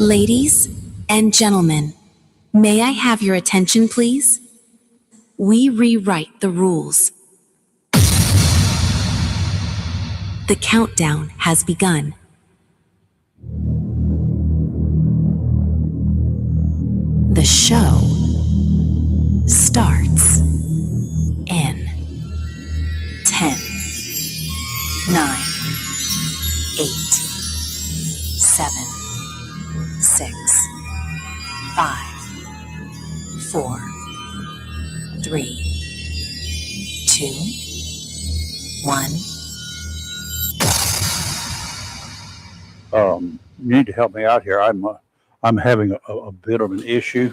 Ladies and gentlemen, may I have your attention, please? We rewrite the rules. The countdown has begun. The show starts in 10, 9, 8, 7, 6, 5, 4, 3, 2, 1. You need to help me out here. I'm having a bit of an issue.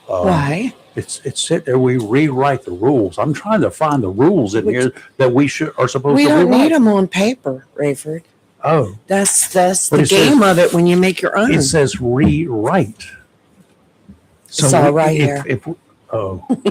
Why? It's sit there. We rewrite the rules. I'm trying to find the rules in here that we are supposed to. We don't rewrite. need them on paper, Rayford. Oh, that's the game of it when you make your own. It says rewrite. So it's all right here. It's all Good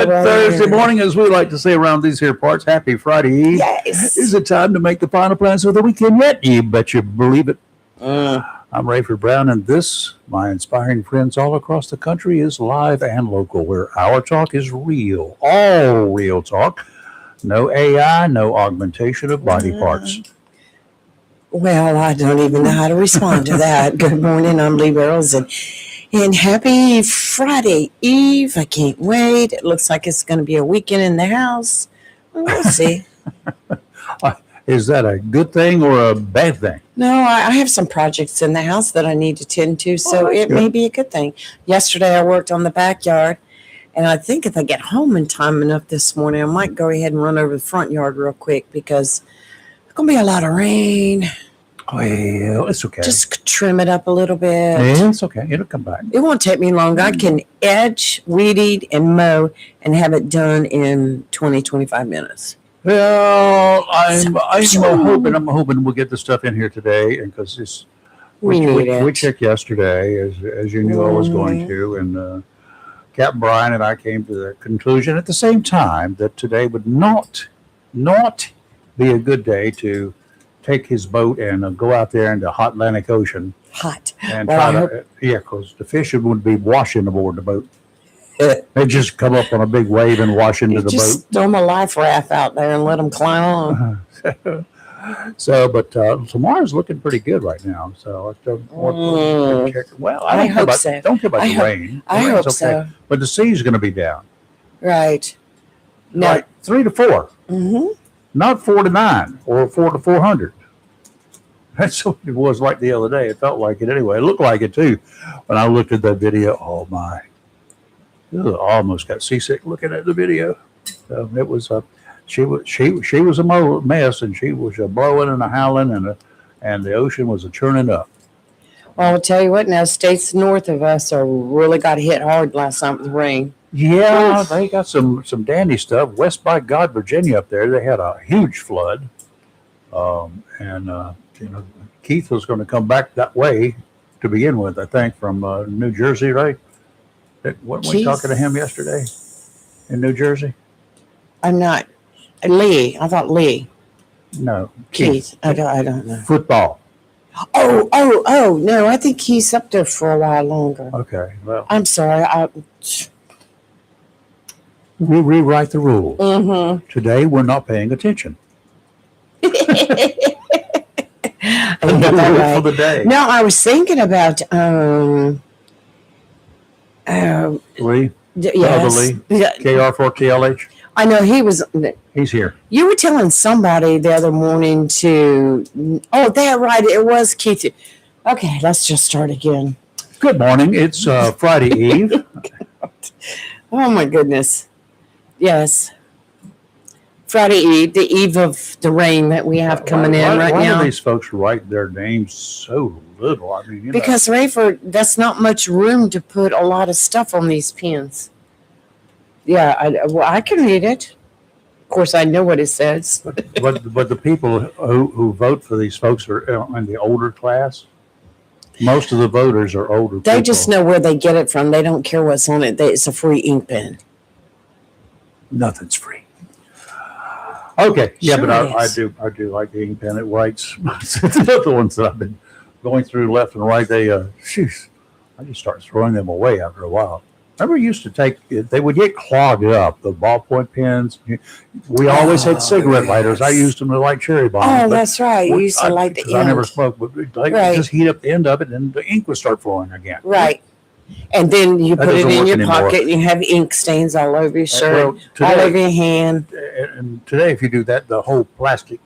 right Thursday here. morning, as we like to say around these here parts. Happy Friday Eve. Yes. Is it time to make the final plans for the weekend yet? You bet you believe it. I'm Rayford Brown, and this, my inspiring friends all across the country, is live and local, where our talk is real, all real talk. No AI, no augmentation of body parts. Well, I don't even know how to respond to that. Good morning, I'm Lee Barrows, and happy Friday Eve. I can't wait. It looks like it's going to be a weekend in the house. We'll see. Is that a good thing or a bad thing? No, I have some projects in the house that I need to tend to, so it may be a good thing. Yesterday, I worked on the backyard, and I think if I get home in time enough this morning, I might go ahead and run over the front yard real quick because there's going to be a lot of rain. Well, it's okay. Just trim it up a little bit. Yeah, it's okay. It'll come back. It won't take me long. I can edge, weed eat, and mow and have it done in 20, 25 minutes. Well, I'm hoping we'll get the stuff in here today, and because we checked yesterday, as you knew I was going to, and Captain Brian and I came to the conclusion at the same time that today would not be a good day to take his boat and go out there in the hot Atlantic Ocean. Hot. And because the fish would be washing aboard the boat. They just come up on a big wave and wash into the boat. Just throw them a life raft out there and let them climb on. But tomorrow's looking pretty good right now. So I hope so. Don't care about the rain. I hope so. But the sea's going to be down. Right. No. Like 3 to 4. Mm-hmm. Not 4 to 9 or 4 to 400. That's what it was like the other day. It felt like it anyway. It looked like it too. When I looked at that video, oh my. I almost got seasick looking at the video. It was she was a mess, and she was blowing and howling, and the ocean was churning up. Well, I'll tell you what. Now, states north of us really got hit hard last night with rain. Yeah, they got some dandy stuff. West by God, Virginia, up there, they had a huge flood, Keith was going to come back that way to begin with. I think from New Jersey, right? Weren't we talking to him yesterday in New Jersey? I'm not. Lee. I thought Lee. No. Keith. I don't know. Football. Oh, no. I think he's up there for a while longer. Okay. Well. I'm sorry. We rewrite the rules. Mm-hmm. Today, we're not paying attention. For the day. No, I was thinking about Lee? Yes. Lee? KR4TLH? I know he's here. You were telling somebody the other morning right, it was Keith. Okay, let's just start again. Good morning. It's Friday Eve. Oh my goodness. Yes. Friday Eve, the eve of the rain that we have coming in right now. Why do these folks write their names so little? I mean, because Rayford, that's not much room to put a lot of stuff on these pens. Yeah, I can read it. Of course, I know what it says. but the people who vote for these folks are in the older class. Most of the voters are older. They just know where they get it from. They don't care what's on it. It's a free ink pen. Nothing's free. Okay, yeah, Sure but I do like the ink pen. It writes the other ones that I've been going through left and right, I just start throwing them away after a while. Remember, used to they would get clogged up, the ballpoint pens. We always had cigarette lighters. I used them to light cherry bombs. Oh, that's right. You used to light the ink. I never smoked, but just heat up the end of it and the ink would start flowing again. Right. And then you That put it doesn't in work your anymore. pocket and you have ink stains all over your shirt, Well, today- all over your hand. And today, if you do that, the whole plastic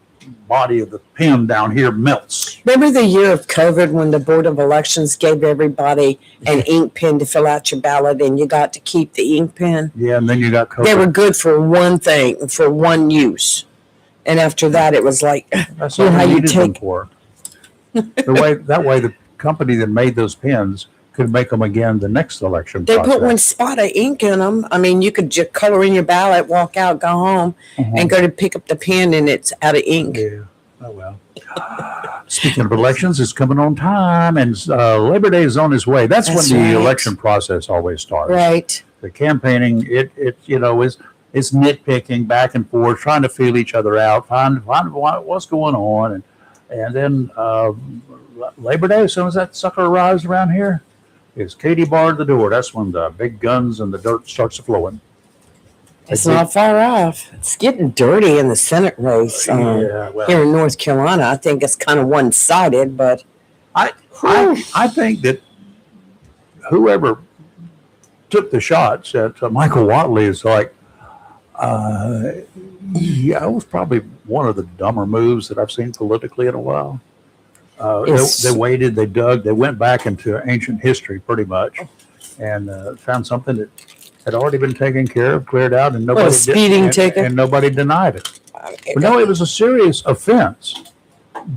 body of the pen down here melts. Remember the year of COVID when the Board of Elections gave everybody an ink pen to fill out your ballot and you got to keep the ink pen? Yeah, and then you got COVID. They were good for one thing, for one use. And after that, it was like, That's you know all how we you needed them take, for. That way, the company that made those pens could make them again the next election they process. put one spot of ink in them. I mean, you could just color in your ballot, walk out, go home, and go to pick up the pen and it's out of ink. Yeah. Oh, well. Speaking of elections, it's coming on time, and Labor Day is on its way. That's when the election process always starts. Right. The campaigning, is nitpicking back and forth, trying to feel each other out, find what's going on, and then Labor Day, as soon as that sucker arrives around here, is Katie barred the door. That's when the big guns and the dirt starts flowing. It's not far off. It's getting dirty in the Senate race Yeah, well, here in North Carolina. I think it's kind of one-sided, but I think that whoever took the shots at Michael Watley is like, it was probably one of the dumber moves that I've seen politically in a while. They waited, they dug, they went back into ancient history pretty much, and found something that had already been taken care of, cleared out, and nobody speeding ticket? and nobody denied it. But no, it was a serious offense.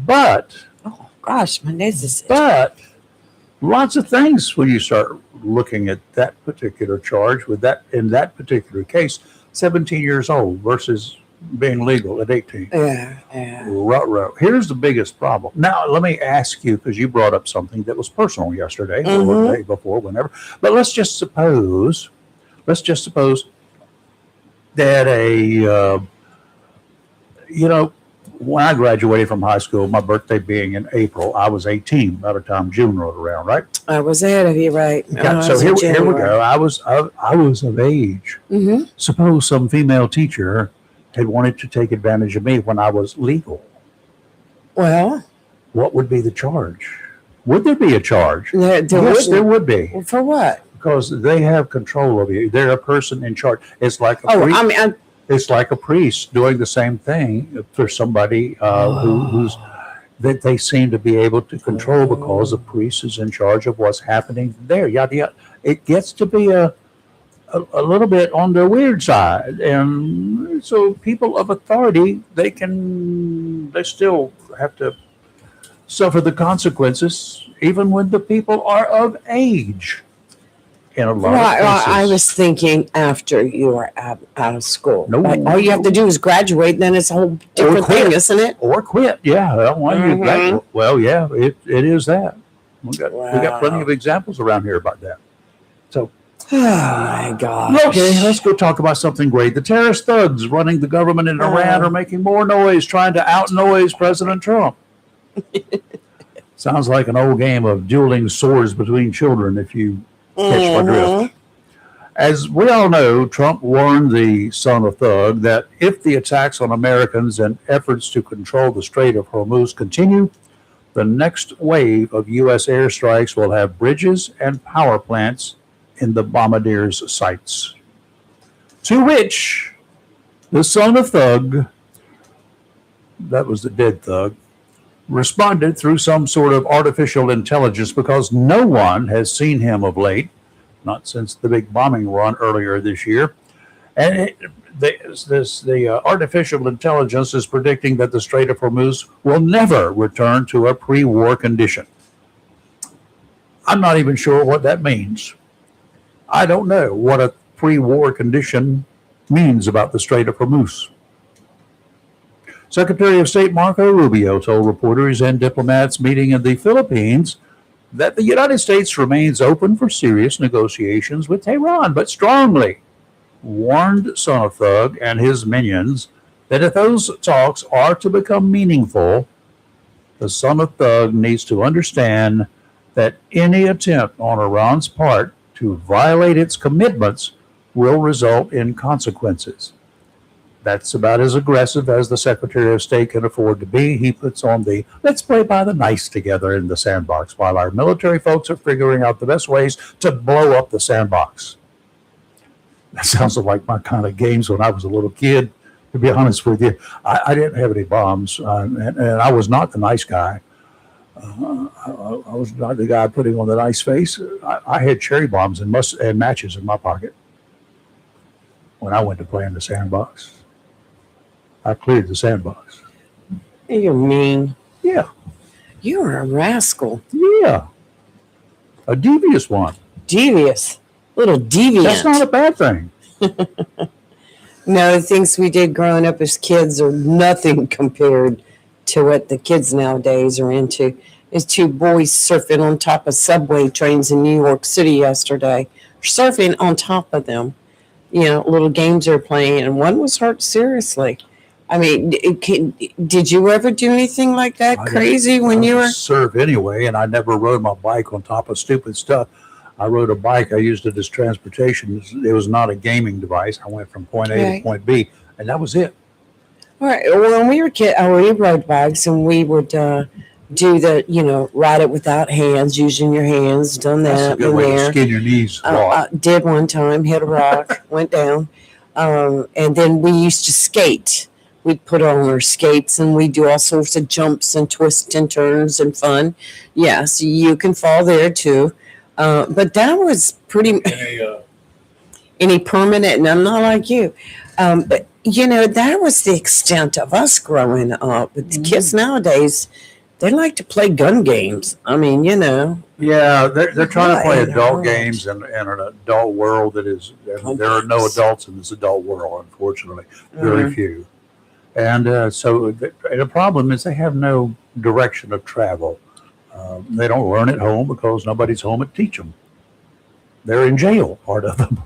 But oh gosh, my nose is. But lots of things when you start looking at that particular charge with that in that particular case, 17 years old versus being legal at 18. Yeah. Ruh-roh. Here's the biggest problem. Now, let me ask you, because you brought up something that was personal yesterday or the day before, whenever. But let's just suppose that when I graduated from high school, my birthday being in April, I was 18 by the time June rolled around, right? I was ahead of you, right? So here we go. I was of age. Mm-hmm. Suppose some female teacher had wanted to take advantage of me when I was legal. Well, What would be the charge? Would there be a charge? there would be. Well, for what? Because they have control of you. They're a person in charge. It's like a priest. It's like a priest doing the same thing for somebody who's that they seem to be able to control because the priest is in charge of what's happening there. Yada yada. It gets to be a little bit on the weird side, and so people of authority they still have to suffer the consequences, even when the people are of age. In a lot of cases. I was thinking after you are out of school. No. All you have to do is graduate, then it's a whole different thing, isn't it? Or quit. Yeah. Well, yeah, it is that. We got plenty of examples around here about that. So, oh my God. let's go talk about something great. The terrorist thugs running the government in Iran are making more noise, trying to out-noise President Trump. Sounds like an old game of dueling swords between children, if you catch my drift. As we all know, Trump warned the son of Thug that if the attacks on Americans and efforts to control the Strait of Hormuz continue, the next wave of U.S. airstrikes will have bridges and power plants in the bombardier's sights. To which the son of Thug, that was the dead Thug, responded through some sort of artificial intelligence because no one has seen him of late, not since the big bombing run earlier this year. And the artificial intelligence is predicting that the Strait of Hormuz will never return to a pre-war condition. I'm not even sure what that means. I don't know what a pre-war condition means about the Strait of Hormuz. Secretary of State Marco Rubio told reporters and diplomats meeting in the Philippines that the United States remains open for serious negotiations with Tehran, but strongly warned Son of Thug and his minions that if those talks are to become meaningful, The son of thug needs to understand that any attempt on Iran's part to violate its commitments will result in consequences. That's about as aggressive as the Secretary of State can afford to be. He puts on the let's play by the nice together in the sandbox while our military folks are figuring out the best ways to blow up the sandbox. That sounds like my kind of games when I was a little kid, to be honest with you. I didn't have any bombs, and I was not the nice guy. I was not the guy putting on the nice face. I had cherry bombs and matches in my pocket when I went to play in the sandbox. I cleared the sandbox. You're mean. Yeah. You're a rascal. Yeah. A devious one. Devious. Little deviant. That's not a bad thing. No, the things we did growing up as kids are nothing compared to what the kids nowadays are into. There's two boys surfing on top of subway trains in New York City yesterday. Surfing on top of them. You know, little games they're playing, and one was hurt seriously. I mean, did you ever do anything like that crazy when you were? Surf anyway, and I never rode my bike on top of stupid stuff. I rode a bike. I used it as transportation. It was not a gaming device. I went from point A to point B, and that was it. All right. Well, when we were kids, we rode bikes, and we would do the, ride it without hands, using your hands. Done that. That's a good way to skin your knees. Did one time, hit a rock, went down, and then we used to skate. We'd put on our skates, and we do all sorts of jumps and twists and turns and fun. Yes, you can fall there too. But that was pretty any permanent, and I'm not like you. But that was the extent of us growing up. But the kids nowadays, they like to play gun games. I mean, Yeah, they're trying to play adult games in an adult world that is. There are no adults in this adult world, unfortunately. Very few. And so the problem is they have no direction of travel. They don't learn at home because nobody's home to teach them. They're in jail, part of them.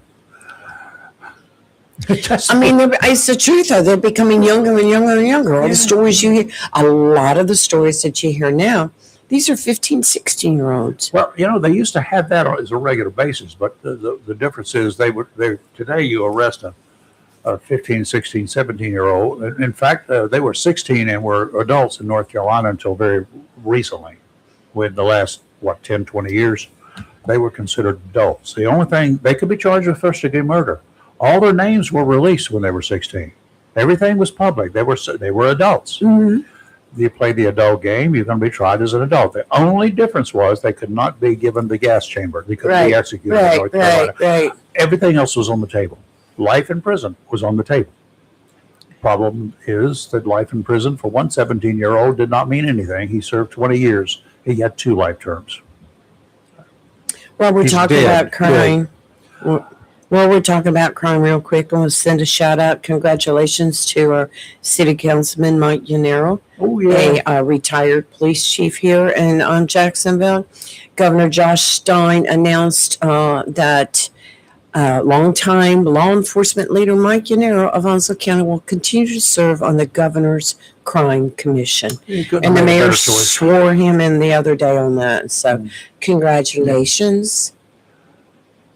I mean, it's the truth, though. They're becoming younger and younger and younger. All the stories you hear, a lot of the stories that you hear now, these are 15, 16-year-olds. Well, they used to have that as a regular basis, but the difference is today you arrest a 15, 16, 17-year-old. In fact, they were 16 and were adults in North Carolina until very recently. With the last, 10, 20 years, they were considered adults. The only thing, they could be charged with first-degree murder. All their names were released when they were 16. Everything was public. They were adults. Mm-hmm. You play the adult game, you're going to be tried as an adult. The only difference was they could not be given the gas chamber. They couldn't be executed in North Carolina. Right. Everything else was on the table. Life in prison was on the table. Problem is that life in prison for one 17-year-old did not mean anything. He served 20 years. He had 2 life terms. Well, we're talking about crime. Well, we're talking about crime real quick. I want to send a shout out. Congratulations to our city councilman, Mike Yanero, a retired police chief here in Jacksonville. Governor Josh Stein announced that longtime law enforcement leader Mike Yanero of Onslow County will continue to serve on the governor's crime commission. And the mayor swore him in the other day on that. So congratulations.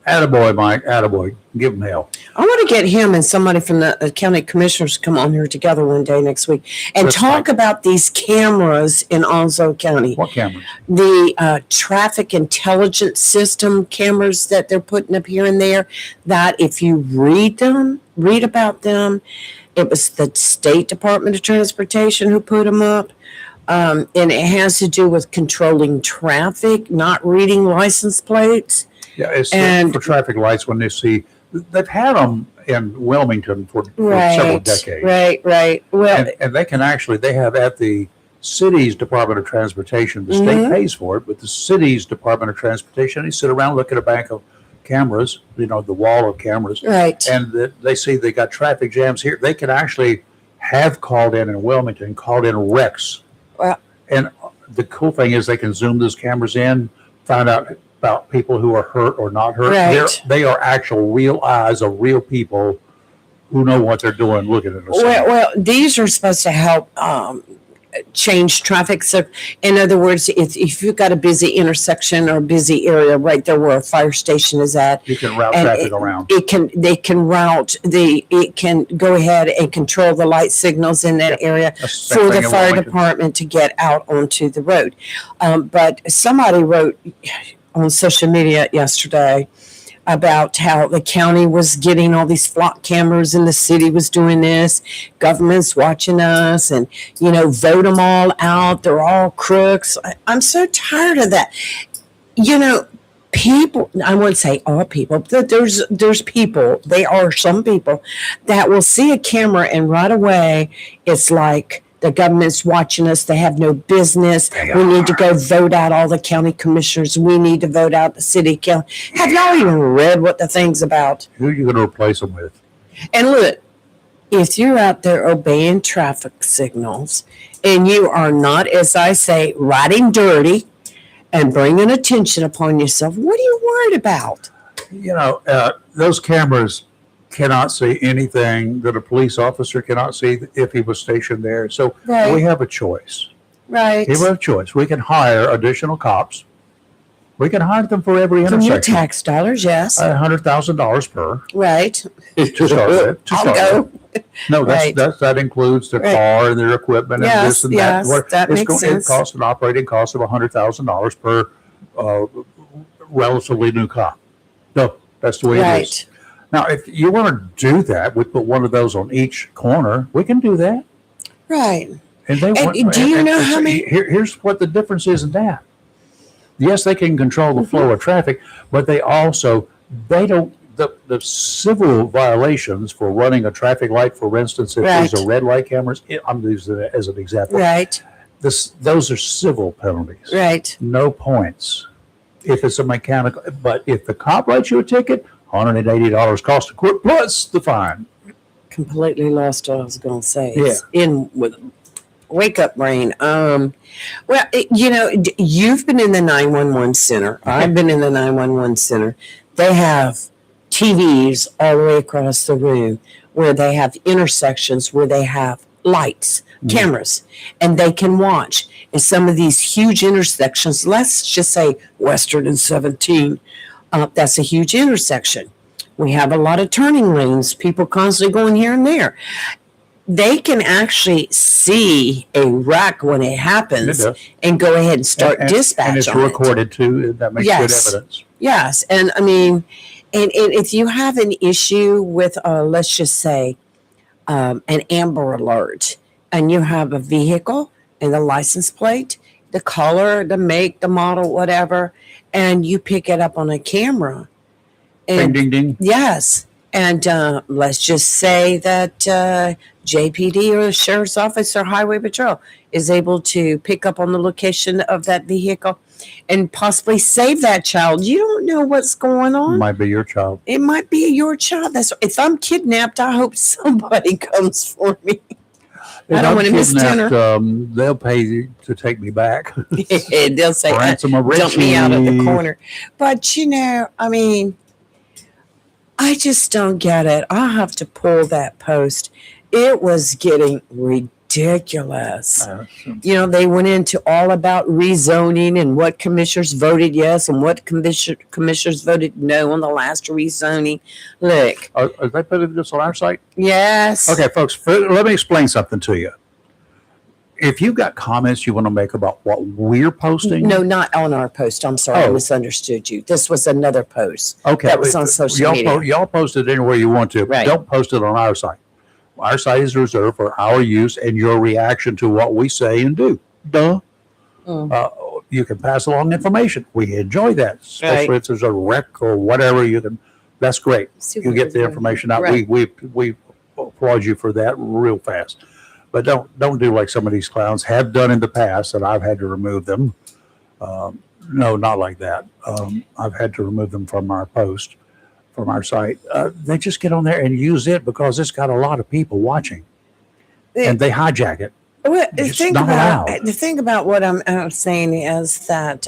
Attaboy, Mike. Attaboy. Give him hell. I want to get him and somebody from the county commissioners to come on here together one day next week and talk about these cameras in Onslow County. What cameras? The traffic intelligence system cameras that they're putting up here and there, that if you read about them, it was the State Department of Transportation who put them up. And it has to do with controlling traffic, not reading license plates. Yeah, it's for traffic lights when they see. They've had them in Wilmington for several decades. Right. Well, and they can they have at the city's Department of Transportation, the state pays for it, but the city's Department of Transportation, they sit around, look at a bank of cameras, the wall of cameras. Right. And they see they got traffic jams here. They can actually have called in Wilmington, called in wrecks. Well, and the cool thing is they can zoom those cameras in, find out about people who are hurt or not hurt. Right. They are actual real eyes of real people who know what they're doing looking at us. Well, these are supposed to help change traffic. So in other words, if you've got a busy intersection or a busy area right there where a fire station is at, You can route and traffic around. it can go ahead and control the light signals in that area That's the for same the thing in fire Wilmington. department to get out onto the road. But somebody wrote on social media yesterday about how the county was getting all these flock cameras and the city was doing this, government's watching us, and vote them all out, they're all crooks. I'm so tired of that. People, I wouldn't say all people, but there's people, there are some people that will see a camera and right away it's like the government's watching us. They have no business. We need to go vote out all the county commissioners. We need to vote out the city council. Have y'all even read what the thing's about? Who are you going to replace them with? And look, if you're out there obeying traffic signals and you are not, as I say, riding dirty and bringing attention upon yourself, what are you worried about? Those cameras cannot see anything that a police officer cannot see if he was stationed there. So Right. we have a choice. Right. We have a choice. We can hire additional cops. We can hire them for every From your intersection. tax dollars, yes. $100,000 per. Right. To start with. I'll go. No, Right. that includes their Right. car and their equipment and Yes, this and yes, that. that makes sense. It costs an operating cost of $100,000 per relatively new cop. No, that's the way it is. Right. Now, if you want to do that, we put one of those on each corner. We can do that. Right. And they want, do you know how many? Here's what the difference is in that. Yes, they can control the flow of traffic, but they don't. The civil violations for running a traffic light, for instance, if there's Right. a red light cameras, I'm using it as an example. Right. Those are civil penalties. Right. No points. If it's a mechanical, but if the cop writes you a ticket, $180 cost to quit plus the fine. Completely lost what I was going to say. Yeah. It's in with wake up brain. You've been in the 911 center. I've been in the 911 center. They have TVs all the way across the room where they have intersections where they have lights, cameras, and they can watch. In some of these huge intersections, let's just say Western and 17, that's a huge intersection. We have a lot of turning lanes, people constantly going here and there. They can actually see a wreck when it happens It does. and go ahead and start dispatch and it's on it. recorded too. That makes Yes. good evidence. Yes, and I mean, and if you have an issue with, let's just say, an Amber Alert, and you have a vehicle and the license plate, the color, the make, the model, whatever, and you pick it up on a camera, Ding, and ding, ding. yes, and let's just say that JPD or the sheriff's office or highway patrol is able to pick up on the location of that vehicle and possibly save that child. You don't know what's going on. Might be your child. It might be your child. That's if I'm kidnapped, I hope somebody comes for me. I don't want to miss dinner. They'll pay you to take me back. They'll say, Ransom of dump me out at the Richie. corner. But I mean, I just don't get it. I'll have to pull that post. It was getting ridiculous. They went into all about rezoning and what commissioners voted yes and what commissioners voted no on the last rezoning. Look, Are they putting this on our site? yes. Okay, folks, let me explain something to you. If you've got comments you want to make about what we're posting, No, not on our post. I'm sorry, I Oh. misunderstood you. This was another post. okay, that was on social media. Y'all post it anywhere you want to. Right. Don't post it on our site. Our site is reserved for our use and your reaction to what we say and do. Duh. You can pass along information. We enjoy that, especially Right. if there's a wreck or whatever. That's great. You get the information out. Right. We applaud you for that real fast. But don't do like some of these clowns have done in the past, and I've had to remove them. No, not like that. I've had to remove them from our post, from our site. They just get on there and use it because it's got a lot of people watching, and they hijack it. Well, It's not allowed. the thing about what I'm saying is that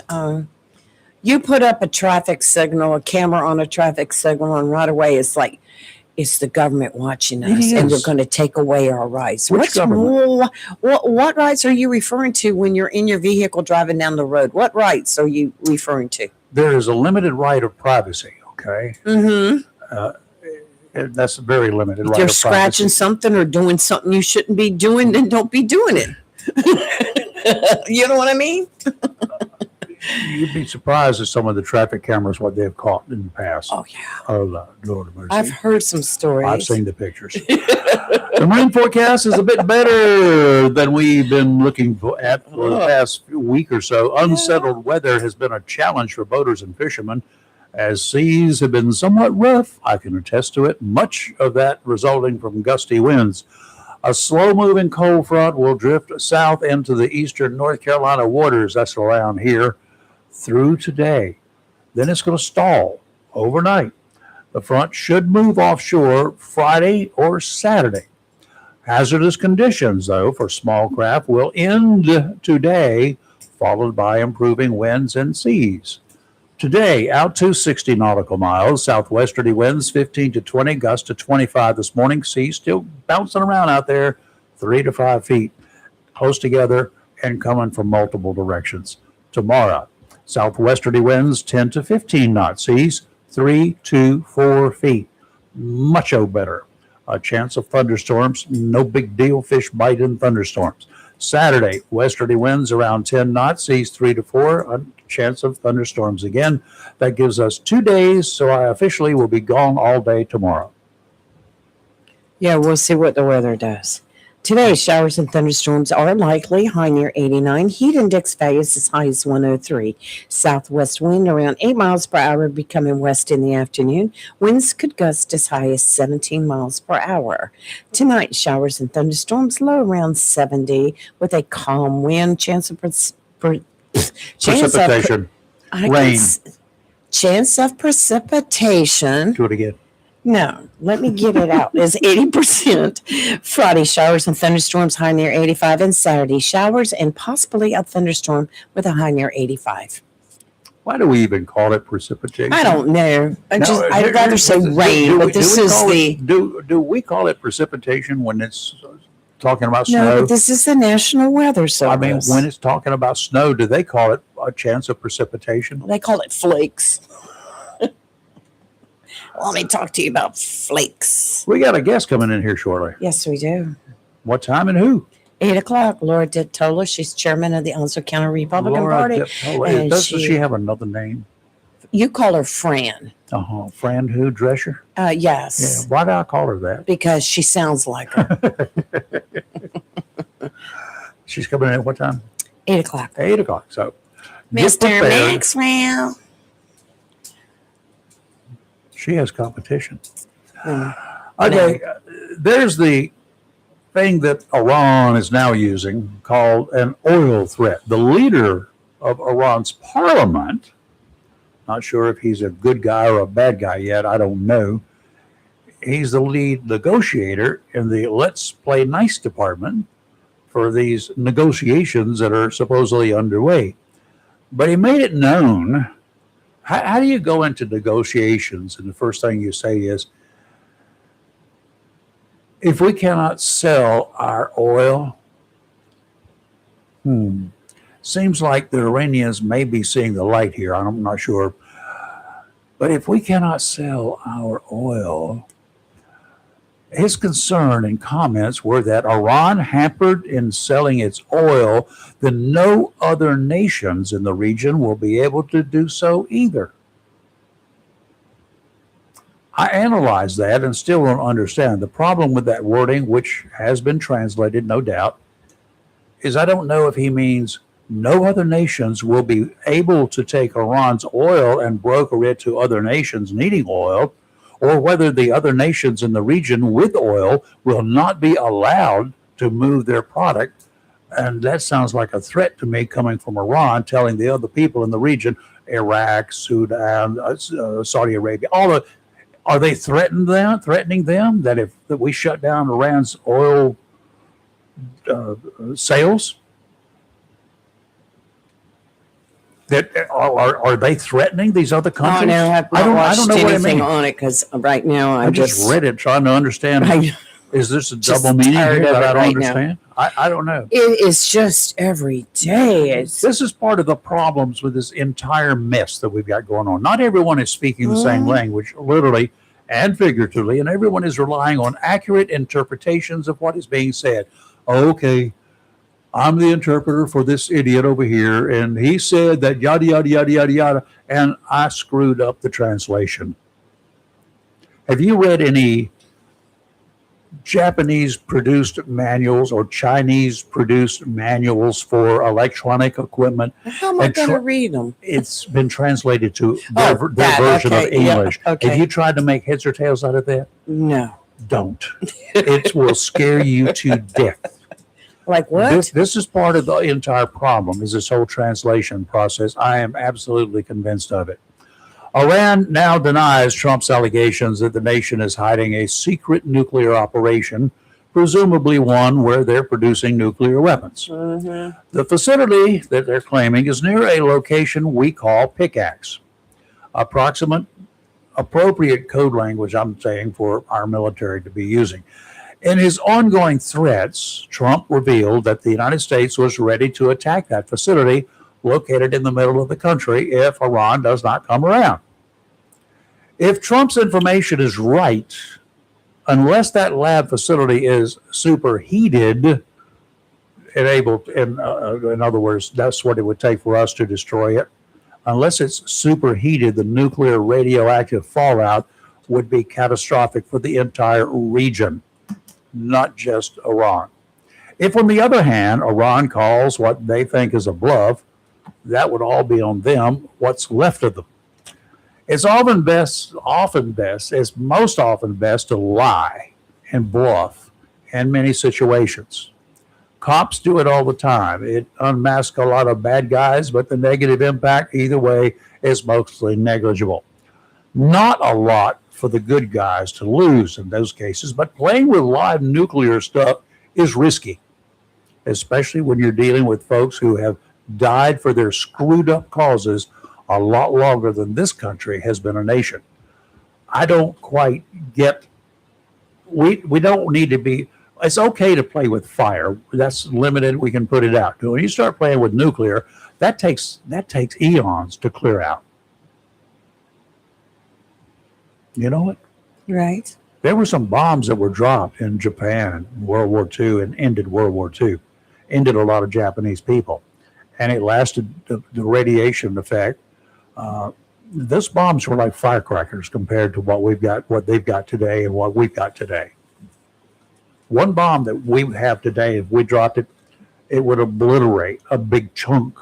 you put up a traffic signal, a camera on a traffic signal, and right away it's like it's the government watching It us, and they're is. going to take away our rights. Which government? What rights are you referring to when you're in your vehicle driving down the road? What rights are you referring to? There is a limited right of privacy, okay? And that's a very limited If right you're of scratching privacy. something or doing something you shouldn't be doing, then don't be doing it. You know what I mean? You'd be surprised at some of the traffic cameras, what they've caught in the past. Oh, yeah. Oh, Lord mercy. I've heard some stories. I've seen the pictures. The rain forecast is a bit better than we've been looking at for the past week or so. Unsettled weather has been a challenge for boaters and fishermen, as seas have been somewhat rough. I can attest to it. Much of that resulting from gusty winds. A slow-moving cold front will drift south into the eastern North Carolina waters. That's around here through today. Then it's going to stall overnight. The front should move offshore Friday or Saturday. Hazardous conditions, though, for small craft will end today, followed by improving winds and seas. Today, out to 60 nautical miles, southwesterly winds 15 to 20, gusts to 25 this morning. Seas still bouncing around out there, 3 to 5 feet, close together and coming from multiple directions. Tomorrow, southwesterly winds 10 to 15 knots, seas 3 to 4 feet. Much better. A chance of thunderstorms, no big deal, fish bite in thunderstorms. Saturday, westerly winds around 10 knots, seas 3 to 4, a chance of thunderstorms again. That gives us 2 days, so I officially will be gone all day tomorrow. Yeah, we'll see what the weather does. Today, showers and thunderstorms are likely, high near 89. Heat index values as high as 103. Southwest wind around 8 miles per hour, becoming west in the afternoon. Winds could gust as high as 17 miles per hour. Tonight, showers and thunderstorms, low around 70, with a calm wind. Chance of Precipitation. Rain. Chance of precipitation. Do it again. No, let me get it out. It's 80%. Friday, showers and thunderstorms, high near 85. And Saturday, showers and possibly a thunderstorm with a high near 85. Why do we even call it precipitation? I don't know. I'd rather say rain, but this is the... Do we call it precipitation when it's talking about No, snow? but this is the National Weather Service. I mean, when it's talking about snow, do they call it a chance of precipitation? They call it flakes. Let me talk to you about flakes. We got a guest coming in here shortly. Yes, we do. What time and who? 8 o'clock. Laura Dittola. She's chairman of the Onslow County Republican Party. Dittola. Does she have another name? You call her Fran. Fran who? Drescher? Yes. Yeah. Why do I call her that? Because she sounds like her. She's coming in at what time? 8 o'clock. 8 o'clock. So, Mr. Maxwell. She has competition. Mm. Okay, there's the thing that Iran is now using called an oil threat. The leader of Iran's parliament, not sure if he's a good guy or a bad guy yet, I don't know. He's the lead negotiator in the Let's Play Nice department for these negotiations that are supposedly underway. But he made it known. How do you go into negotiations and the first thing you say is, if we cannot sell our oil, seems like the Iranians may be seeing the light here. I'm not sure. But if we cannot sell our oil, his concern and comments were that Iran hampered in selling its oil, then no other nations in the region will be able to do so either. I analyzed that and still don't understand. The problem with that wording, which has been translated, no doubt, is I don't know if he means no other nations will be able to take Iran's oil and broker it to other nations needing oil, or whether the other nations in the region with oil will not be allowed to move their product. And that sounds like a threat to me coming from Iran, telling the other people in the region, Iraq, Sudan, Saudi Arabia, are they threatening them that if that we shut down Iran's oil sales? That are they threatening these other countries? Oh, no, I don't know what I anything mean. on it because right now I just read it trying to understand. Is this a just double meaning tired here of that it I don't right now. understand? I don't know. It is just every day. This is part of the problems with this entire mess that we've got going on. Not everyone is speaking the same language, literally and figuratively, and everyone is relying on accurate interpretations of what is being said. Okay, I'm the interpreter for this idiot over here, and he said that yada, yada, yada, yada, yada, and I screwed up the translation. Have you read any Japanese produced manuals or Chinese produced manuals for electronic equipment? How am I going to read them? It's been translated to their version of English. Yeah, okay. Have you tried to make heads or tails out of that? No. Don't. It will scare you to death. Like what? This is part of the entire problem, is this whole translation process. I am absolutely convinced of it. Iran now denies Trump's allegations that the nation is hiding a secret nuclear operation, presumably one where they're producing nuclear weapons. The facility that they're claiming is near a location we call Pickaxe. Appropriate code language, I'm saying, for our military to be using. In his ongoing threats, Trump revealed that the United States was ready to attack that facility located in the middle of the country if Iran does not come around. If Trump's information is right, unless that lab facility is superheated, in other words, that's what it would take for us to destroy it. Unless it's superheated, the nuclear radioactive fallout would be catastrophic for the entire region, not just Iran. If, on the other hand, Iran calls what they think is a bluff, that would all be on them, what's left of them. It's most often best to lie and bluff in many situations. Cops do it all the time. It unmasks a lot of bad guys, but the negative impact either way is mostly negligible. Not a lot for the good guys to lose in those cases, but playing with live nuclear stuff is risky, especially when you're dealing with folks who have died for their screwed up causes a lot longer than this country has been a nation. I don't quite get, we don't need to be, it's okay to play with fire. That's limited. We can put it out. But when you start playing with nuclear, that takes eons to clear out. You know what? Right. There were some bombs that were dropped in Japan in World War II and ended World War II, ended a lot of Japanese people. And it lasted the radiation effect. Those bombs were like firecrackers compared to what they've got today and what we've got today. One bomb that we have today, if we dropped it, it would obliterate a big chunk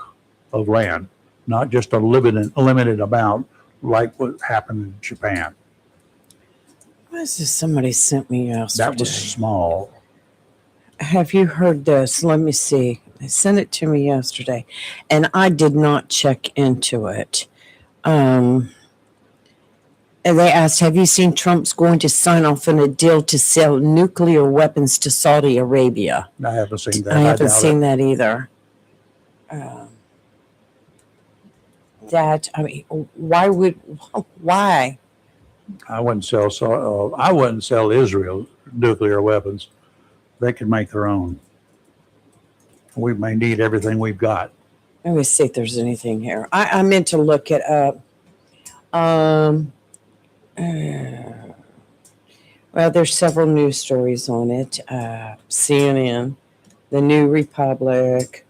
of land, not just a limited amount like what happened in Japan. What is this somebody sent me yesterday? That was small. Have you heard this? Let me see. They sent it to me yesterday, and I did not check into it. And they asked, have you seen Trump's going to sign off on a deal to sell nuclear weapons to Saudi Arabia? I haven't seen that. I haven't seen that either. Why? I wouldn't sell Israel nuclear weapons. They can make their own. We may need everything we've got. Let me see if there's anything here. I meant to look it up. Well, there's several news stories on it. CNN, The New Republic.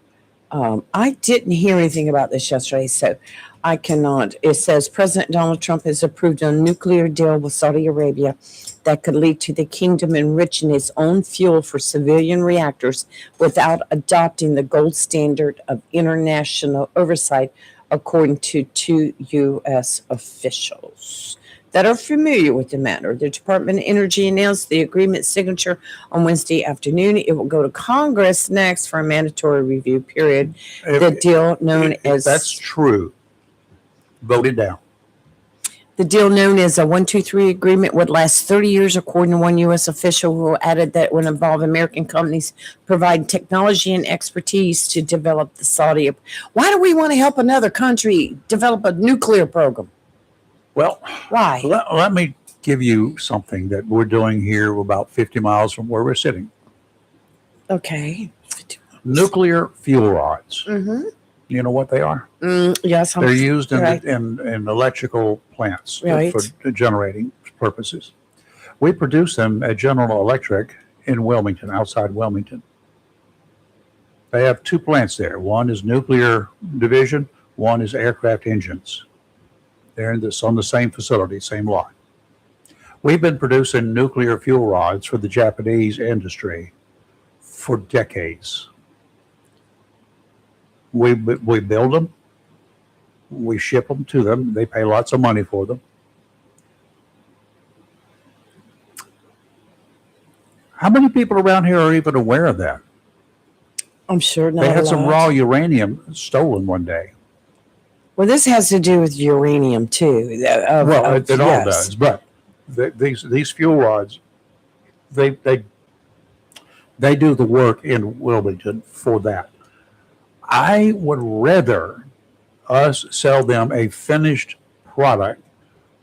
I didn't hear anything about this yesterday, so I cannot. It says President Donald Trump has approved a nuclear deal with Saudi Arabia that could lead to the kingdom enriching its own fuel for civilian reactors without adopting the gold standard of international oversight, according to two U.S. officials that are familiar with the matter. The Department of Energy announced the agreement signature on Wednesday afternoon. It will go to Congress next for a mandatory review period. The deal known as... That's true. Vote it down. The deal known as a 123 agreement would last 30 years, according to one U.S. official who added that it would involve American companies providing technology and expertise to develop the Saudi. Why do we want to help another country develop a nuclear program? Well, Why? let me give you something that we're doing here about 50 miles from where we're sitting. Okay. Nuclear fuel rods. Mm-hmm. You know what they are? Yes. They're used in, right. in electrical plants Right. for generating purposes. We produce them at General Electric in Wilmington, outside Wilmington. They have two plants there. One is nuclear division. One is aircraft engines. They're on the same facility, same lot. We've been producing nuclear fuel rods for the Japanese industry for decades. We build them, we ship them to them. They pay lots of money for them. How many people around here are even aware of that? I'm sure not. They had a some lot. raw uranium stolen one day. Well, this has to do with uranium too. Well, it all yes. does, but these fuel rods, they do the work in Wilmington for that. I would rather us sell them a finished product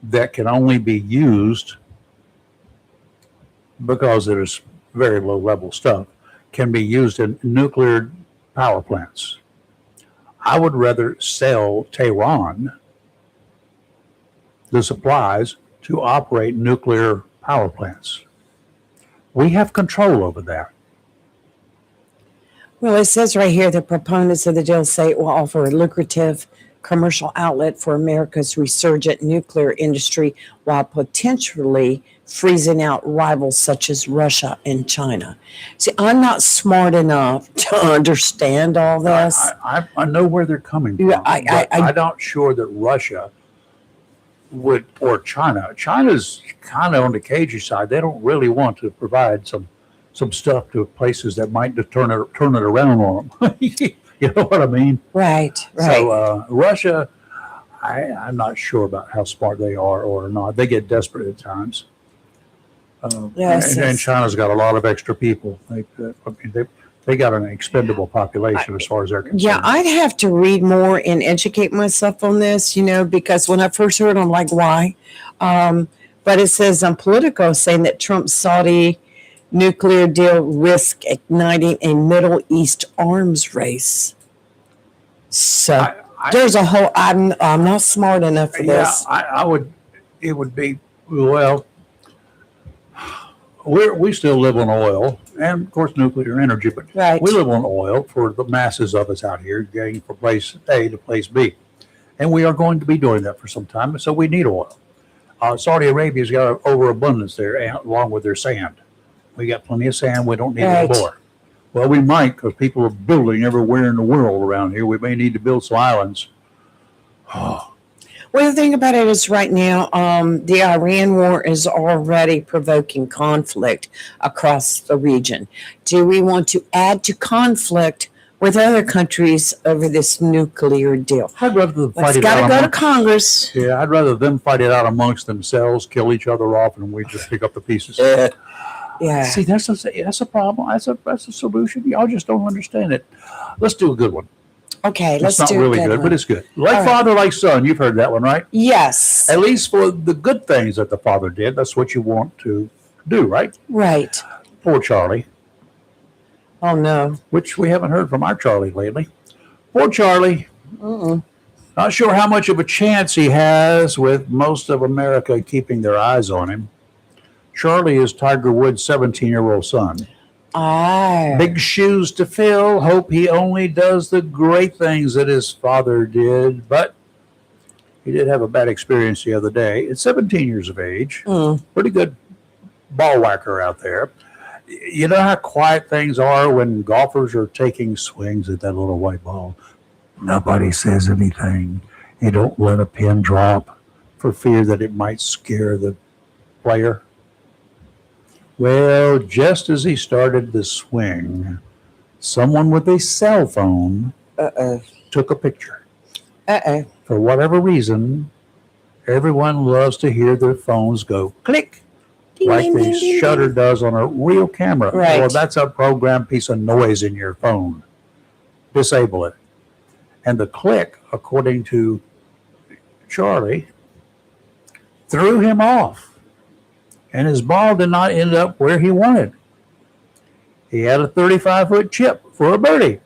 that can only be used because it is very low level stuff, can be used in nuclear power plants. I would rather sell Tehran the supplies to operate nuclear power plants. We have control over that. Well, it says right here the proponents of the deal say it will offer a lucrative commercial outlet for America's resurgent nuclear industry while potentially freezing out rivals such as Russia and China. See, I'm not smart enough to understand all this. I know where they're coming from. Yeah, I'm not sure that Russia would, or China. China's kind of on the cagey side. They don't really want to provide some stuff to places that might just turn it around on them. You know what I mean? Right. So Russia, I'm not sure about how smart they are or not. They get desperate at times. Yes, and China's got a lot of extra people. They got an expendable population as far as they're concerned. Yeah, I'd have to read more and educate myself on this, because when I first heard it, I'm like, why? But it says on Politico saying that Trump's Saudi nuclear deal risk igniting a Middle East arms race. So there's a whole, I'm not smart enough for this. It would be, well, we still live on oil and of course nuclear energy, but Right. we live on oil for the masses of us out here getting from place A to place B. And we are going to be doing that for some time. So we need oil. Saudi Arabia's got an overabundance there along with their sand. We got plenty of sand. We don't need any Right. more. Well, we might because people are building everywhere in the world around here. We may need to build some islands. Well, the thing about it is right now, the Iran war is already provoking conflict across the region. Do we want to add to conflict with other countries over this nuclear deal? I'd rather them fight It's it got to out. go to Congress. Yeah, I'd rather them fight it out amongst themselves, kill each other off, and we just pick up the pieces. Yeah. See, that's a problem. That's a solution. Y'all just don't understand it. Let's do a good one. Okay, let's It's do not really a good, one. but it's good. Like All right. father, like son. You've heard that one, right? Yes. At least for the good things that the father did. That's what you want to do, right? Right. Poor Charlie, Oh, no. which we haven't heard from our Charlie lately. Poor Charlie. Mm-mm. Not sure how much of a chance he has with most of America keeping their eyes on him. Charlie is Tiger Woods' 17-year-old son. Big shoes to fill. Hope he only does the great things that his father did. But he did have a bad experience the other day. At 17 years of age, pretty good ball whacker out there. You know how quiet things are when golfers are taking swings at that little white ball? Nobody says anything. You don't let a pin drop for fear that it might scare the player. Well, just as he started the swing, someone with a cell phone took a picture. For whatever reason, Everyone loves to hear their phones go click, Ding, like ding, the ding, ding, shutter ding. does on a real camera. Right. Well, that's a programmed piece of noise in your phone. Disable it. And the click, according to Charlie, threw him off. And his ball did not end up where he wanted. He had a 35-foot chip for a birdie,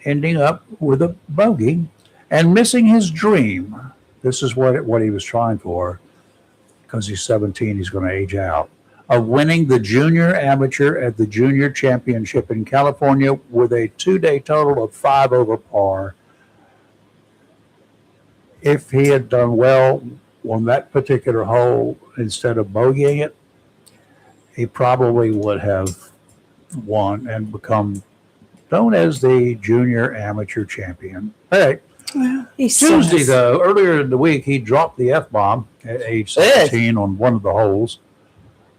ending up with a bogey and missing his dream. This is what he was trying for, because he's 17, he's going to age out, of winning the junior amateur at the junior championship in California with a 2-day total of 5 over par. If he had done well on that particular hole instead of bogeying it, he probably would have won and become known as the junior amateur champion. All right. Well, Tuesday, though, earlier in the week, he dropped the F-bomb at age 17 on one of the holes.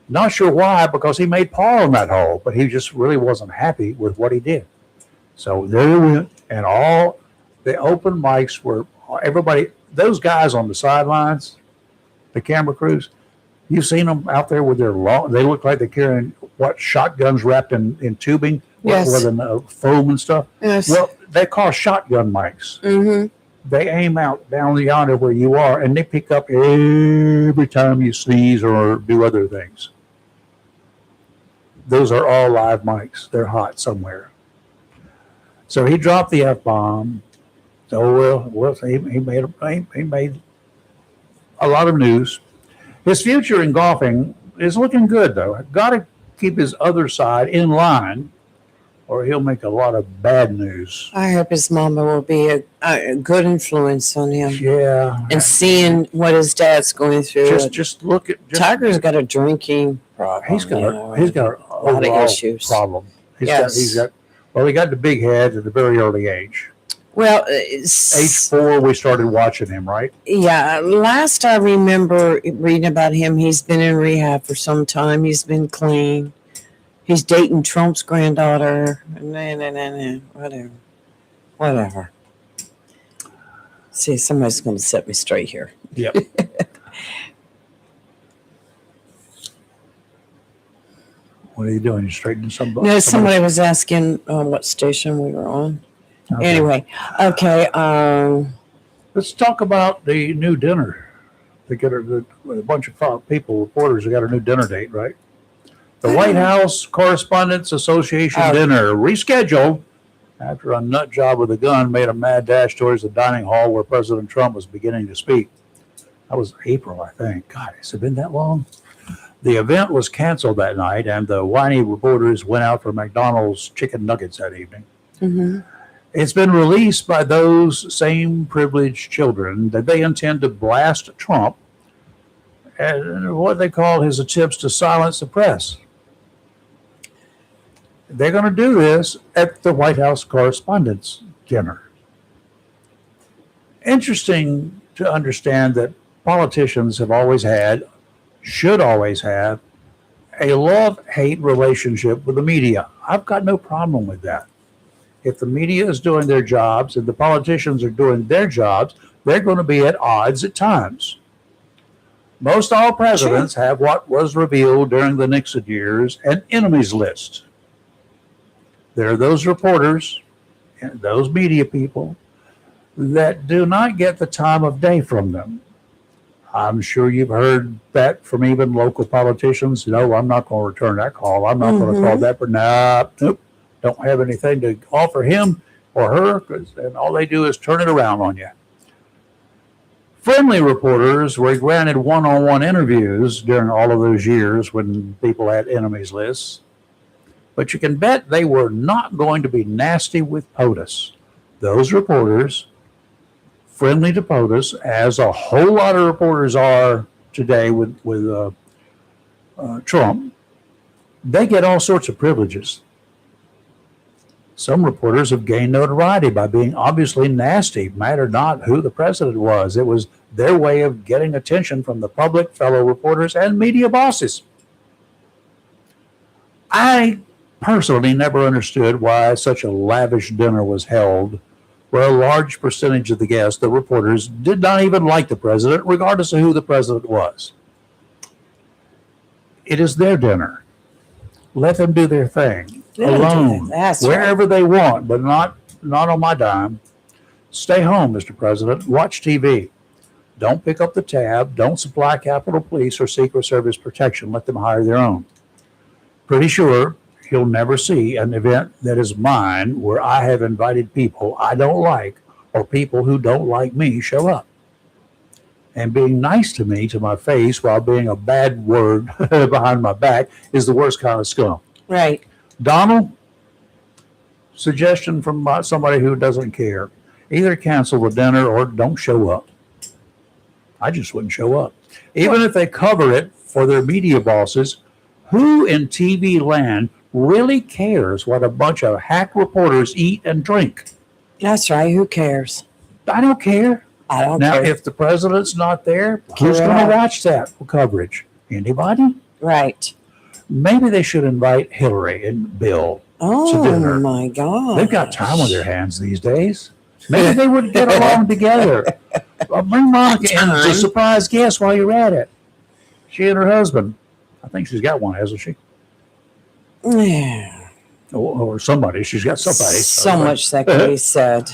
Not sure why, because he made par on that hole, but he just really wasn't happy with what he did. So there he went, and all the open mics were everybody, those guys on the sidelines, the camera crews, you've seen them out there with their long, they look like they're carrying shotguns wrapped in tubing, Yes. with foam and stuff. Yes. Well, they call shotgun mics. Mm-hmm. They aim out down yonder where you are, and they pick up every time you sneeze or do other things. Those are all live mics. They're hot somewhere. So he dropped the F-bomb. So he made a lot of news. His future in golfing is looking good, though. Got to keep his other side in line, or he'll make a lot of bad news. I hope his mama will be a good influence on him. Yeah. And seeing what his dad's going through. Just look at Tiger's got a drinking problem. He's got a lot of issues. problem. He got the big head at a very early age. Well, Age 4, we started watching him, right? Yeah. Last I remember reading about him, he's been in rehab for some time. He's been clean. He's dating Trump's granddaughter. No. Whatever. See, somebody's going to set me straight here. Yep. What are you doing? You straightening somebody? No, somebody was asking what station we were on. Okay. Anyway, okay. Let's talk about the new dinner. They get a bunch of people, reporters, they got a new dinner date, right? The White House Correspondents Association dinner rescheduled after a nut job with a gun made a mad dash towards the dining hall where President Trump was beginning to speak. That was April, I think. God, has it been that long? The event was canceled that night, and the whiny reporters went out for McDonald's chicken nuggets that evening. Mm-hmm. It's been released by those same privileged children that they intend to blast Trump and what they call his attempts to silence the press. They're going to do this at the White House Correspondents' Dinner. Interesting to understand that politicians have always had, should always have, a love-hate relationship with the media. I've got no problem with that. If the media is doing their jobs and the politicians are doing their jobs, they're going to be at odds at times. Most all presidents have what was revealed during the Nixon years, an enemies list. There are those reporters and those media people that do not get the time of day from them. I'm sure you've heard that from even local politicians. No, I'm not going to return that call. I'm not going to call that, but nope. Don't have anything to offer him or her, and all they do is turn it around on you. Friendly reporters were granted one-on-one interviews during all of those years when people had enemies lists. But you can bet they were not going to be nasty with POTUS. Those reporters, friendly to POTUS, as a whole lot of reporters are today with Trump, they get all sorts of privileges. Some reporters have gained notoriety by being obviously nasty, mattered not who the president was. It was their way of getting attention from the public, fellow reporters, and media bosses. I personally never understood why such a lavish dinner was held where a large percentage of the guests, the reporters, did not even like the president, regardless of who the president was. It is their dinner. Let them do their thing alone, wherever they want, but not on my dime. Stay home, Mr. President. Watch TV. Don't pick up the tab. Don't supply Capitol Police or Secret Service protection. Let them hire their own. Pretty sure he'll never see an event that is mine where I have invited people I don't like or people who don't like me show up. And being nice to me to my face while being a bad word behind my back is the worst kind of scum. Right. Donald, suggestion from somebody who doesn't care. Either cancel the dinner or don't show up. I just wouldn't show up. Even if they cover it for their media bosses, who in TV land really cares what a bunch of hack reporters eat and drink? That's right. Who cares? I don't care. I don't Now, care. if the president's not there, who's going to watch that coverage? Anybody? Right. Maybe they should invite Hillary and Bill to dinner. Oh, my God. They've got time on their hands these days. Maybe they would get along together. Bring Monica in as a surprise guest while you're at it. She and her husband. I think she's got one, hasn't she? Yeah. Or somebody. She's got somebody. So much that can be said.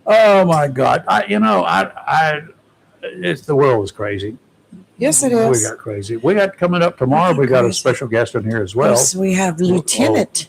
Oh my God! It's the world is crazy. Yes, it is. We got crazy. We got coming up tomorrow. We got a special guest in here as well. Yes, we have Lieutenant.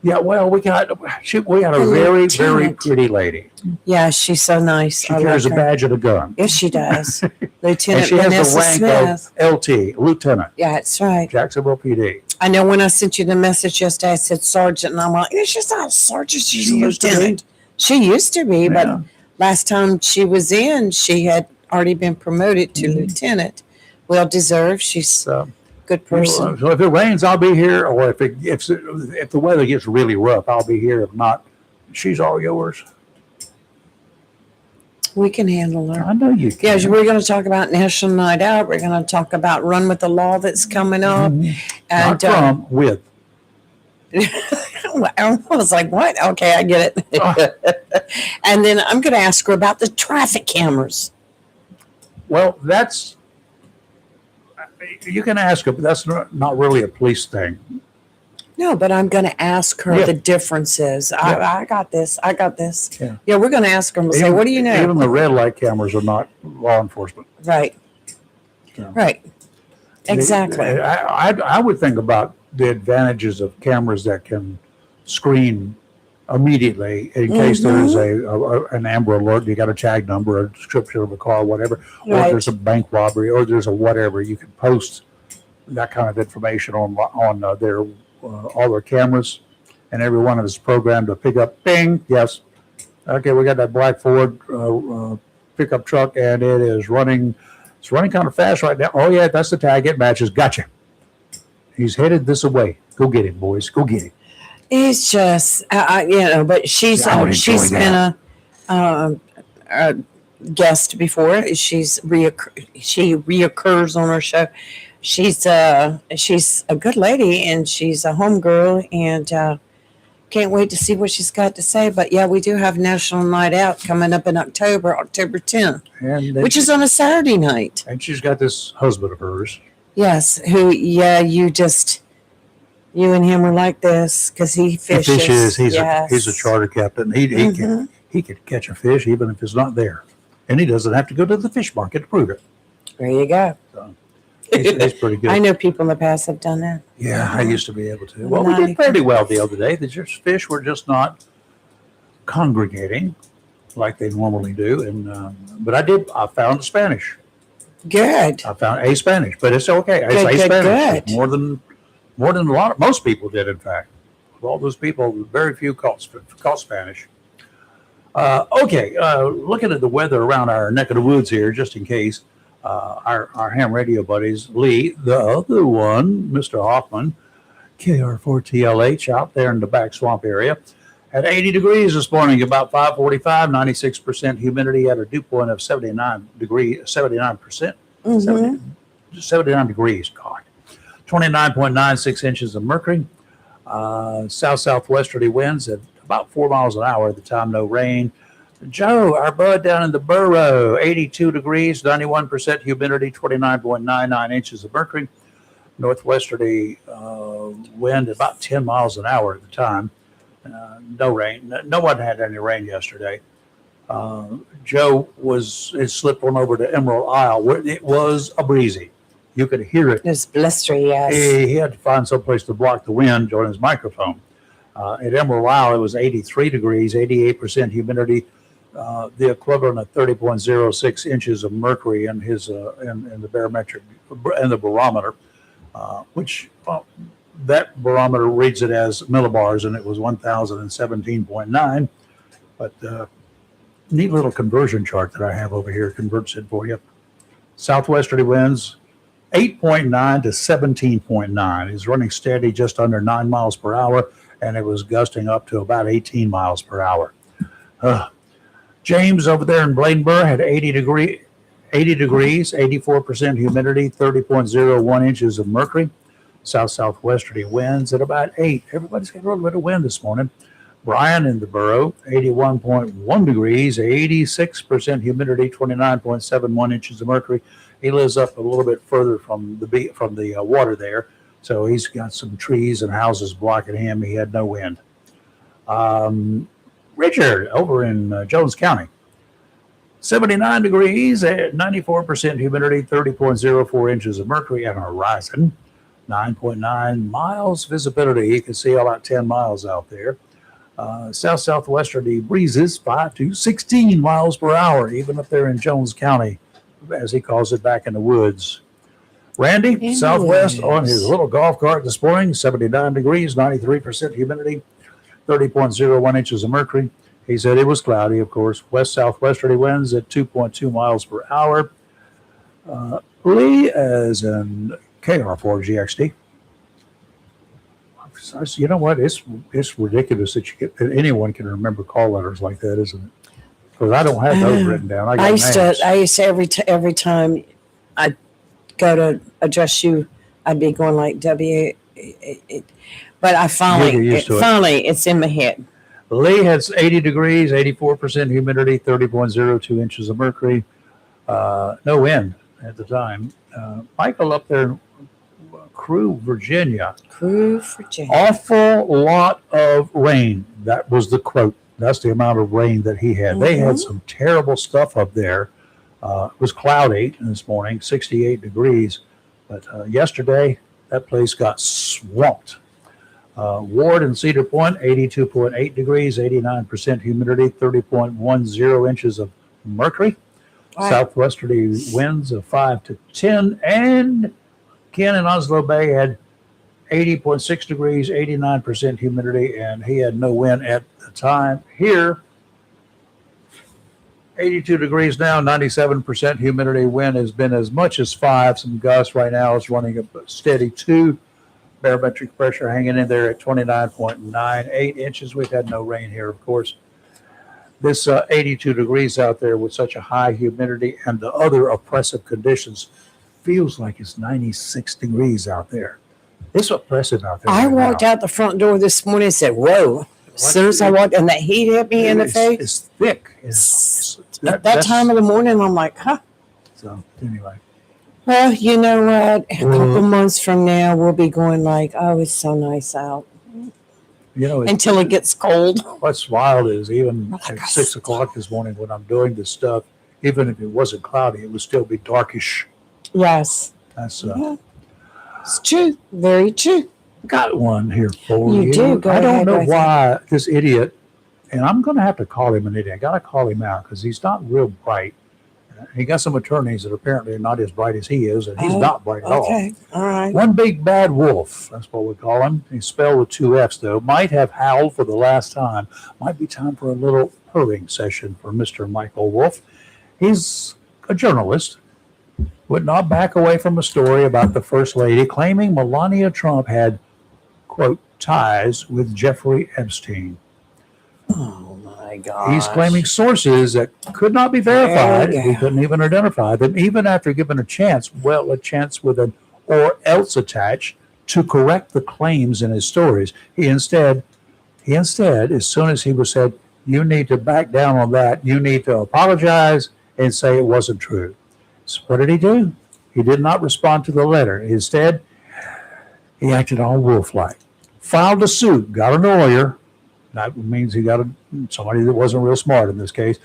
Yeah, well, we got a very, very pretty lady. Yeah, she's so nice. She carries a badge and a gun. Yes, she does. And Lieutenant she has Vanessa the rank Smith. of LT, Lieutenant, Yeah, that's right. Jacksonville PD. I know when I sent you the message yesterday, I said Sergeant, and I'm like, she's not a Sergeant, she's a Lieutenant. She used to be, but last time she was in, she had already been promoted to Lieutenant. Well deserved. She's a good person. So if it rains, I'll be here. Or if the weather gets really rough, I'll be here. If not, she's all yours. We can handle her. I know you can. Yeah, we're going to talk about National Night Out. We're going to talk about Run with the Law that's coming up. And, Not from, with. I was like, what? Okay, I get it. And then I'm going to ask her about the traffic cameras. Well, you can ask her, but that's not really a police thing. No, but I'm going to ask her the differences. I got this. Yeah, we're going to ask her and say, what do you know? Even the red light cameras are not law enforcement. Right. So, right. Exactly. I would think about the advantages of cameras that can screen immediately in case there is an Amber Alert. You got a tag number, a description of a car, whatever, or there's a bank robbery, or there's a whatever. You can post that kind of information on their all their cameras, and every one of us programmed to pick up. Bing, yes, okay, we got that black Ford pickup truck, and it is running. It's running kind of fast right now. Oh yeah, that's the tag. It matches. Gotcha. He's headed this way. Go get him, boys. Go get him. It's just, but she's been a guest before. She reoccurs on our show. She's a good lady, and she's a homegirl, and can't wait to see what she's got to say. But yeah, we do have National Night Out coming up in October 10th, which is on a Saturday night. And she's got this husband of hers. Yes, you and him are like this because he fishes. He's a charter captain. He could catch a fish even if it's not there, and he doesn't have to go to the fish market to prove it. There you go. So, he's pretty good. I know people in the past have done that. Yeah, I used to be able to. Well, we did pretty well the other day. The fish were just not congregating like they normally do, and but I found Spanish. Good. I found a Spanish, but it's okay. It's Spanish. Good. More than most people did, in fact. Of all those people, very few caught Spanish. Looking at the weather around our neck of the woods here, just in case, our ham radio buddies, Lee, the other one, Mr. Hoffman, KR4TLH out there in the back swamp area, at 80 degrees this morning, about 5:45, 96% humidity at a dew point of 79%. 79 degrees, God. 29.96 inches of mercury. Southwesterly winds at about 4 miles an hour at the time, no rain. Joe, our bud down in the borough, 82 degrees, 91% humidity, 29.99 inches of mercury. Northwesterly wind about 10 miles an hour at the time. No rain. No one had any rain yesterday. Joe had slipped on over to Emerald Isle where it was a breezy. You could hear it. It was blustery, yes. He had to find someplace to block the wind on his microphone. At Emerald Isle, it was 83 degrees, 88% humidity, the equivalent of 30.06 inches of mercury in his in the barometric and the barometer, which that barometer reads it as millibars, and it was 1,017.9. But neat little conversion chart that I have over here converts it for you. Southwesterly winds 8.9 to 17.9 is running steady just under 9 miles per hour, and it was gusting up to about 18 miles per hour. James over there in Bladenburg had 80 degrees, 84% humidity, 30.01 inches of mercury. South-southwesterly winds at about 8. Everybody's got a little bit of wind this morning. Brian in the borough, 81.1 degrees, 86% humidity, 29.71 inches of mercury. He lives up a little bit further from the water there, so he's got some trees and houses blocking him. He had no wind. Richard over in Jones County, 79 degrees, 94% humidity, 30.04 inches of mercury, and a horizon, 9.9 miles visibility. You can see about 10 miles out there. South-southwesterly breezes 5 to 16 miles per hour, even up there in Jones County, as he calls it, back in the woods. Randy, southwest on his little golf cart this morning, 79 degrees, 93% humidity, 30.01 inches of mercury. He said it was cloudy, of course. West-southwesterly winds at 2.2 miles per hour. Lee, as in KR4GXD. You know what? It's ridiculous that anyone can remember call letters like that, isn't it? Because I don't have those written down. I used to every time I go to address you, I'd be going like W. But I finally it's in my head. Lee has 80 degrees, 84% humidity, 30.02 inches of mercury. No wind at the time. Michael up there in Crew, Virginia. Awful lot of rain. That was the quote. That's the amount of rain that he had. Mm-hmm. They had some terrible stuff up there. It was cloudy this morning, 68 degrees. But yesterday, that place got swamped. Ward and Cedar Point, 82.8 degrees, 89% humidity, 30.10 inches of mercury. Right. Southwesterly winds of 5 to 10. And Ken in Oslo Bay had 80.6 degrees, 89% humidity, and he had no wind at the time. Here, 82 degrees now, 97% humidity. Wind has been as much as 5. Some gusts right now is running a steady 2. Barometric pressure hanging in there at 29.98 inches. We've had no rain here, of course. This 82 degrees out there with such a high humidity and the other oppressive conditions feels like it's 96 degrees out there. It's oppressive out there. I walked out the front door this morning and said, whoa. As soon as I walked and that heat hit me in the face. It's thick. At that time of the morning, I'm like, huh. So anyway. Well, you know what? A couple months from now, we'll be going like, oh, it's so nice out. You know, until it gets cold. What's wild is even at 6 o'clock this morning when I'm doing this stuff, even if it wasn't cloudy, it would still be darkish. Yes. That's it's true. Very true. Got one here for you. You do. Go I don't know why ahead. This idiot, and I'm going to have to call him an idiot. I got to call him out because he's not real bright. He got some attorneys that apparently are not as bright as he is, and he's not bright at all. Okay, all right. One big bad wolf, that's what we call him. He's spelled with 2 F's, though. Might have howled for the last time. Might be time for a little purring session for Mr. Michael Wolf. He's a journalist. Would not back away from a story about the First Lady claiming Melania Trump had, quote, ties with Jeffrey Epstein. Oh, my God. He's claiming sources that could not be verified. He couldn't even identify them, even after given a chance with an or else attached to correct the claims in his stories. He He instead, as soon as he was said, you need to back down on that, you need to apologize and say it wasn't true. So what did he do? He did not respond to the letter. Instead, he acted all wolf-like. Filed a suit, got a lawyer. That means he got somebody that wasn't real smart in this case.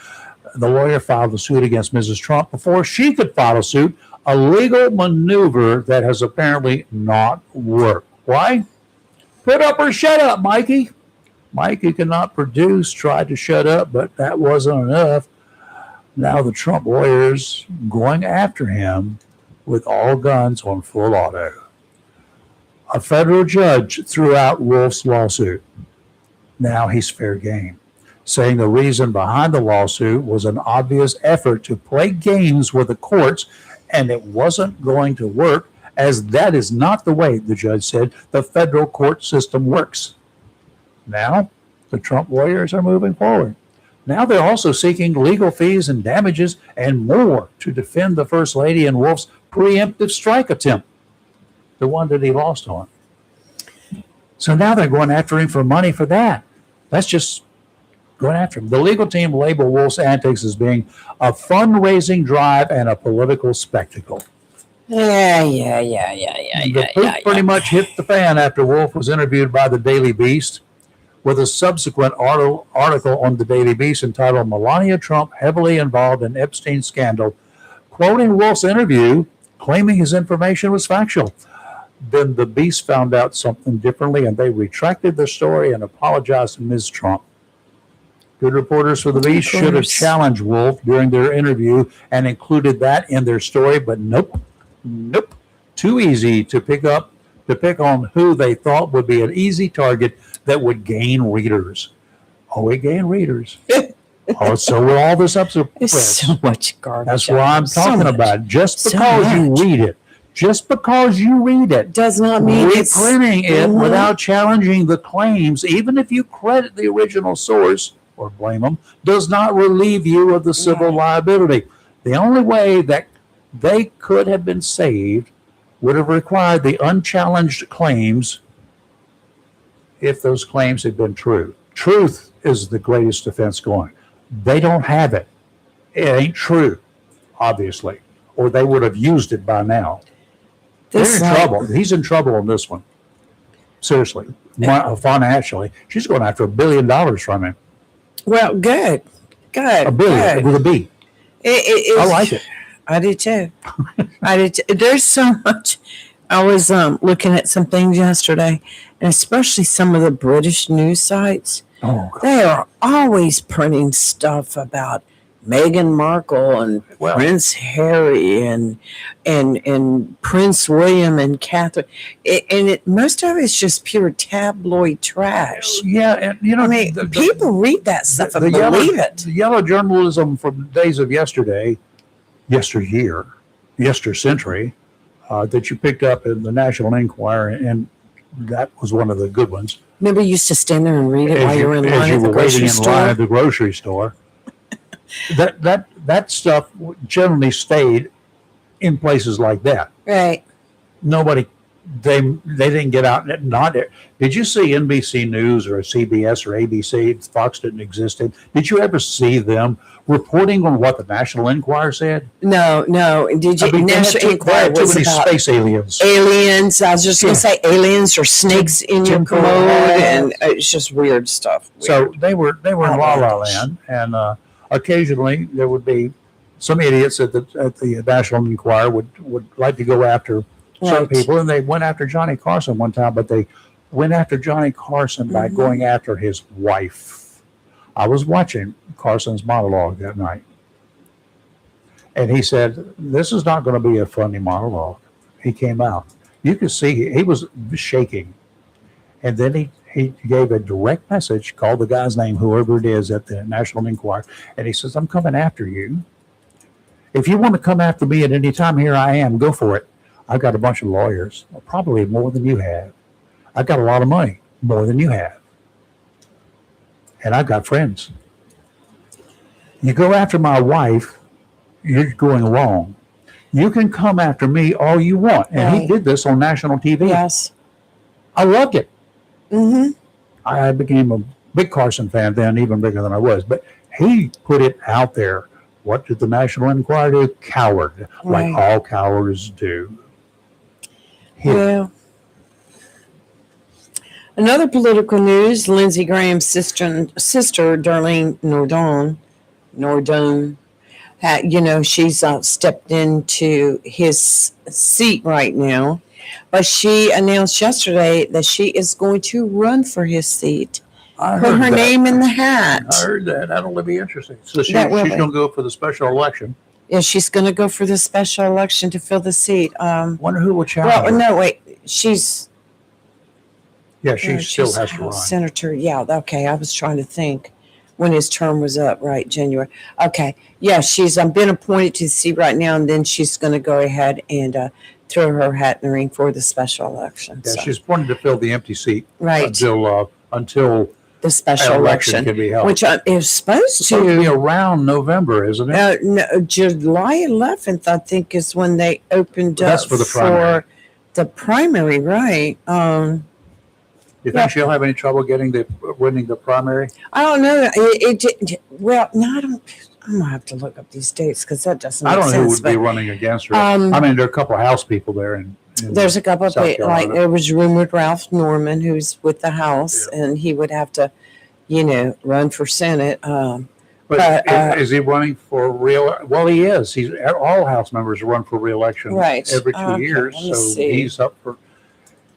The lawyer filed a suit against Mrs. Trump before she could file a suit, a legal maneuver that has apparently not worked. Why? Put up or shut up, Mikey. Mikey cannot produce, tried to shut up, but that wasn't enough. Now the Trump lawyers going after him with all guns on full auto. A federal judge threw out Wolf's lawsuit. Now he's fair game, saying the reason behind the lawsuit was an obvious effort to play games with the courts, and it wasn't going to work, as that is not the way, the judge said, the federal court system works. Now, the Trump lawyers are moving forward. Now they're also seeking legal fees and damages and more to defend the First Lady and Wolf's preemptive strike attempt, the one that he lost on. So now they're going after him for money for that. That's just going after him. The legal team labeled Wolf's antics as being a fundraising drive and a political spectacle. Yeah. The proof pretty much hit the fan after Wolf was interviewed by the Daily Beast, with a subsequent article on the Daily Beast entitled Melania Trump Heavily Involved in Epstein Scandal, quoting Wolf's interview, claiming his information was factual. Then the Beast found out something differently, and they retracted the story and apologized to Ms. Trump. Good reporters for the Beast should have challenged Wolf during their interview and included that in their story, but nope. Too easy to pick on who they thought would be an easy target that would gain readers. Oh, it gained readers. Oh, so will all this upset. There's so much garbage. That's what I'm talking about. Just because you read it. Just because you read it does not mean reprinting it without challenging the claims, even if you credit the original source or blame them, does not relieve you of the civil liability. The only way that they could have been saved would have required the unchallenged claims if those claims had been true. Truth is the greatest defense going. They don't have it. It ain't true, obviously, or they would have used it by now. They're in trouble. He's in trouble on this one. Seriously. Financially. She's going after $1 billion from him. Well, good. A billion with a B. I like it. I do too. There's so much. I was looking at some things yesterday, and especially some of the British news sites. Oh, God. They are always printing stuff about Meghan Markle and Prince Harry and Prince William and Catherine, and most of it's just pure tabloid trash. Yeah, and I mean, people read that stuff and believe it. The yellow journalism from days of yesterday, yesteryear, yestercentury, that you picked up in the National Enquirer, and that was one of the good ones. Remember, you used to stand there and read it while you were in line at the grocery store. Line at the grocery store. That stuff generally stayed in places like that. Right. Nobody, they didn't get out. Not did you see NBC News or CBS or ABC? Fox didn't exist. Did you ever see them reporting on what the National Enquirer said? No. Did you? National Enquirer was about space aliens. Aliens. I was just going to say aliens or snakes in your commode, and it's just weird stuff. So they were in La La Land, and occasionally there would be some idiots at the National Enquirer would like to go after some people, and they went after Johnny Carson one time, but they went after Johnny Carson by going after his wife. I was watching Carson's monologue that night, and he said, "This is not going to be a funny monologue." He came out. You could see he was shaking, and then he gave a direct message, called the guy's name, whoever it is at the National Enquirer, and he says, "I'm coming after you. If you want to come after me at any time, here I am. Go for it. I've got a bunch of lawyers, probably more than you have. I've got a lot of money, more than you have. And I've got friends. You go after my wife, you're going wrong. You can come after me all you want." And he did this on national TV. Yes. I loved it. I became a big Carson fan then, even bigger than I was. But he put it out there. What did the National Enquirer do? Coward, like all cowards do. Well, another political news: Lindsey Graham's sister Darlene Nordone, she's stepped into his seat right now, but she announced yesterday that she is going to run for his seat. Put her name in the hat. I heard that. That'll be interesting. So she's going to go for the special election. Yeah, she's going to go for the special election to fill the seat. Wonder who will challenge her. Well, no, wait. She's still has to run. Senator. Yeah, okay. I was trying to think when his term was up, right? January. Okay. Yeah, she's been appointed to the seat right now, and then she's going to go ahead and throw her hat in the ring for the special election. Yeah, she's appointed to fill the empty seat. Right. Until the special election can be held. Which is supposed to be around November, isn't it? No, July 11th, I think, is when they opened up. That's for the primary. The primary, right? You think she'll have any trouble winning the primary? I don't know. Well, no, I don't. I'm gonna have to look up these dates because that doesn't make sense. I don't know who would be running against her. I mean, there are a couple of House people there, there's a couple of there was rumored Ralph Norman, who's with the House, and he would have to, run for Senate. But is he running for real? Well, he is. All House members run for re-election every 2 years, so he's up for.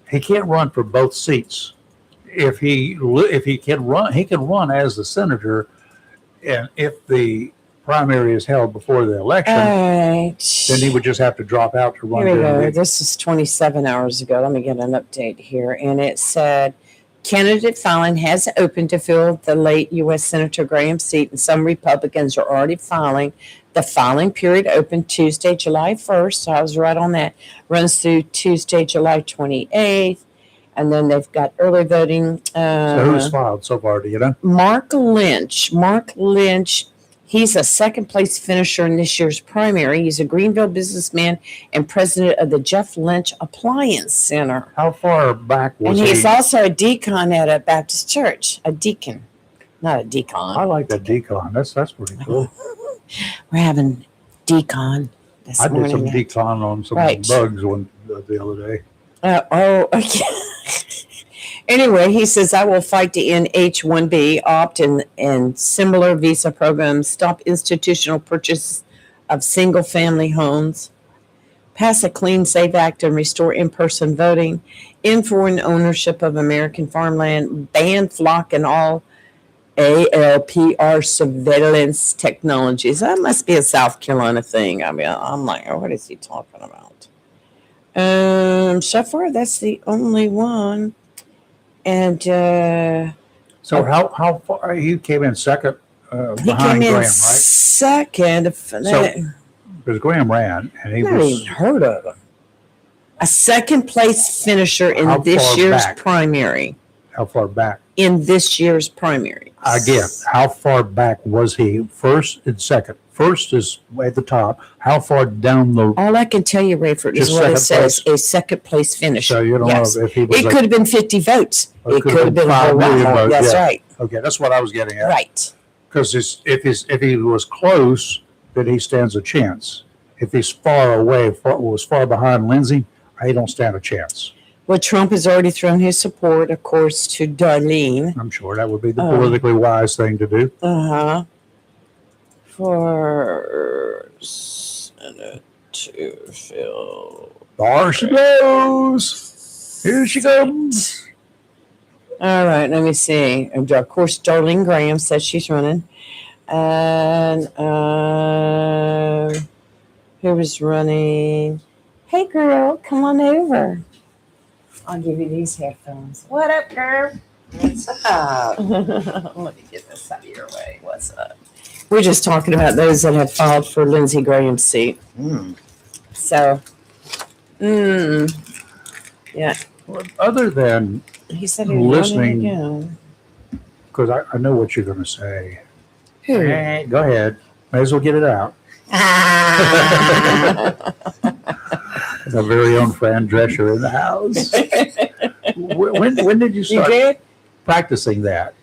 He can't run for both seats. If he can run, he can run as the senator, and if the primary is held before the election, then he would just have to drop out to run. Here we go. This is 27 hours ago. Let me get an update here. And it said, candidate filing has opened to fill the late U.S. Senator Graham seat, and some Republicans are already filing. The filing period opened Tuesday, July 1st. So I was right on that. Runs through Tuesday, July 28th. And then they've got early voting. So who's filed so far? Do you know? Mark Lynch. He's a second place finisher in this year's primary. He's a Greenville businessman and president of the Jeff Lynch Appliance Center. How far back was he? And he's also a deacon at a Baptist church. A deacon, not a decon. I like that decon. That's pretty cool. We're having decon this morning. I did some decon on some bugs the other day. Okay. Anyway, he says, I will fight to end H-1B, opt-in, and similar visa programs, stop institutional purchase of single-family homes, pass a Clean Save Act and restore in-person voting, end foreign ownership of American farmland, ban flock and all ALPR surveillance technologies. That must be a South Carolina thing. I mean, I'm like, what is he talking about? So far, that's the only one. And so how far he came in second behind Graham, right? Second. Because Graham ran, and he never even heard of him. A second place finisher in this year's primary. How far back? In this year's primary. Again, how far back was he? First and second. First is at the top. How far down the? All I can tell you, Rayford, is what it says: a second place finisher. So you don't know if he was. It could have been 50 votes. It could have been a whole lot more. That's right. Okay, that's what I was getting at. Right. Because if he was close, then he stands a chance. If he's far away, was far behind Lindsey, he don't stand a chance. Well, Trump has already thrown his support, of course, to Darlene. I'm sure that would be the politically wise thing to do. For Senate to fill. There she goes. Here she comes. All right, let me see. And of course, Darlene Graham says she's running. And who was running? Hey, girl, come on over. I'll give you these headphones. What up, girl? What's up? Let me get this out of your way. What's up? We're just talking about those that have filed for Lindsey Graham's seat. So, yeah. Well, other than he said he listening, because I know what you're going to say. Who? Go ahead. May as well get it out. Our very own Fran Drescher in the house. When did you start? You did? practicing that?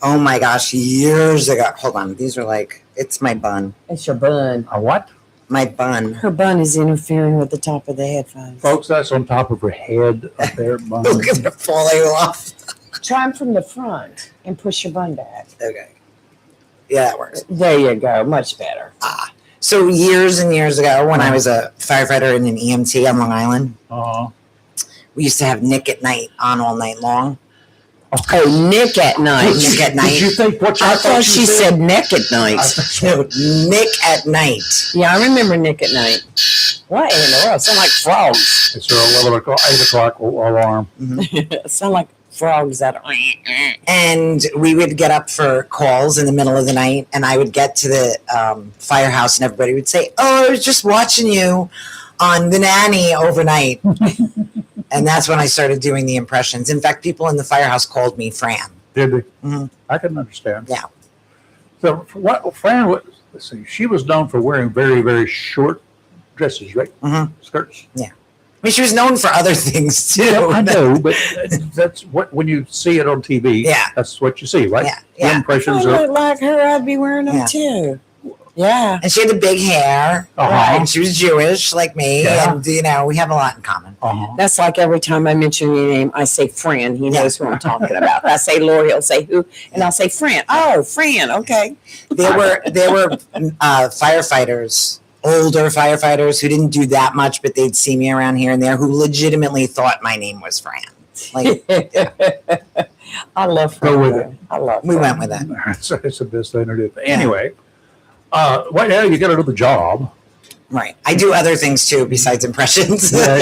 Oh my gosh, years ago. Hold on. These are like, it's my bun. It's your bun. A what? My bun. Her bun is interfering with the top of the headphones. Folks, that's on top of her head up there. Bun. Look at it falling off. Try them from the front and push your bun back. Okay. Yeah, that works. There you go. Much better. So years and years ago, when I was a firefighter in an EMT on Long Island, we used to have Nick at Night on all night long. Oh, Nick at night. Nick at night. Did you think what I thought she said neck at night. No, Nick at night. Yeah, I remember Nick at night. What in the world? Sound like frogs. It's her 11 o'clock, 8 o'clock alarm. Sound like frogs that are. And we would get up for calls in the middle of the night, and I would get to the firehouse, and everybody would say, "Oh, I was just watching you on The Nanny overnight." And that's when I started doing the impressions. In fact, people in the firehouse called me Fran. Did they? Mm-hmm. I can understand. Yeah. So what Fran was, let's see, she was known for wearing very, very short dresses, right? Mm-hmm. Skirts. Yeah. I mean, she was known for other things too. Yeah, I know, but that's what, when you see it on TV, Yeah. that's what you see, right? Yeah, The yeah. impressions If I are, looked like her, I'd be wearing them Yeah. too. Yeah. And she had the big hair. Uh-huh. And she was Jewish like me. Yeah. And, we have a lot in common. That's like every time I mention your name, I say Fran. He knows who I'm talking about. I say Lori, he'll say who, and I'll say Fran. Oh, Fran. Okay. There were firefighters, older firefighters who didn't do that much, but they'd see me around here and there, who legitimately thought my name was Fran. Like, I love Fran. Go with it. I love. we Fran. went with it. it's the best thing to do. Anyway, right now you got another job. Right. I do other things too besides impressions. Yeah,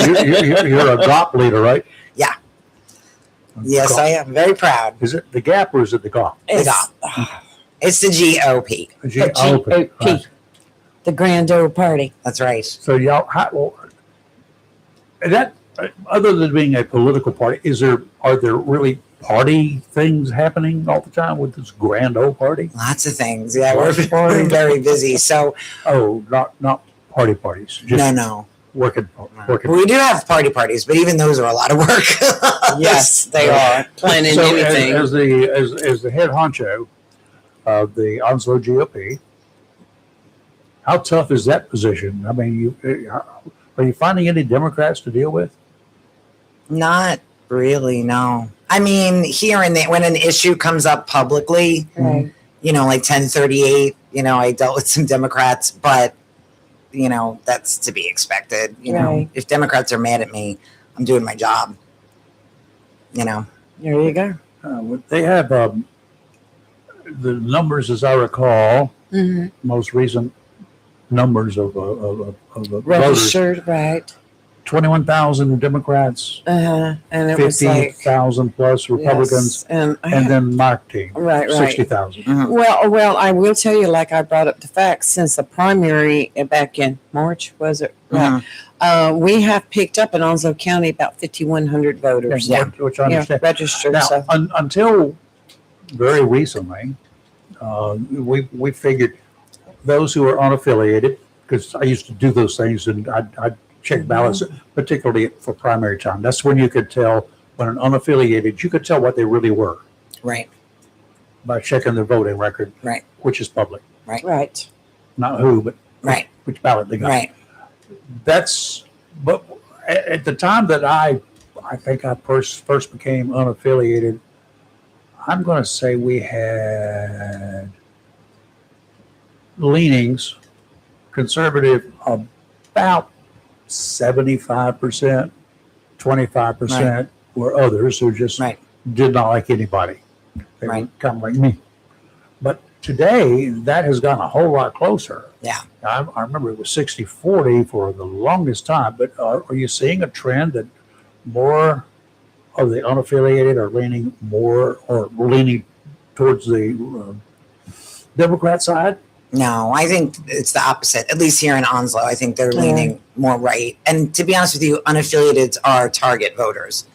you're a GOP leader, right? Yeah. Yes, GOP. I am very proud. Is it the GAP or is it the GOP? It's the GOP. The GOP. Right. The Grand Old Party. That's right. So y'all, that other than being a political party, are there really party things happening all the time with this grand old party? Lots of things. Yeah, we're Party. very busy. So Oh, not parties, just no. working. We do have parties, but even those are a lot of work. Yes, they are planning So anything. as the head honcho of the Onslow GOP, how tough is that position? I mean, are you finding any Democrats to deal with? Not really, no. I mean, here and there, when an issue comes up publicly, Right. like 1038, I dealt with some Democrats, but, that's to be expected. Right. If Democrats are mad at me, I'm doing my job. There you go. They have the numbers, as I recall, Mm-hmm. most recent numbers of voters. Registered, right? 21,000 Democrats, And it was like 50,000 plus Republicans, yes, and then my team, right. 60,000. Mhm. Well, I will tell you, like I brought up the facts, since the primary back in March, was it? Mhm. We have picked up in Onslow County about 5,100 voters. Yeah. Which I understand. Registered. Now, So. until very recently, we figured those who are unaffiliated, because I used to do those things, and I'd check ballots, particularly for primary time. That's when you could tell, when an unaffiliated, you could tell what they really were Right. by checking their voting record, Right. which is public. Right. Not who, but Right. which ballot they got. Right. But at the time that I think I first became unaffiliated, I'm going to say we had leanings conservative about 75%, 25% were others who just Right. did not like anybody. They were Right. kind of like me. But today, that has gotten a whole lot closer. Yeah. I remember it was 60-40 for the longest time, but are you seeing a trend that more of the unaffiliated are leaning towards the Democrat side? No, I think it's the opposite. At least here in Onslow, I think they're leaning more right. And to be honest with you, unaffiliated are target voters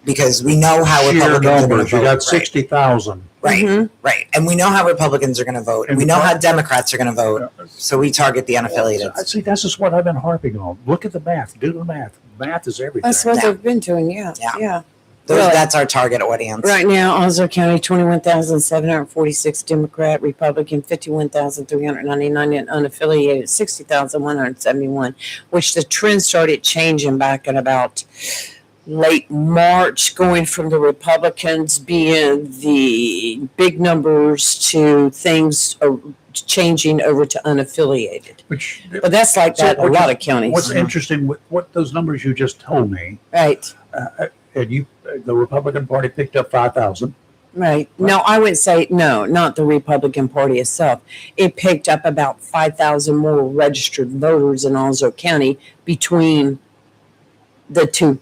because we know how Sheer Republicans are going to numbers, vote. you got 60,000. Right, Mhm. right. And we know how Republicans are going to vote. And we know how Democrats are going to vote. So we target the unaffiliated. See, this is what I've been harping on. Look at the math. Do the math. Math is everything. That's what Yeah. they've been doing. Yeah. Yeah. Yeah. Really? That's our target audience. Right now, Onslow County, 21,746 Democrat, Republican, 51,399, and unaffiliated, 60,171, which the trend started changing back in about late March, going from the Republicans being the big numbers to things changing over to unaffiliated. But that's like that in a lot of counties. What's interesting with what those numbers you just told me, Right. and the Republican Party picked up 5,000. Right. No, I would say no, not the Republican Party itself. It picked up about 5,000 more registered voters in Onslow County between the two,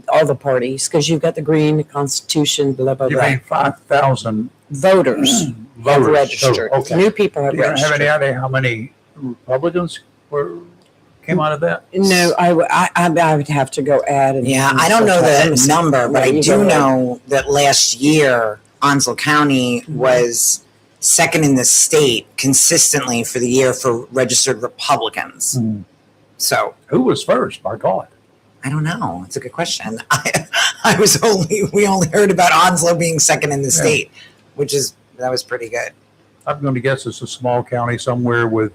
all the parties, because you've got the Green, the Constitution, blah, blah, You blah. mean 5,000 Voters have voters registered. total. Okay. New people have You don't have registered. any idea how many Republicans came out of that? No, I would have to go add. And Yeah, I don't know the number, but Right, I you do go ahead. know that last year, Onslow County was second in the state consistently for the year for registered Republicans. Hmm. So Who was first? My God. I don't know. It's a good question. We only heard about Onslow being second in the state, that was pretty good. I'm going to guess it's a small county somewhere with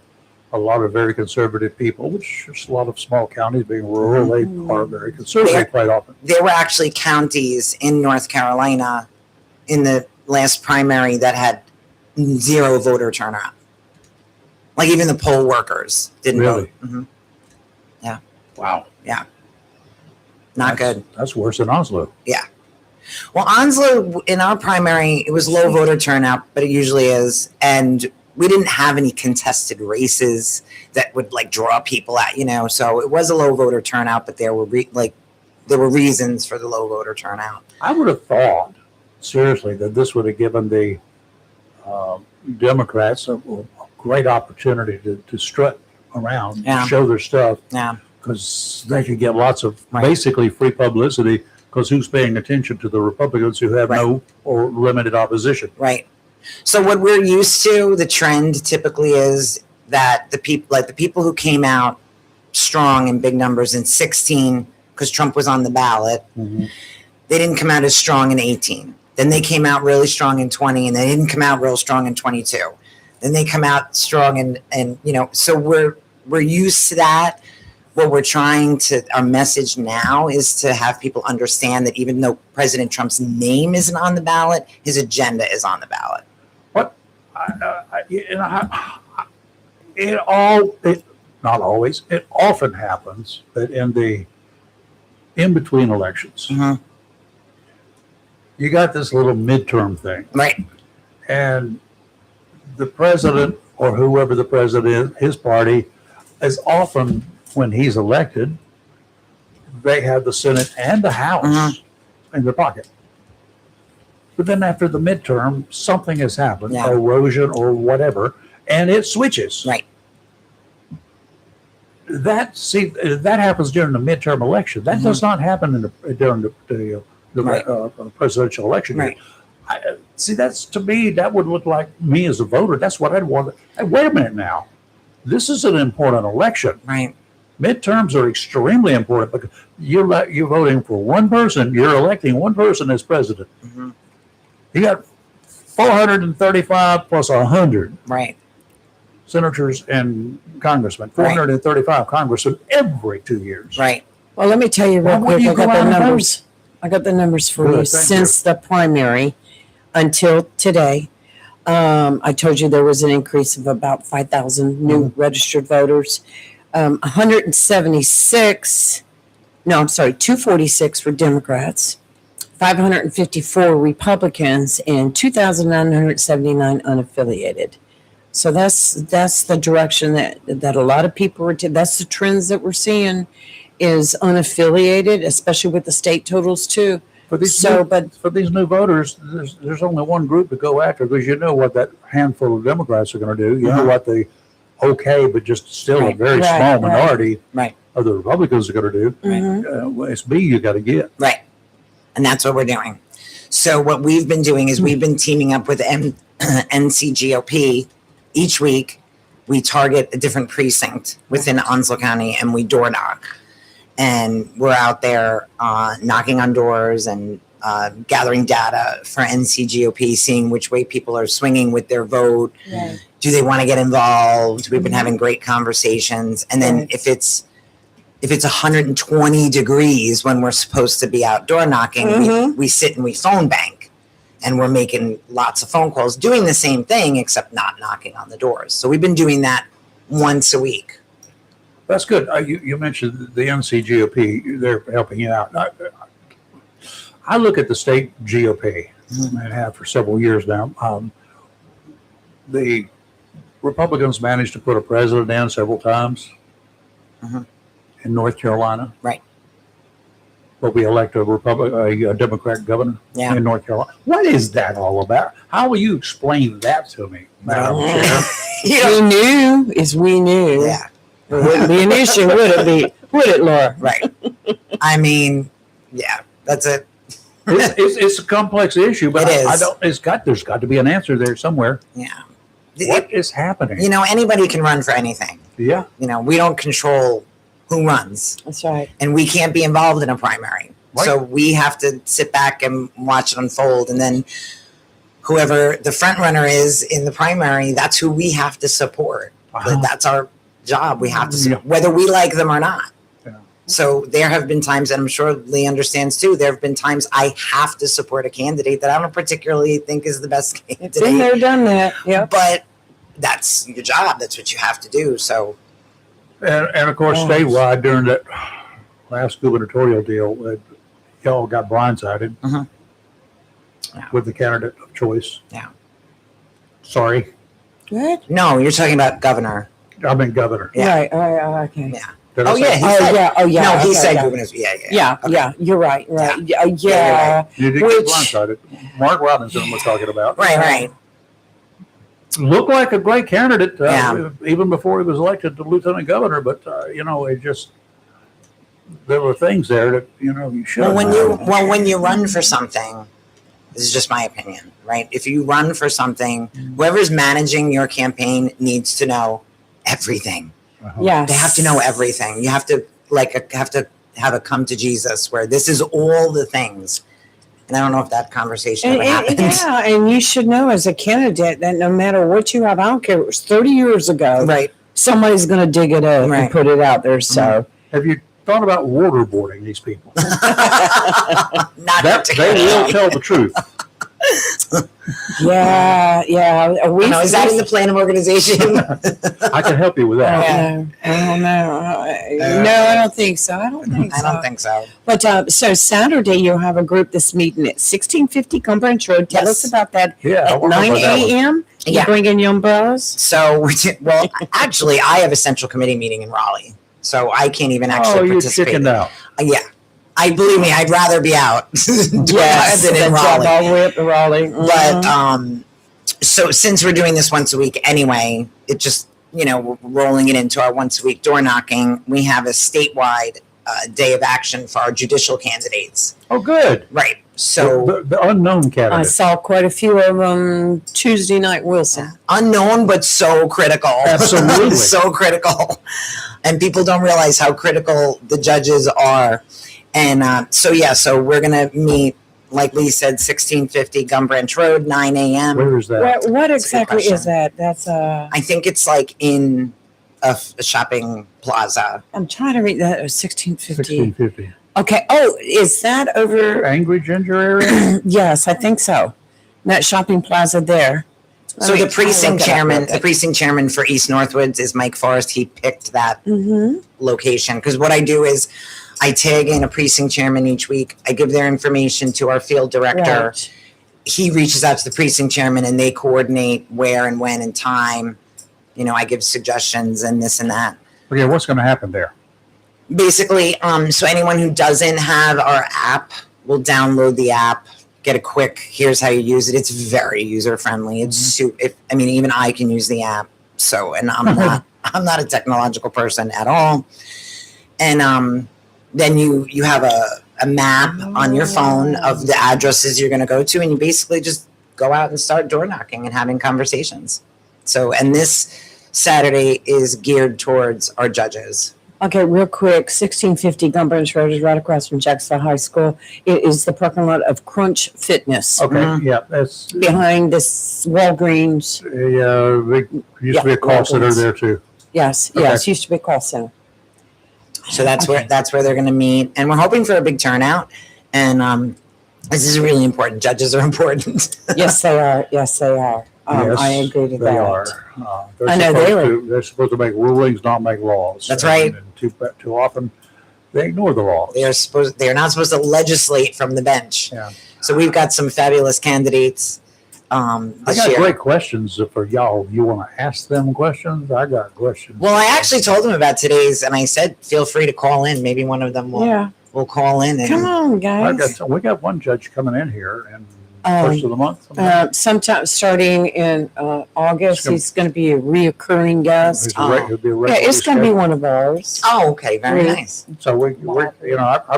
a lot of very conservative people, which is a lot of small counties being rural. They are very conservative quite often. There were actually counties in North Carolina in the last primary that had 0 voter turnout. Like even the poll workers didn't Really? vote. Mhm. Wow. Not good. That's worse than Oslo. Well, Onslow, in our primary, it was low voter turnout, but it usually is. And we didn't have any contested races that would like draw people out, so it was a low voter turnout, but there were reasons for the low voter turnout. I would have thought, seriously, that this would have given the Democrats a great opportunity to strut around, Yeah. show their stuff, Yeah. because they could get lots of Right. basically free publicity, because who's paying attention to the Republicans who have no or limited opposition? Right. So what we're used to, the trend typically is that the people who came out strong in big numbers in 16, because Trump was on the ballot, Mhm. they didn't come out as strong in 18. Then they came out really strong in 20, and they didn't come out real strong in 22. Then they come out strong and so we're used to that. What we're our message now is to have people understand that even though President Trump's name isn't on the ballot, his agenda is on the ballot. Not always, it often happens that in between elections, Mhm. you got this little midterm thing, Right. and the president or whoever the president is, his party, is often, when he's elected, they have the Senate and the House in their pocket. But then after the midterm, something has happened, Yeah. erosion or whatever, and it switches. Right. That happens during the midterm election. That does not happen during the Right. presidential election. Right. That's, to me, that would look like me as a voter. That's what I'd want. Hey, wait a minute now. This is an important election. Right. Midterms are extremely important because you're voting for one person. You're electing one person as president. Mhm. You got 435 plus 100 Right. senators and congressmen. 435 congressmen every 2 years. Right. Well, let me tell you real Why wouldn't quick. you I got go out the and vote? numbers. I got the numbers for Good, you thank since the primary until today. I told you there was an increase of about 5,000 new registered voters. 246 for Democrats, 554 Republicans, and 2,979 unaffiliated. So that's the direction that a lot of people are. That's the trends that we're seeing, is unaffiliated, especially with the state totals too. For these So, new voters, there's only one group to go after, because you know what that handful of Democrats are going to do. You know what the but just still Right, a very right, small right. minority Right. of the Republicans are going to do. Mhm. It's B you got to get. Right. And that's what we're doing. So what we've been doing is we've been teaming up with NCGOP. Each week, we target a different precinct within Onslow County, and we door knock. And we're out there knocking on doors and gathering data for NCGOP, seeing which way people are swinging with their vote. Right. Do they want to get involved? We've been having great conversations. And then if it's 120 degrees when we're supposed to be outdoor knocking, we sit and we phone bank, and we're making lots of phone calls, doing the same thing, except not knocking on the doors. So we've been doing that once a week. That's good. You mentioned the NCGOP; they're helping you out. I look at the state GOP and have for several years now. The Republicans managed to put a president in several times in North Carolina. Right. But we elect a Democrat governor in North Carolina. What is that all about? How will you explain that to me, Madam Chair? We knew is we knew. Yeah. It wouldn't be an issue, would it be? Would it, Laura? Right. I mean, yeah, that's it. It's a complex issue, but It is. there's got to be an answer there somewhere. Yeah. What is happening? You know, anybody can run for anything. Yeah. You know, we don't control who runs, That's right. and we can't be involved in a primary. Right. So we have to sit back and watch it unfold. And then whoever the front runner is in the primary, that's who we have to support. But that's our job. We have to support, whether we like them or not. Yeah. So there have been times, and I'm sure Lee understands too, there have been times I have to support a candidate that I don't particularly think is the best candidate. Been there, done that. Yeah. But that's your job. That's what you have to do. So, And of course, statewide during that last gubernatorial deal, y'all got blindsided with the candidate of choice. Yeah. Sorry, What? no, you're talking about governor. I mean governor. Yeah. Right. Okay. Yeah. Did I Oh, say- yeah. He Oh, said, yeah. Oh, yeah. No, he Okay, said yeah. governor. Yeah. Okay. Yeah. You're right. Right. Yeah. Yeah, Yeah. You did Which- get blindsided. Mark Robinson was talking about. Right. Looked like a great candidate Yeah. even before he was elected to lieutenant governor, but it just there were things there that you should. Well, when you run for something, this is just my opinion, right? If you run for something, whoever's managing your campaign needs to know everything. Yeah. They have to know everything. You have to have a come to Jesus where this is all the things. And I don't know if that conversation ever happened. Yeah, and you should know as a candidate that no matter what you have, I don't care, it was 30 years ago, Right. somebody's going to dig it up Right. and put it out there. So, Have you thought about waterboarding these people? Not They particularly. will tell the truth. yeah. Is that in the plan of organization? I can help you with that. I don't know. No, I don't think so. I don't think so. But so Saturday, you'll have a group that's meeting at 1650 Cumberland Road. Tell us about that Yeah, I at wanna know 9 about that one. a.m. You Yeah. bring in your umbrellas? So, actually, I have a central committee meeting in Raleigh, so I can't even actually You're participate. chickened out. Yeah. Believe me, I'd rather be out than in Raleigh. all the way up to Raleigh. But so since we're doing this once a week anyway, it just we're rolling it into our once a week door knocking. We have a statewide day of action for our judicial candidates. Oh, good. Right. So The unknown I candidate. saw quite a few of them Tuesday night, Wilson. unknown, but so critical. Absolutely. So critical. And people don't realize how critical the judges are. And so we're going to meet, like Lee said, 1650 Gum Branch Road, 9 a.m. Where is that? What That's a good exactly is question. that? That's I think it's like in a shopping plaza. I'm trying to read that. 1650. 1650. Okay. Oh, is that over? Angry Ginger area? Yes, I think so. That shopping plaza there. So the precinct I'll chairman, look it up. the precinct chairman for East Northwoods is Mike Forrest. He picked that Mm-hmm. location because what I do is I tag in a precinct chairman each week. I give their information to our field director. Right. He reaches out to the precinct chairman and they coordinate where and when and time. I give suggestions and this and that. Okay, what's going to happen there? Basically, so anyone who doesn't have our app will download the app, get a quick, here's how you use it. It's very user friendly. It's even I can use the app. So, and I'm not a technological person at all. And then you have a map on your phone of the addresses you're going to go to, and you basically just go out and start door knocking and having conversations. So, and this Saturday is geared towards our judges. Okay, real quick, 1650 Gun Branch Road is right across from Jacksonville High School. It is the parking lot of Crunch Fitness. Okay, yeah, that's Behind this Walgreens. there used to be a call center there too. Yes, Okay. yes, used to be a call center. So that's where they're going to meet, and we're hoping for a big turnout. And this is really important. Judges are important. Yes, they are. Yes, they are. Yes, I agree to they that. are. I know They're supposed to make rulings, not make laws. That's right. And too often, they ignore the laws. They are not supposed to legislate from the bench. Yeah. So we've got some fabulous candidates. I This got year. great questions for y'all. You want to ask them questions? I got questions. Well, I actually told them about today's, and I said, feel free to call in. Maybe one of them will call in. And Come on, guys. We got one judge coming in here, and Um, first of the month. Sometime starting in August, he's going to be a reoccurring guest. He'll be a Yeah, regular it's going to be schedule. one of ours. Oh, okay, very Yeah. nice. So we're nice.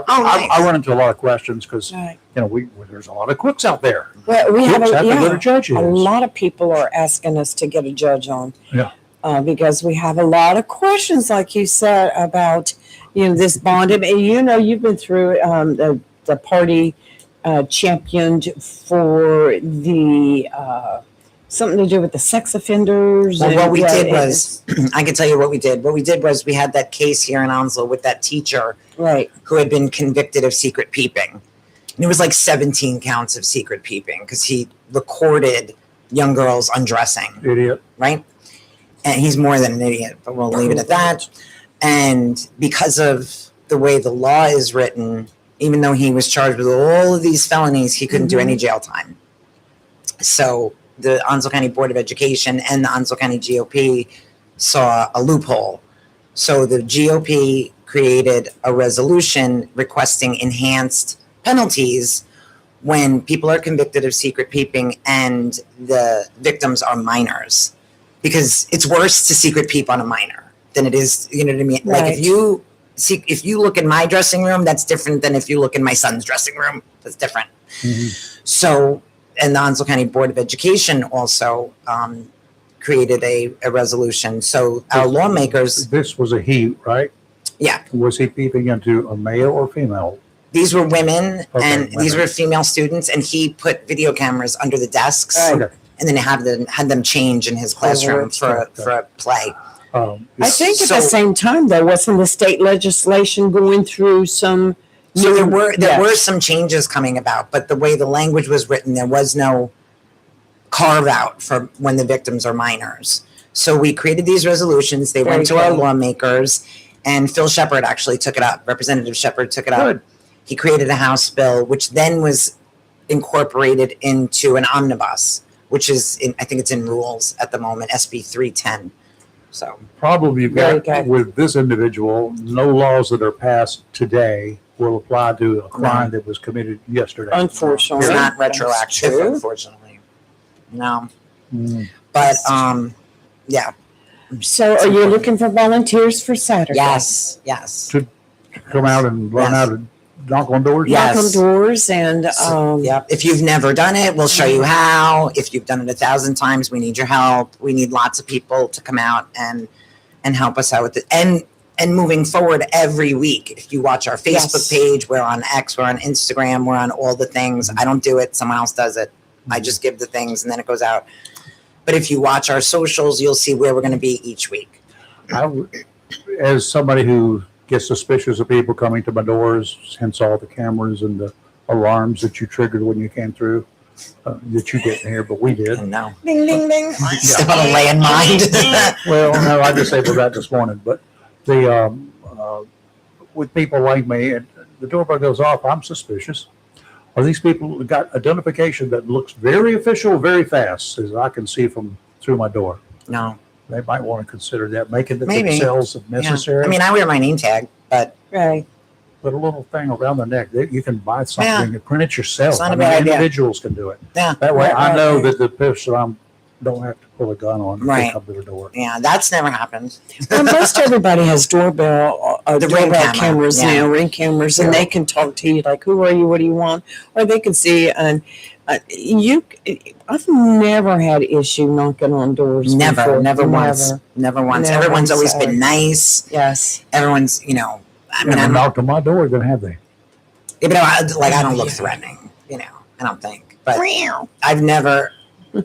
I run into a lot of questions because Right. there's a lot of crooks out there. Well, we have Crooks have to go to judges. a lot of people are asking us to get a judge on. Yeah. Because we have a lot of questions, like you said, about this bond. And you've been through the party championed for the something to do with the sex offenders. Well, and, what we did it was, I can tell you what we did. What we did was we had that case here in Onslow with that teacher right. who had been convicted of secret peeping. And it was like 17 counts of secret peeping because he recorded young girls undressing, Idiot. right? And he's more than an idiot, but we'll leave it at that. And because of the way the law is written, even though he was charged with all of these felonies, he couldn't do any jail time. So the Onslow County Board of Education and the Onslow County GOP saw a loophole. So the GOP created a resolution requesting enhanced penalties when people are convicted of secret peeping and the victims are minors. Because it's worse to secret peep on a minor than it is, you know what I mean? Right. Like if you look in my dressing room, that's different than if you look in my son's dressing room. That's different. Mm-hmm. So, and the Onslow County Board of Education also created a resolution. So our lawmakers, This was a he, right? yeah, Was he peeping into a male or female? these were women and Okay, these women. were female students, and he put video cameras under the desks, Okay. and then had them change in his classroom for a play. I think at So- the same time, though, wasn't the state legislation going through some? So there were Yes. some changes coming about, but the way the language was written, there was no carve out for when the victims are minors. So we created these resolutions. They went to Very our good. lawmakers, and Phil Shepard actually took it up. Representative Shepard took it up. Good. He created a House bill, which then was incorporated into an omnibus, which is I think it's in rules at the moment, SB 310. So Problem you've Very got good. with this individual, no laws that are passed today will apply to a crime that was committed yesterday. Unfortunately, it's not That's retroactive, true. unfortunately. No, Mm. but yeah, So, are you looking for volunteers for Saturday? yes. Come out and learn Yes. how to knock on doors? Yeah. Knock on Yes. doors and Yeah. If you've never done it, we'll show you how. If you've done it 1,000 times, we need your help. We need lots of people to come out and help us out with it. And moving forward every week, if you watch our Facebook Yes. page, we're on X, we're on Instagram, we're on all the things. I don't do it, someone else does it. I just give the things and then it goes out. But if you watch our socials, you'll see where we're going to be each week. As somebody who gets suspicious of people coming to my doors, hence all the cameras and the alarms that you triggered when you came through, that you didn't hear, but we did. No. ding, ding, ding. Step on a landmine. Well, no, I just disabled that this morning, but the with people like me, and the doorbell goes off, I'm suspicious. Are these people got identification that looks very official, very fast, as I can see from through my door? No. They might want to consider that, making it Maybe. themselves if Yeah. necessary. I mean, I wear my name tag, but Right. Put a little thing around the neck that you can buy something and print it yourself. It's not a I mean, bad idea. individuals can do it. yeah. That way, I Right, know right. that the person I'm don't have to pull a gun on them Right. to come to the door. Yeah, that's never happened. Well, most everybody has The ring doorbell camera, cameras yeah. now, ring cameras, and they can talk to you like, "Who are you? What do you want?" Or they can see. And I've never had issue knocking on doors. Never, before. never once. Never once. Everyone's always so. been nice. Yes. Everyone's, you know, I mean, Never I'm knocked on my door, then have they? Yeah, but I don't look Yeah. threatening, you know, I don't think. But I've never,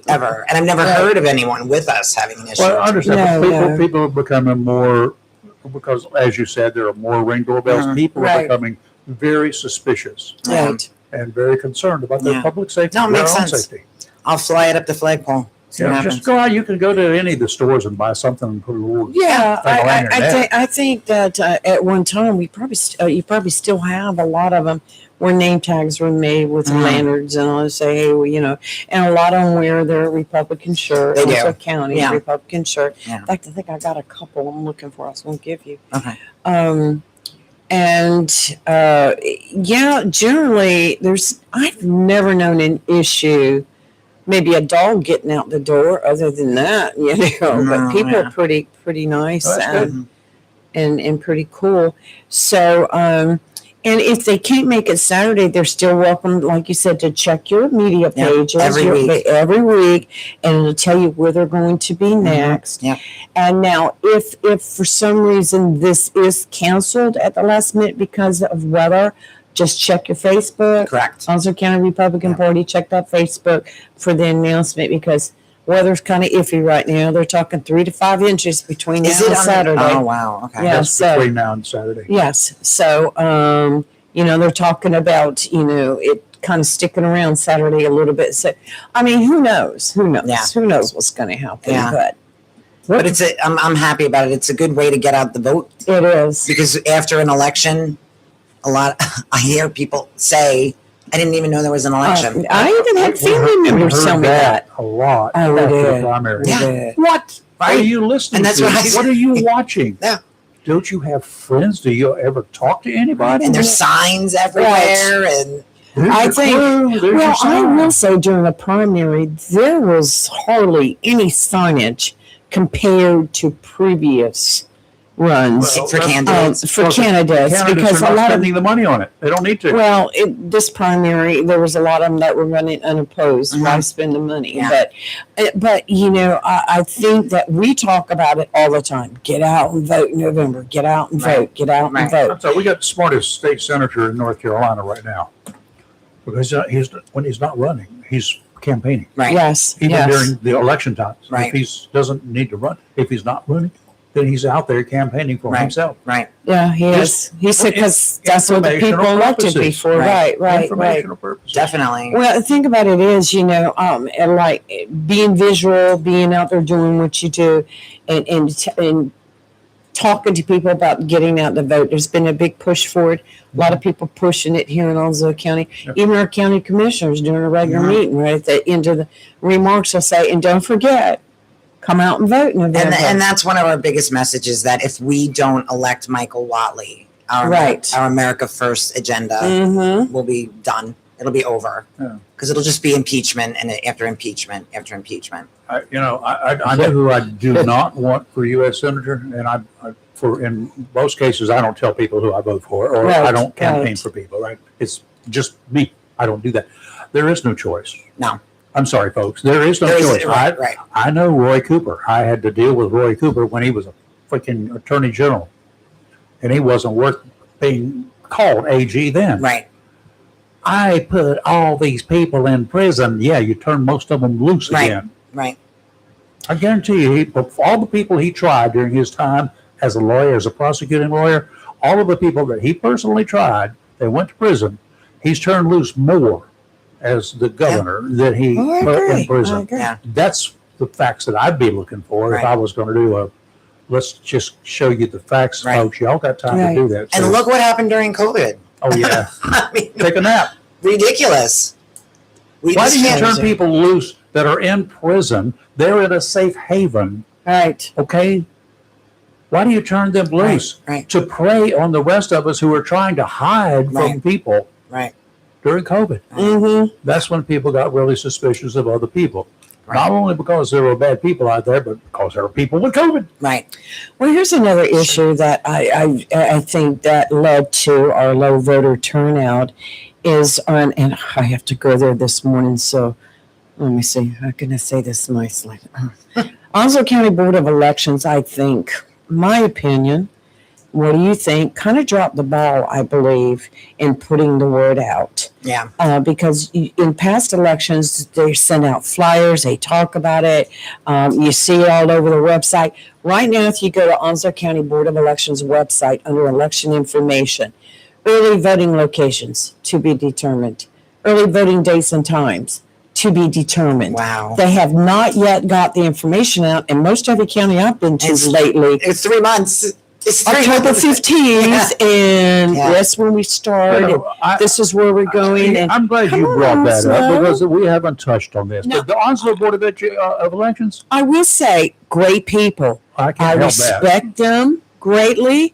ever, and I've never heard of anyone with us having an issue. Well, I understand. No, but no. People are becoming more, because as you said, there are more Ring doorbells. Mhm. People are Right. becoming very suspicious Right. and very concerned about their Yeah. public safety, No, it their makes own sense. safety. I'll fly it up the flagpole. See what Yeah, happens. just go out. You can go to any of the stores and buy something and put a little. Yeah, Like on the internet. I think that at one time you probably still have a lot of them where name tags were made with Mhm. lanterns and all say, hey, well, you know, and a lot of them wear their Republican shirt, They do. also county Yeah. Republican shirt. Yeah. In fact, I think I got a couple I'm looking for. I was going to give you. Okay. Yeah, generally I've never known an issue. Maybe a dog getting out the door. Other than that, you know, No, but people yeah. are pretty nice Oh, that's and pretty cool. So, and if they can't make it Saturday, they're still welcome, like you said, to check your media Yep, pages every week. every week, and it'll tell you where they're going to be next. Yep. And now, if for some reason this is canceled at the last minute because of weather, just check your Facebook. Correct. Onslow County Republican Yeah. Party, check that Facebook for the announcement because weather's kind of iffy right now. They're talking 3 to 5 inches between now Is it and on Saturday. Oh, wow. Okay. Yeah. That's so- between now and Saturday. Yes. So, you know, they're talking about, you know, it kind of sticking around Saturday a little bit. So, I mean, who knows? Who knows? Yeah. Who knows what's going to happen? Yeah. But But I'm happy about it. It's a good way to get out the vote it is. because after an election, I hear people say, I didn't even know there was an election. I even had family members tell me that. a lot Oh, we after the did. primary. We Yeah. did. What Right. are you listening And that's to? what I said. What are you watching? Yeah. Don't you have friends? Do you ever talk to anybody? And there's signs everywhere. And There's I your think- clue. There's your Well, I sign. will say during the primary, there was hardly any signage compared to previous runs Well, for that's- candidates. for Well, candidates Candidates because are a not lot of spending the money on it. They don't need to. well, this primary there was a lot of them that were running unopposed. Mhm. Why spend the money? Yeah. But you know, I think that we talk about it all the time. Get out and vote in November. Get out and Right. vote. Get out Right. and vote. So we got the smartest state senator in North Carolina right now, because when he's not running, he's campaigning. Right. Yes. Even yes. during the election times. Right. If he doesn't need to run, if he's not running, then he's out there campaigning for Right. himself. Right. Yeah, he is. He said because that's what the people informational elected purposes. before. Right. Right. Right. Right. Informational purposes. Definitely. Well, the thing about it is, you know, and like being visual, being out there doing what you do, and talking to people about getting out the vote. There's been a big push for it. A lot of people pushing it here in Onslow County. Yep. Even our county commissioners during a regular Mhm. meeting, right at the end of the remarks, will say, "And don't forget, come out and vote in November." And that's one of our biggest messages that if we don't elect Michael Watley, our Right. our America First agenda Mm-hmm. will be done. It'll be over Yeah. because it'll just be impeachment and after impeachment after impeachment. I know who I do not want for U.S. Senator, and in most cases, I don't tell people who I vote for, or Right, I don't campaign right. for people, right? It's just me. I don't do that. There is no choice. No. I'm sorry, folks. There is no There is- choice. right. I know Roy Cooper. I had to deal with Roy Cooper when he was a freaking attorney general, and he wasn't worth being called AG then. Right. I put all these people in prison. Yeah, you turn most of them loose Right. again. Right. I guarantee you, all the people he tried during his time as a lawyer, as a prosecuting lawyer, all of the people that he personally tried, they went to prison. He's turned loose more as the governor than he Oh, I put agree. in I prison. agree. Yeah. That's the facts that I'd be looking for if Right. I was going to do let's just show you the facts, Right. folks. Y'all got time Right. to do that. And So- look what happened during COVID. oh yeah, I mean, take a nap. ridiculous. We Why just do you can't- turn people loose that are in prison? They're in a safe haven. Right. Okay. Why do you turn them loose? Right. To prey on the rest of us who are trying to hide from Right. people Right. during COVID. Mm-hmm. That's when people got really suspicious of other people. Not only because there were bad people out there, but because there were people with COVID. Right. Well, here's another issue that I think that led to our low voter turnout is on, and I have to go there this morning, so let me see. How can I say this nicely? Onslow County Board of Elections, I think, my opinion, what do you think? Kind of dropped the ball, I believe, in putting the word out. Yeah. Because in past elections, they send out flyers, they talk about it. You see it all over the website. Right now, if you go to Onslow County Board of Elections website under election information, early voting locations to be determined, early voting dates and times to be determined. Wow. They have not yet got the information out, and most every county I've been to lately, It's 3 months. It's 3 October months. 15th, and Yeah. that's when we start. And this is where we're going. And I'm glad you Come brought on, that up Onslow. because we haven't touched on this. No. But the Onslow Board of Elections, I will say, great people. I I can't help that. respect them greatly.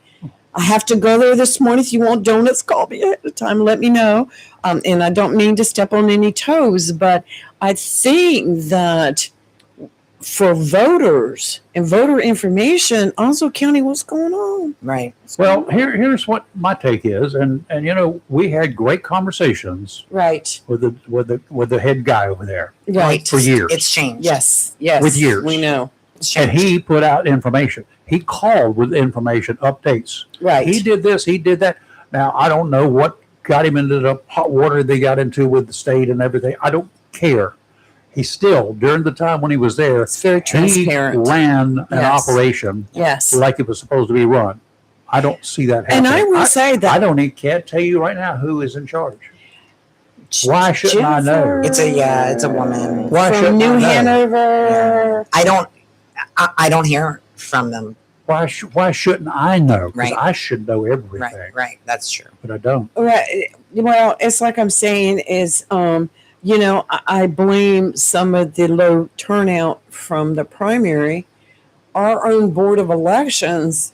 I have to go there this morning. If you want donuts, call me ahead of time. Let me know. And I don't mean to step on any toes, but I think that for voters and voter information, Onslow County, what's going on? Right. Well, here's what my take is, and we had great conversations Right. with the head guy over there Right. for years. It's changed. Yes. With years. We know. It's And changed. he put out information. He called with information updates. Right. He did this. He did that. Now I don't know what got him into the hot water they got into with the state and everything. I don't care. He still, during the time when he was there, It's very transparent. he ran an Yes. operation Yes. like it was supposed to be run. I don't see that happening. And I will say that I don't even can't tell you right now who is in charge. Why shouldn't I know? It's a woman. Why from shouldn't New I know? Hanover. I don't hear from them. Why shouldn't I know? Because Right. I should know everything, Right. Right. That's true. but I don't. Right. Well, it's like I'm saying is, I blame some of the low turnout from the primary. Our own board of elections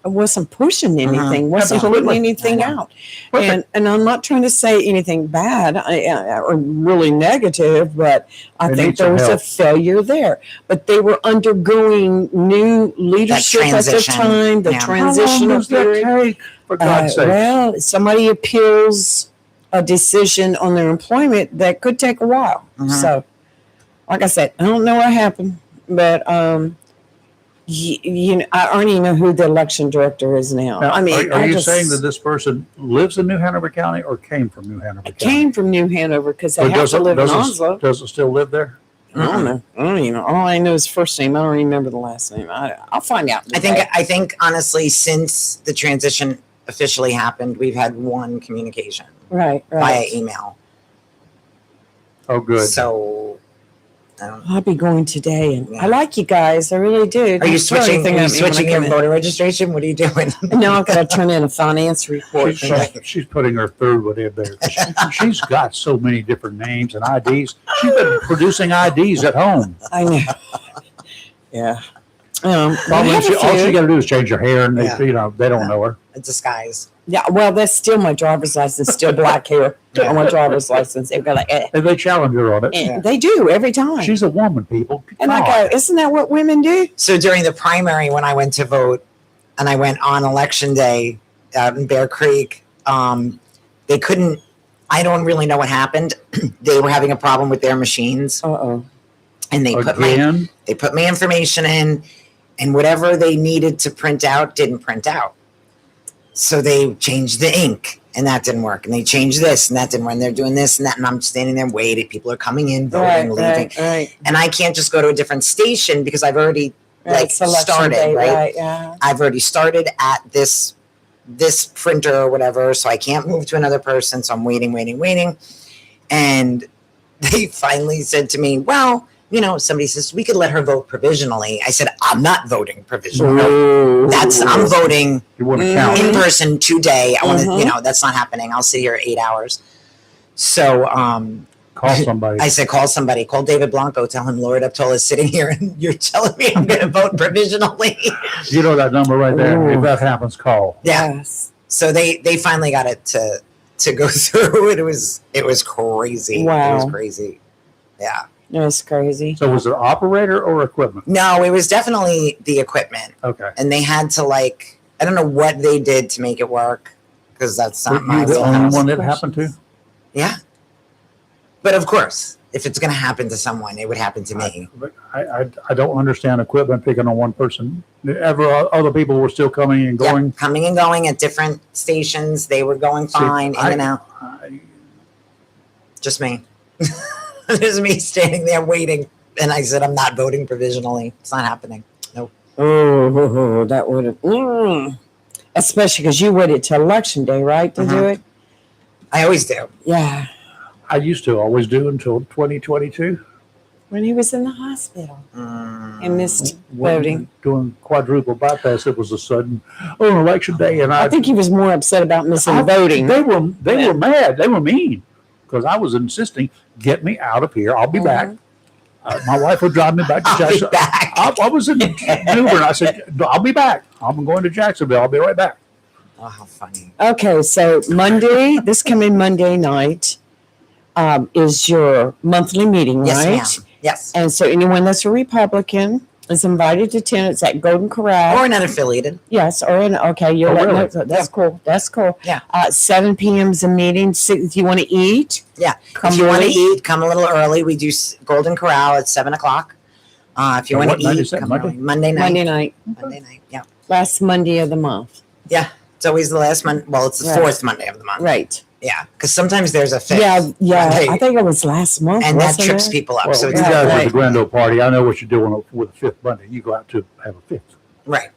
wasn't pushing anything, wasn't putting Absolutely. anything out. Perfect. And I'm not trying to say anything bad or really negative, but I They think need some there was a help. failure there. But they were undergoing new leadership at the transition, time, the yeah. How long transitional does that period. take? For God's sake. Well, somebody appeals a decision on their employment that could take a while. Mhm. So, like I said, I don't know what happened, but I don't even know who the election director is now. Now, I mean, are I you just saying that this person lives in New Hanover County or came from New Hanover County? came from New Hanover because they Or have to live in Onslow. does it still live there? I don't know. I don't even know. All I know is first name. I don't remember the last name. I'll find out. I think honestly, since the transition officially happened, we've had one communication Right. via email. Oh, good. So, I don't know. I'll be going today, and Yeah. I like you guys. I really do. Are you Don't throw switching? anything Are you at me when I switching come your in. voter registration? What are you doing? Now I've got to turn in a finance report. She's putting her third one in there. She's got so many different names and IDs. She's been producing IDs at home. I know. Yeah. All have a she few. got to do is change her hair, and Yeah. they don't know her. A disguise. Yeah, well, that's still my driver's license, still black hair on my driver's license. They've got like, And they challenge her on it. and they do every time. She's a woman, people. And I God. go, isn't that what women do? So during the primary, when I went to vote, and I went on election day out in Bear Creek, they couldn't. I don't really know what happened. They were having a problem with their machines, Uh-oh. and they put my Again, information in, and whatever they needed to print out didn't print out. So they changed the ink, and that didn't work. And they changed this, and that didn't work. And they're doing this and that, and I'm standing there waiting. People are coming in, voting, leaving, Right. and I can't just go to a different station because I've already Selection started, day, right? Yeah. I've already started at this printer or whatever, so I can't move to another person. So I'm waiting. And they finally said to me, well, somebody says, we could let her vote provisionally. I said, I'm not voting provisionally. I'm voting you want to count. in person today. I want to, Mhm. that's not happening. I'll sit here 8 hours. So Call somebody. I said, call somebody, call David Blanco, tell him Laura Deptol is sitting here and you're telling me I'm going to vote provisionally. You know that number right there. Ooh. If that happens, call. Yeah. Yes. So they finally got it to go through. It was crazy. Wow. It was crazy. Yeah. That's crazy. So was it operator or equipment? No, it was definitely the equipment. Okay. And they had to like, I don't know what they did to make it work because that's not Were my you the only wheelhouse. one that happened to? Yeah. But of course, if it's going to happen to someone, it would happen to me. I don't understand equipment picking on one person. Other people were still coming and going. Yep, coming and going at different stations. They were going fine, in and out. Just me. There's me standing there waiting. And I said, I'm not voting provisionally. It's not happening. Nope. Oh, that would have. Especially because you waited till election day, right, to do it? I always do. Yeah. I used to always do until 2022. When he was in the hospital and missed voting. Doing quadruple bypass, it was a sudden, election day. And I think he was more upset about missing voting. They were mad. They were mean because I was insisting, get me out of here. I'll be back. My wife would drive me back to Jacksonville. I was in Uber and I said, I'll be back. I'm going to Jacksonville. I'll be right back. Oh, how funny. Okay, so Monday, this coming Monday night is your monthly meeting, right? Yes, ma'am. Yes. And so anyone that's a Republican is invited to attend. It's at Golden Corral. Or an unaffiliated. Yes, okay, you're letting really? that's cool. That's cool. Yeah. 7 p.m. is a meeting. If you want to eat, Yeah. come if you want to early. eat, come a little early. We do Golden Corral at 7 o'clock. If you And want what night to is eat, that, come Monday? early. Monday night. Monday night, Monday night. Yeah. last Monday of the month. Yeah. It's always the last month. Well, it's the Right. fourth Monday of the month. Right. Yeah. Because sometimes there's a fifth. Yeah. Monday. I think it was last month. And that wasn't trips it? people up. Well, so you it's guys right. with the grand old party, I know what you're doing with a fifth Monday. You go out to have a fifth right.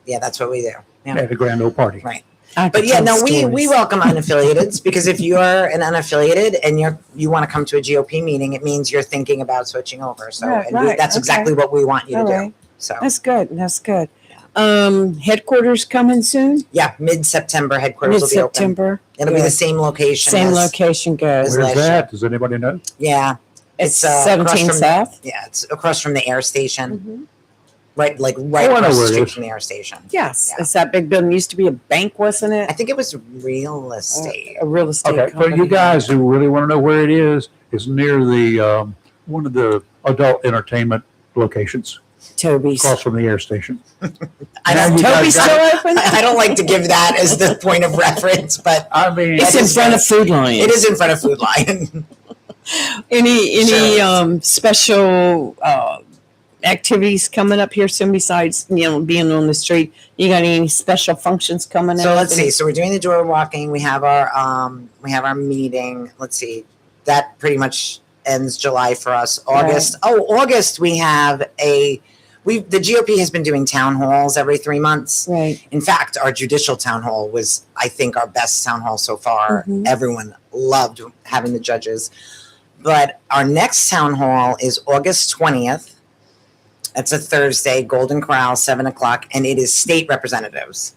Yeah, that's what we do. Yeah. at a grand old party. Right. I But could yeah, tell no, we stories. welcome unaffiliateds because if you're an unaffiliated and you want to come to a GOP meeting, it means you're thinking about switching over. So Right, and right, that's okay. exactly what we want you to All do. right. So That's good. Headquarters coming soon. yeah, mid-September headquarters will be open. Mid-September. It'll be Good. the same location. Same as- location goes. Is Where's last that? Does anybody know? Yeah, It's across 17 from- South. yeah, it's across from the air station. Mhm. Right, like right Oh, I know across where the it street is. from the air station. Yes, Yeah. it's that big building. Used to be a bank, wasn't it? I think it was real estate. A real estate Okay, for company. you guys who really want to know where it is, it's near the one of the adult entertainment locations Toby's. across from the air station. I Now don't, you guys Toby's got- still open? I don't like to give that as the point of reference, but I mean, It's in front of Food Lion. it is in front of Food Lion. Any Sure. special activities coming up here soon besides being on the street? You got any special functions coming So up? let's see. So we're doing the door walking. We have our meeting. Let's see. That pretty much ends July for us. August. August we have the GOP has been doing town halls every 3 months. Right. In fact, our judicial town hall was, I think, our best town hall so far. Mhm. Everyone loved having the judges. But our next town hall is August 20th. It's a Thursday, Golden Corral, 7 o'clock, and it is state representatives.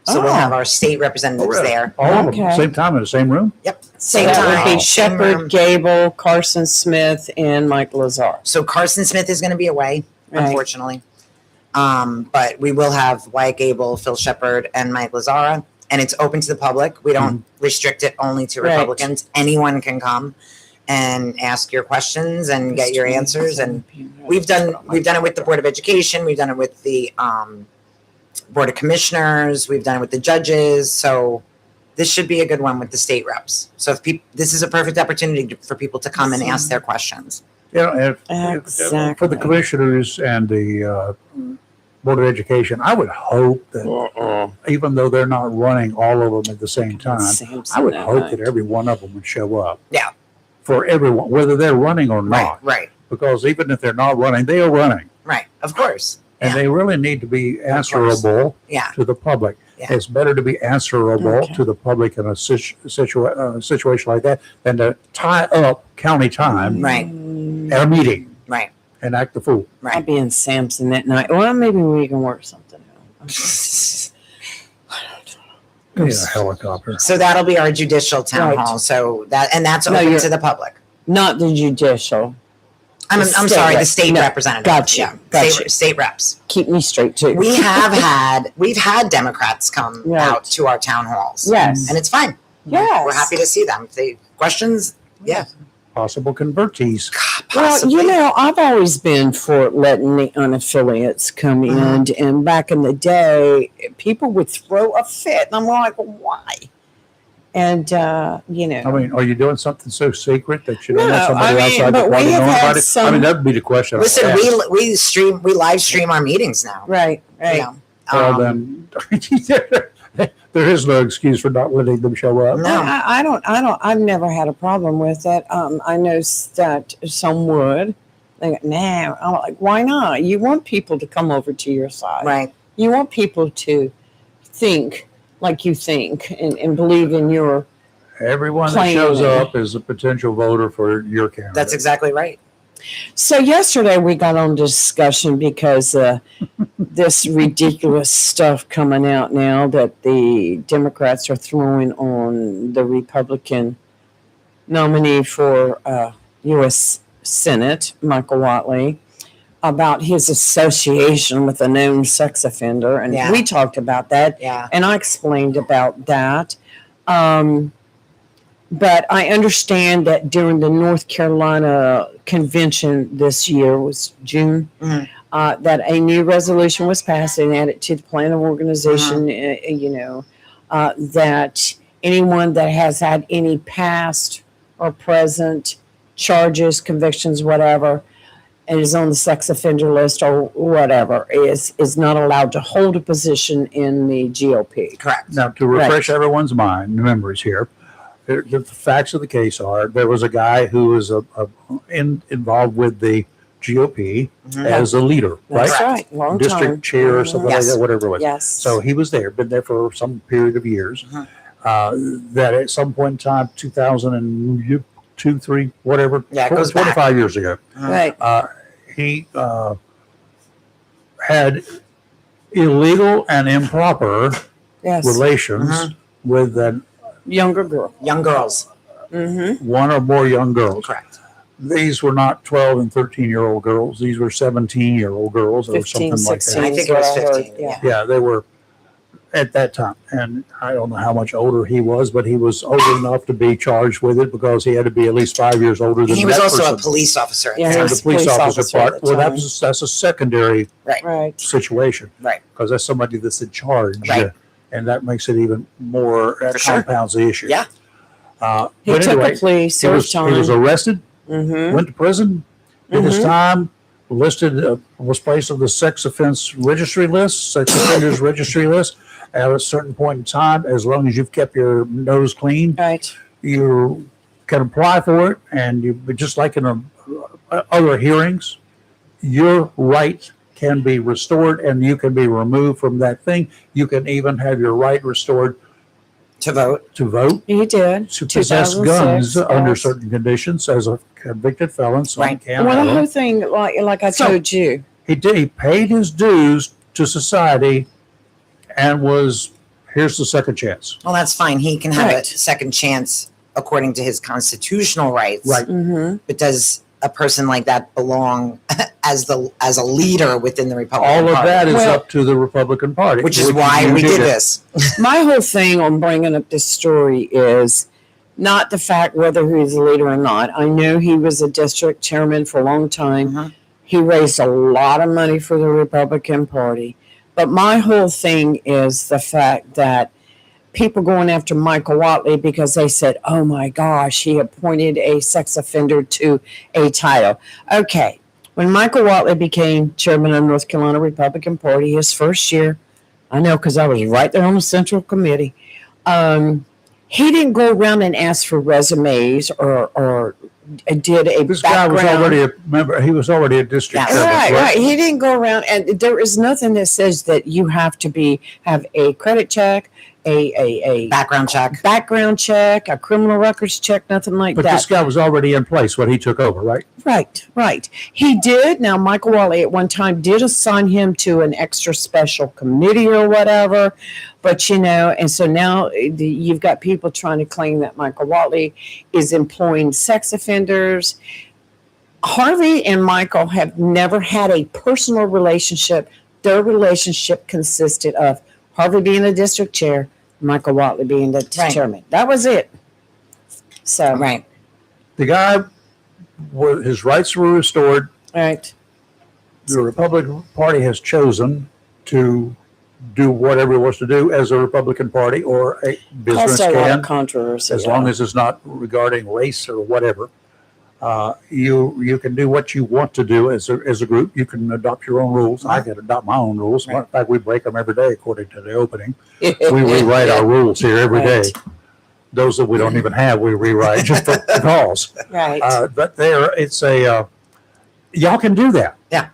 So we'll Oh. have our state representatives really? there. all of Okay. them, same time in the same room? Yep. So Same that time. would be same room. Shepard, Gable, Carson Smith, and Mike Lazar. So Carson Smith is going to be away, Right. unfortunately. But we will have Wyatt Gable, Phil Shepard, and Mike Lazara. And it's open to the public. We don't restrict it only to Right. Republicans. Anyone can come and ask your questions and get your answers. And we've done it with the Board of Education. We've done it with the Board of Commissioners. We've done it with the judges. So this should be a good one with the state reps. So this is a perfect opportunity for people to come and ask their questions. You know, if Exactly. for the commissioners and the Board of Education, I would hope that even though they're not running all of them at the same time, I would hope that every one of them would show up. Yeah. For everyone, whether they're running or not. Right. Because even if they're not running, they are running. Right. Of course. And Yeah. they really need to be course. answerable Yeah. to the public. Yeah. It's better to be answerable Okay. to the public in a situation like that than to tie up county time Right. at a meeting Right. and act the fool. Right. I'd be in Samson that night. Well, maybe we can work something out. Need a helicopter. So that'll be our judicial town Right. hall. So that's No, open you're- to the public. Not the judicial. I'm The sorry, state the rep. state No, representative. gotcha, Yeah. gotcha. State reps. Keep me straight too. We've had Democrats come Right. out to our town halls. Yes. And it's fine. Yes. We're happy to see them. If they questions, yeah. possible convertees. Possibly. Well, I've always been for letting the unaffiliates come in. And back in the day, people would throw a fit. And I'm like, why? And, I mean, are you doing something so secret that you don't No, want somebody I mean, outside but the we party have knowing had about it? some- I mean, that would be the question. I would Listen, ask. we live stream our meetings now. right. You know? Well, then there is no excuse for not letting them show up. No. I've never had a problem with it. I know that some would. They go, nah. I'm like, why not? You want people to come over to your side. Right. You want people to think like you think and believe in your. Everyone that Plain. shows up is a potential voter for your candidate. That's exactly right. So yesterday we got on discussion because this ridiculous stuff coming out now that the Democrats are throwing on the Republican nominee for U.S. Senate, Michael Whatley, about his association with a known sex offender. And Yeah. we talked about that. Yeah. And I explained about that. But I understand that during the North Carolina convention this year was June, Mhm. that a new resolution was passed and added to the plan of organization, that anyone that has had any past or present charges, convictions, whatever, and is on the sex offender list or whatever, is not allowed to hold a position in the GOP. Correct. Now, to refresh everyone's memories here, the facts of the case are there was a guy who was involved with the GOP as a leader, That's right? right. Long District time. chair or something Yes. like that, whatever it was. Yes. So he was there, been there for some period of years. That at some point in time, 2002, 3, whatever, Yeah, it goes 25 years ago, Right. he had illegal and improper Yes. relations with Younger girl. Young girls. Mm-hmm. one or more young girls. Correct. These were not 12 and 13-year-old girls. These were 17-year-old girls or 15, something like 16. that. I think it was That's what I heard, 15. yeah. Yeah, they were at that time. And I don't know how much older he was, but he was old enough to be charged with it because he had to be at least 5 years older than He was that also person. a police officer. At Yeah, the he time. And was the police officer at part, the well, time. that's a secondary Right. situation. Right. Because that's somebody that's in charge. Right. And that makes it even more, For sure. compounds the issue. Yeah. He But took anyway, a plea, he served time. was arrested, Mm-hmm. went to prison, did his time, listed, was placed on the sex offense registry list, sex offenders registry list. At a certain point in time, as long as you've kept your nose clean, Right. you can apply for it. And you, just like in other hearings, your right can be restored and you can be removed from that thing. You can even have your right restored To vote. to vote, He did. to possess 2006, guns under yes. certain conditions as a convicted felon. Some Right. can't Well, have the them. whole thing, like I So- told you, He did. He paid his dues to society, and here's the second chance. Well, that's fine. He can have Right. a second chance according to his constitutional rights. Right. mm-hmm. But does a person like that belong as a leader within the Republican All of Party? that is Well- up to the Republican Party, Which is why you we did it. this. My whole thing on bringing up this story is not the fact whether he's a leader or not. I know he was a district chairman for a long time. Mhm. He raised a lot of money for the Republican Party. But my whole thing is the fact that people going after Michael Whatley because they said, oh my gosh, he appointed a sex offender to a title. Okay. When Michael Whatley became chairman of the North Carolina Republican Party, his first year, I know because I was right there on the Central Committee, he didn't go around and ask for resumes or did a This guy was background. already a member. He was already a district Yeah. chairman. Right. He didn't go around, and there is nothing that says that you have to have a credit check, a Background check. background check, a criminal records check, nothing like But that. this guy was already in place when he took over, right? Right. He did. Now, Michael Whatley at one time did assign him to an extra special committee or whatever, but and so now you've got people trying to claim that Michael Whatley is employing sex offenders. Harvey and Michael have never had a personal relationship. Their relationship consisted of Harvey being the district chair, Michael Whatley being the Right. chairman. That was it. So, Right. The guy his rights were restored. Right. The Republican Party has chosen to do whatever it wants to do as a Republican Party or a business Also, a lot of can, controversy. as long as it's not regarding race or whatever. You can do what you want to do as a group. You can adopt your own rules. I can adopt my own rules. In fact, we break them every day according to the opening. We rewrite our rules here every day. Those that we don't even have, we rewrite just for the cause. Right. But y'all can do that. Yeah.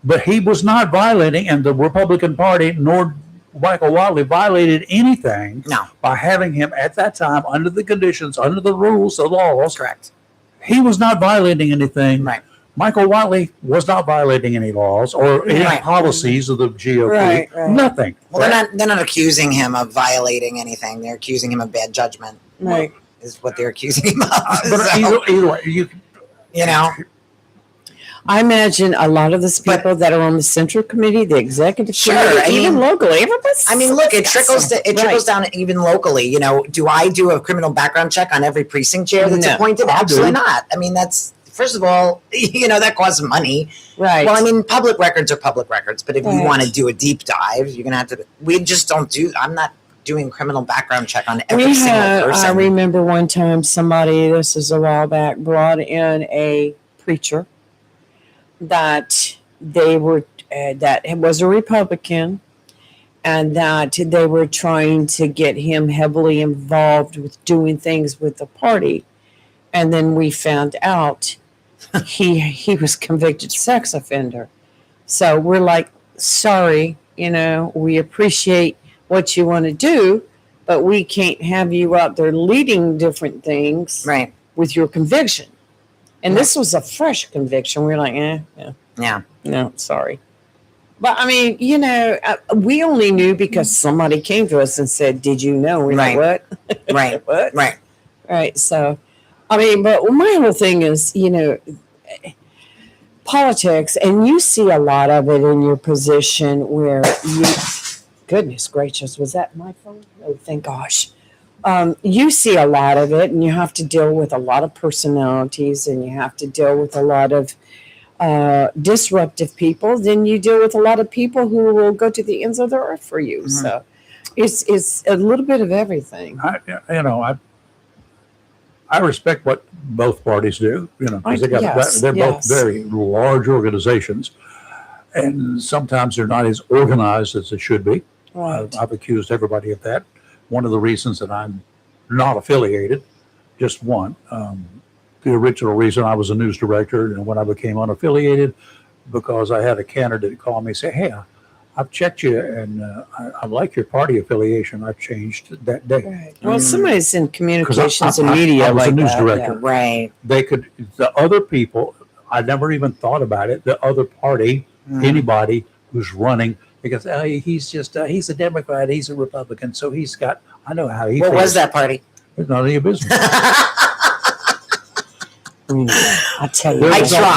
But he was not violating, and the Republican Party nor Michael Watley violated anything by having him at that time under the conditions, under the rules, the laws. Correct. He was not violating anything. Right. Michael Watley was not violating any laws or any policies of the GOP. Right. Nothing. Well, they're not accusing him of violating anything. They're accusing him of bad judgment. Right. Is what they're accusing him of. But So, either way, you know, I imagine a lot of those people that are on the central committee, the executive Sure, committee, I even mean- locally, everybody's. I mean, look, it trickles down even locally. You know, do I do a criminal background check on every precinct chair that's No, appointed? I do. Absolutely not. I mean, that's first of all, that costs money. Right. Well, I mean, public records are public records, but if you Right. want to do a deep dive, you're gonna have to. We just don't do. I'm not doing criminal background check on every single person. I remember one time somebody, this is a while back, brought in a preacher that they were, that was a Republican, and that they were trying to get him heavily involved with doing things with the party. And then we found out he was convicted sex offender. So we're like, sorry, we appreciate what you want to do, but we can't have you out there leading different things Right. with your conviction. And this was a fresh conviction. We're like, Yeah. no, sorry. But I mean, we only knew because somebody came to us and said, did you know? We're like, what? Right. What? Right. Right. So, I mean, but my whole thing is, politics, and you see a lot of it in your position where goodness gracious, was that my phone? Oh, thank gosh. You see a lot of it, and you have to deal with a lot of personalities, and you have to deal with a lot of disruptive people. Then you deal with a lot of people who will go to the ends of the earth for you. Mm-hmm. So it's a little bit of everything. I respect what both parties do, because Yes, they're yes. both very large organizations, and sometimes they're not as organized as they should be. Right. I've accused everybody of that. One of the reasons that I'm not affiliated, just one, the original reason I was a news director, and when I became unaffiliated, because I had a candidate call me and say, hey, I've checked you, and I like your party affiliation. I've changed that day. Right. Well, somebody's in 'Cause communications and I media was like a news that, director. Right. The other people, I never even thought about it. The other party, anybody who's running, because he's a Democrat, he's a Republican, so I know how he What feels. was that party? It's none of your business. I tell you,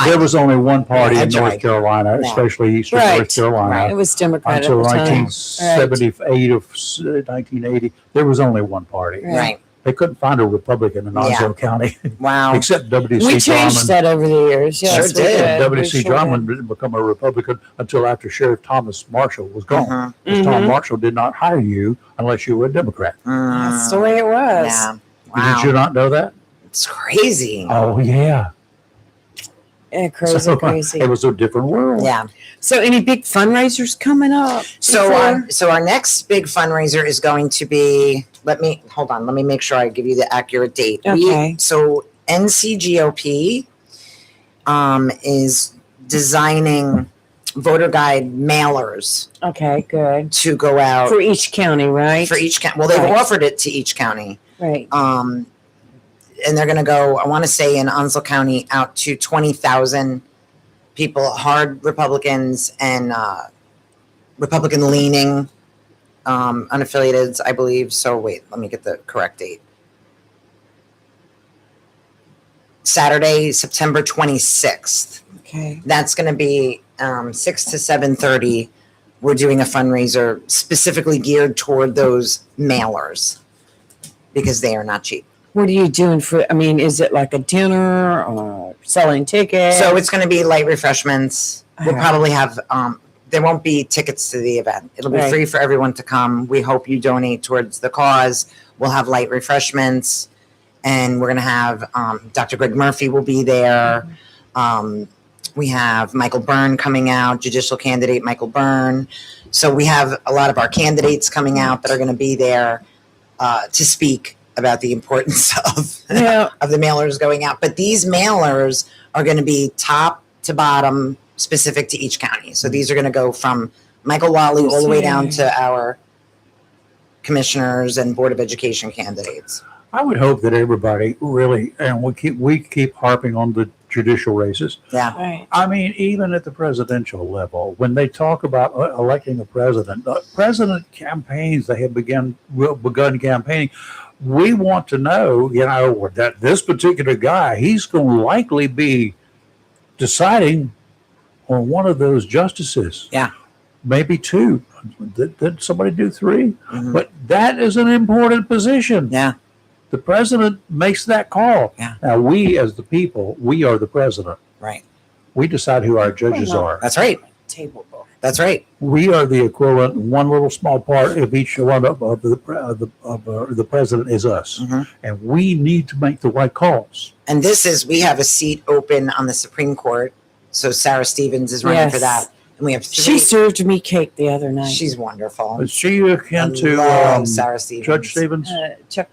There was only one party I in North tried. Carolina, No. especially eastern Right. North Carolina. it was Democrat Until at the time. 1978 or 1980, there was only one party. Right. Right. They couldn't find a Republican in Onslow County, Wow. except W.C. We changed Drummond. that over the years. Yes, Sure we did. W.C. We sure Drummond didn't become a Republican until after Sheriff Thomas Marshall was gone. Mhm. Because Tom Mhm. Marshall did not hire you unless you were a Democrat. did. That's the way it was. Yeah. Did you Wow. not know that? It's crazy. Oh, yeah. Yeah, crazy, So, crazy. It was a different world. Yeah. So, any big fundraisers coming up? So, before? our next big fundraiser is going to be. Let me make sure I give you the accurate date. Okay. So NCGOP is designing voter guide mailers Okay, good. to go out For each county, right? for each county. Well, they've Right. offered it to each county. Right. And they're going to go, I want to say in Onslow County, out to 20,000 people, hard Republicans and Republican leaning unaffiliated, I believe. So wait, let me get the correct date. Saturday, September 26th. Okay. That's going to be 6 to 7:30. We're doing a fundraiser specifically geared toward those mailers because they are not cheap. What are you doing for? I mean, is it like a dinner or selling tickets? So it's going to be light refreshments. We'll probably have, there won't be tickets to the event. It'll be free for everyone to come. We hope you donate towards the cause. We'll have light refreshments, and we're going to have Dr. Greg Murphy will be there. We have Michael Byrne coming out, judicial candidate Michael Byrne. So we have a lot of our candidates coming out that are going to be there to speak about the importance of the mailers going out. But these mailers are going to be top to bottom, specific to each county. So these are going to go from Michael Wally all the way down to our commissioners and Board of Education candidates. I would hope that everybody really, and we keep harping on the judicial races. Yeah. Right. I mean, even at the presidential level, when they talk about electing a president, president campaigns, they have begun campaigning. We want to know, that this particular guy, he's going to likely be deciding on one of those justices. Yeah. Maybe two. Did somebody do three? Mm-hmm. But that is an important position. Yeah. The president makes that call. Yeah. Now, we as the people, we are the president. Right. We decide who our judges are. That's right. Table book. That's right. We are the equivalent. One little small part of each one of the president is us, Mm-hmm. and we need to make the right calls. And we have a seat open on the Supreme Court. So Sarah Stevens is running for that. And we have She served me cake the other night. She's wonderful. Is she akin to love Sarah Stevens. Judge Stevens? Chuck,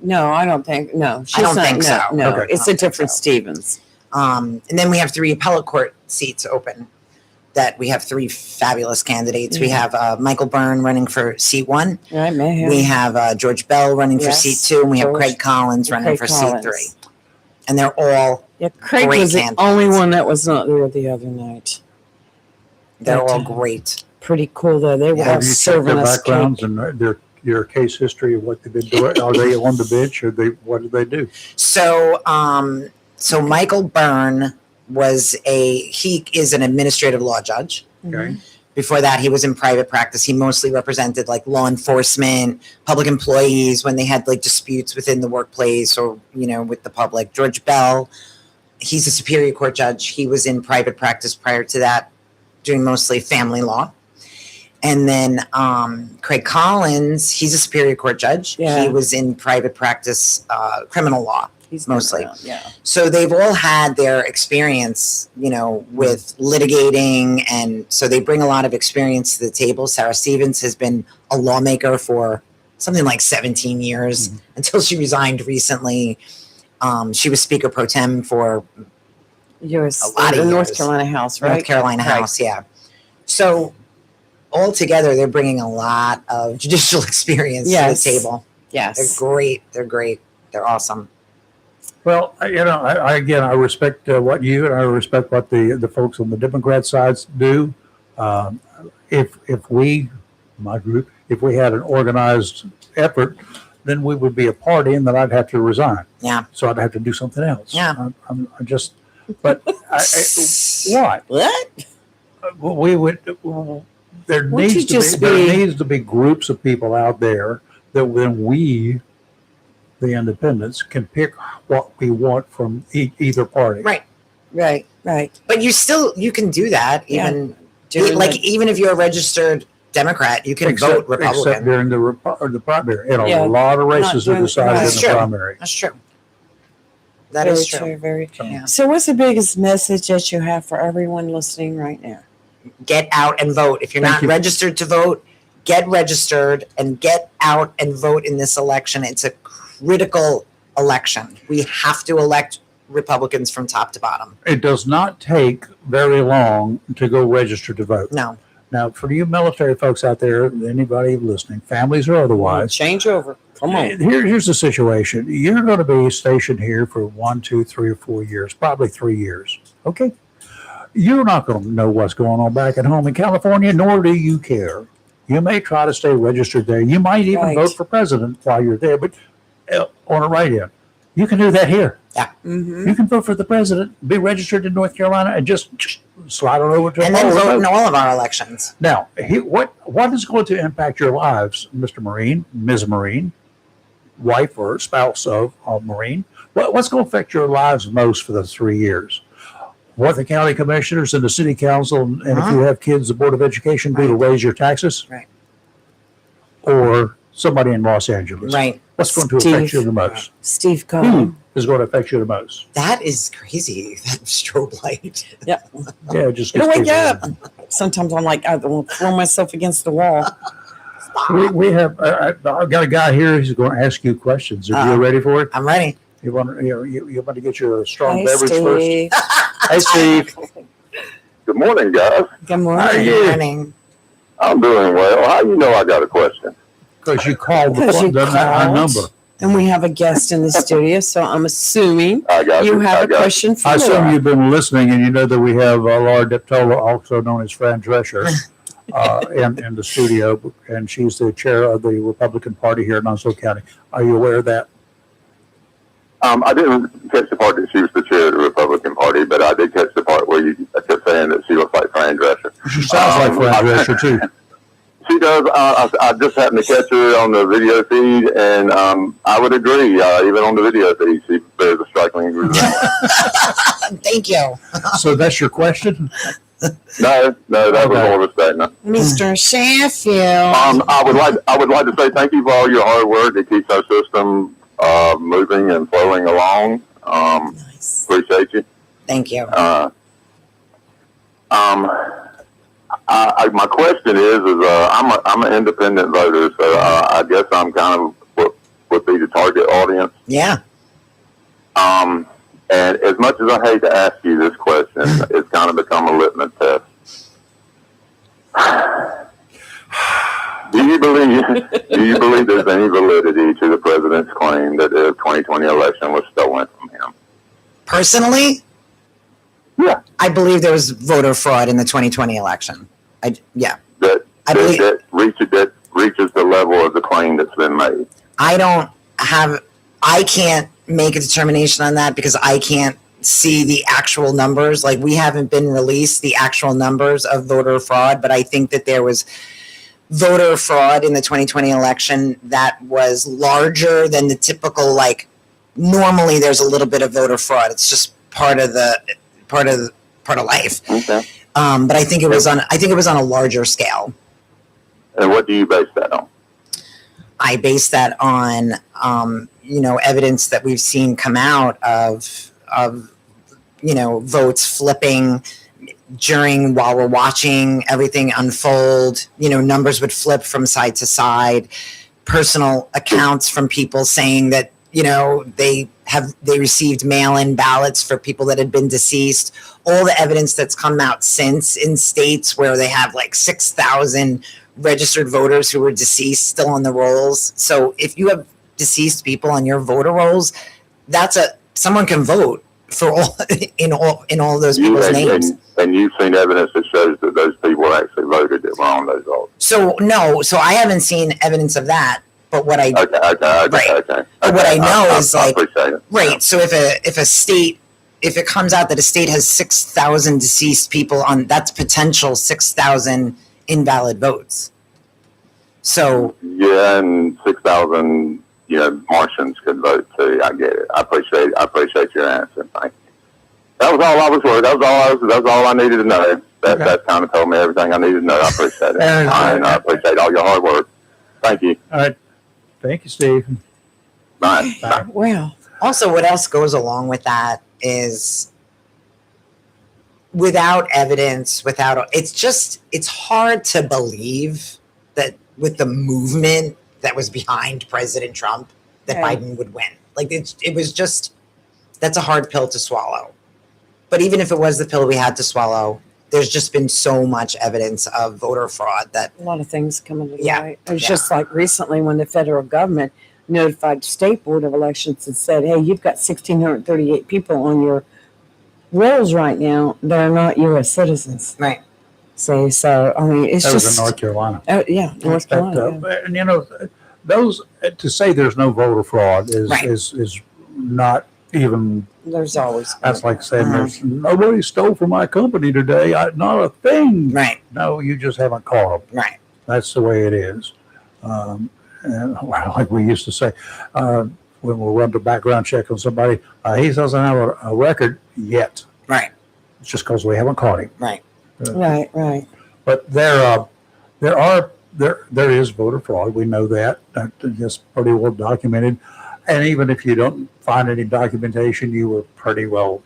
no, I don't think. No, she's don't not, think so. No, Okay. it's a different Stevens. And then we have 3 appellate court seats open. That we have 3 fabulous candidates. We have Michael Byrne running for seat 1. Right, man. We have George Bell running for seat 2, and we have George. Craig Collins running for seat 3. And they're all Craig great was the candidates. only one that was not there the other night. great. Pretty cool though. They were all Have you checked serving their us backgrounds cake. and their case history of what they've been doing? Are they on the bench, or what do they do? So Michael Byrne he is an administrative law judge. Okay. Before that, he was in private practice. He mostly represented like law enforcement, public employees when they had like disputes within the workplace or, with the public. George Bell, he's a Superior Court judge. He was in private practice prior to that, doing mostly family law. And then Craig Collins, he's a Superior Court judge. Yeah. He was in private practice, criminal law. He's mostly. Yeah. So they've all had their experience, with litigating. And so they bring a lot of experience to the table. Sarah Stevens has been a lawmaker for something like 17 years until she resigned recently. She was Speaker Pro Tem for Yours, a lot of the North years. Carolina House, right? North Carolina House, yeah. So altogether, they're bringing a lot of judicial experience to the table. Yes. They're great. They're great. They're awesome. Well, I respect what you and I respect what the folks on the Democrat sides do. If we, my group, if we had an organized effort, then we would be a party, and then I'd have to resign. Yeah. So I'd have to do something else. Yeah. I just, but what? What? We would. There Won't you needs to be groups of people out there that then we, the independents, can pick what we want from either party. Right. Right. But you can do that even even if you're a registered Democrat, you can vote Republican. Except during the primary. And Yeah. a lot of races are during- decided in That's the true. primary. That's true. That is true. Very true. Very true. Yeah. So, what's the biggest message that you have for everyone listening right now? Get out and vote. If you're Thank not you. registered to vote, get registered and get out and vote in this election. It's a critical election. We have to elect Republicans from top to bottom. It does not take very long to go register to vote. No. Now, for you military folks out there, anybody listening, families or otherwise, Change over. Come on. here's the situation. You're going to be stationed here for 1, 2, 3, or 4 years, probably 3 years. Okay? You're not going to know what's going on back at home in California, nor do you care. You may try to stay registered there. You might even Right. vote for president while you're there, but on a write-in. You can do that here. Mm-hmm. You can vote for the president, be registered in North Carolina, and just slide on over to And then vote in all of our elections. Now, what is going to impact your lives, Mr. Marine, Ms. Marine? wife or spouse of a Marine, what's going to affect your lives most for those 3 years? What the county commissioners and the city council, and if you have kids, the Board of Education do to raise your taxes? Right. Or somebody in Los Angeles? Right. What's going to affect you the most? Steve Cohen. Is going to affect you the most? That is crazy. That strobe light. Yeah. Yeah, it just It'll gets wake people- up. Sometimes I'm like, I will throw myself against the wall. We have. I've got a guy here. He's going to ask you questions. Are you ready for it? I'm ready. You want to? You want to get your strong Hey, beverage Steve. first? Hey, Steve. Good morning, guys. Good morning. How are Good you? morning. I'm doing well. How you know I got a question? Because you called the Because you our called. number. And we have a guest in the studio, so I'm assuming I got you have I a got question for I assume Laura. you've been listening, and you know that we have Laura Deptola, also known as Fran Drescher, in the studio, and she's the chair of the Republican Party here in Onslow County. Are you aware of that? I didn't catch the part that she was the chair of the Republican Party, but I did catch the part where you kept saying that she looks like Fran Drescher. She sounds like Fran Drescher too. She does. I just happened to catch her on the video feed, and I would agree. Even on the video feed, she bears a striking resemblance. Thank you. So that's your question? No, that was Okay. more of a statement. Mr. Sheffield. I would like to say thank you for all your hard work that keeps our system moving and flowing along. Nice. Appreciate you. Thank you. My question is I'm an independent voter, so I guess I'm kind of what would be the target audience. Yeah. And as much as I hate to ask you this question, it's kind of become a litmus test. Do you believe there's any validity to the president's claim that the 2020 election was stolen from him? Personally, Yeah. I believe there was voter fraud in the 2020 election. Yeah. That I believe- that reaches the level of the claim that's been made. I can't make a determination on that because I can't see the actual numbers. Like, we haven't been released the actual numbers of voter fraud, but I think that there was voter fraud in the 2020 election that was larger than the typical, like, normally there's a little bit of voter fraud. It's just part of life. Okay. But I think it was on a larger scale. And what do you base that on? I base that on, evidence that we've seen come out of votes flipping while we're watching everything unfold. Numbers would flip from side to side. Personal accounts from people saying that, they received mail-in ballots for people that had been deceased. All the evidence that's come out since in states where they have like 6,000 registered voters who were deceased still on the rolls. So if you have deceased people on your voter rolls, someone can vote for all in all those people's names. And you've seen evidence that shows that those people actually voted that were on those rolls. So I haven't seen evidence of that. But what I Okay. But what I know is, I like, appreciate it. right. So if it comes out that a state has 6,000 deceased people on, that's potential 6,000 invalid votes. So Yeah, and 6,000, Martians could vote too. I get it. I appreciate your answer. Thank you. That was all I was worried. That was all I needed to know. That kind of told me everything I needed to know. I appreciate it. And I appreciate all your hard work. Thank you. All right. Thank you, Steve. Bye. Bye. Wow. also, what else goes along with that is without evidence, it's hard to believe that with the movement that was behind President Trump, that Biden would win. Like, it was just, that's a hard pill to swallow. But even if it was the pill we had to swallow, there's just been so much evidence of voter fraud that, A lot of things coming to Yeah. light. It was Yeah. just like recently when the federal government notified State Board of Elections and said, hey, you've got 1,638 people on your rolls right now that are not U.S. citizens. right. So, I mean, it's That was just. in North Carolina. Oh, yeah, North Carolina. And those to say there's no voter fraud Right. is not even. There's always. That's like saying there's nobody stole from my company today. Not a thing. Right. No, you just haven't called. Right. That's the way it is. like we used to say, when we'll run the background check on somebody, he doesn't have a record yet. Right. It's just because we haven't caught him. Right. Right. But there is voter fraud. We know that. That's pretty well documented. And even if you don't find any documentation, you were pretty well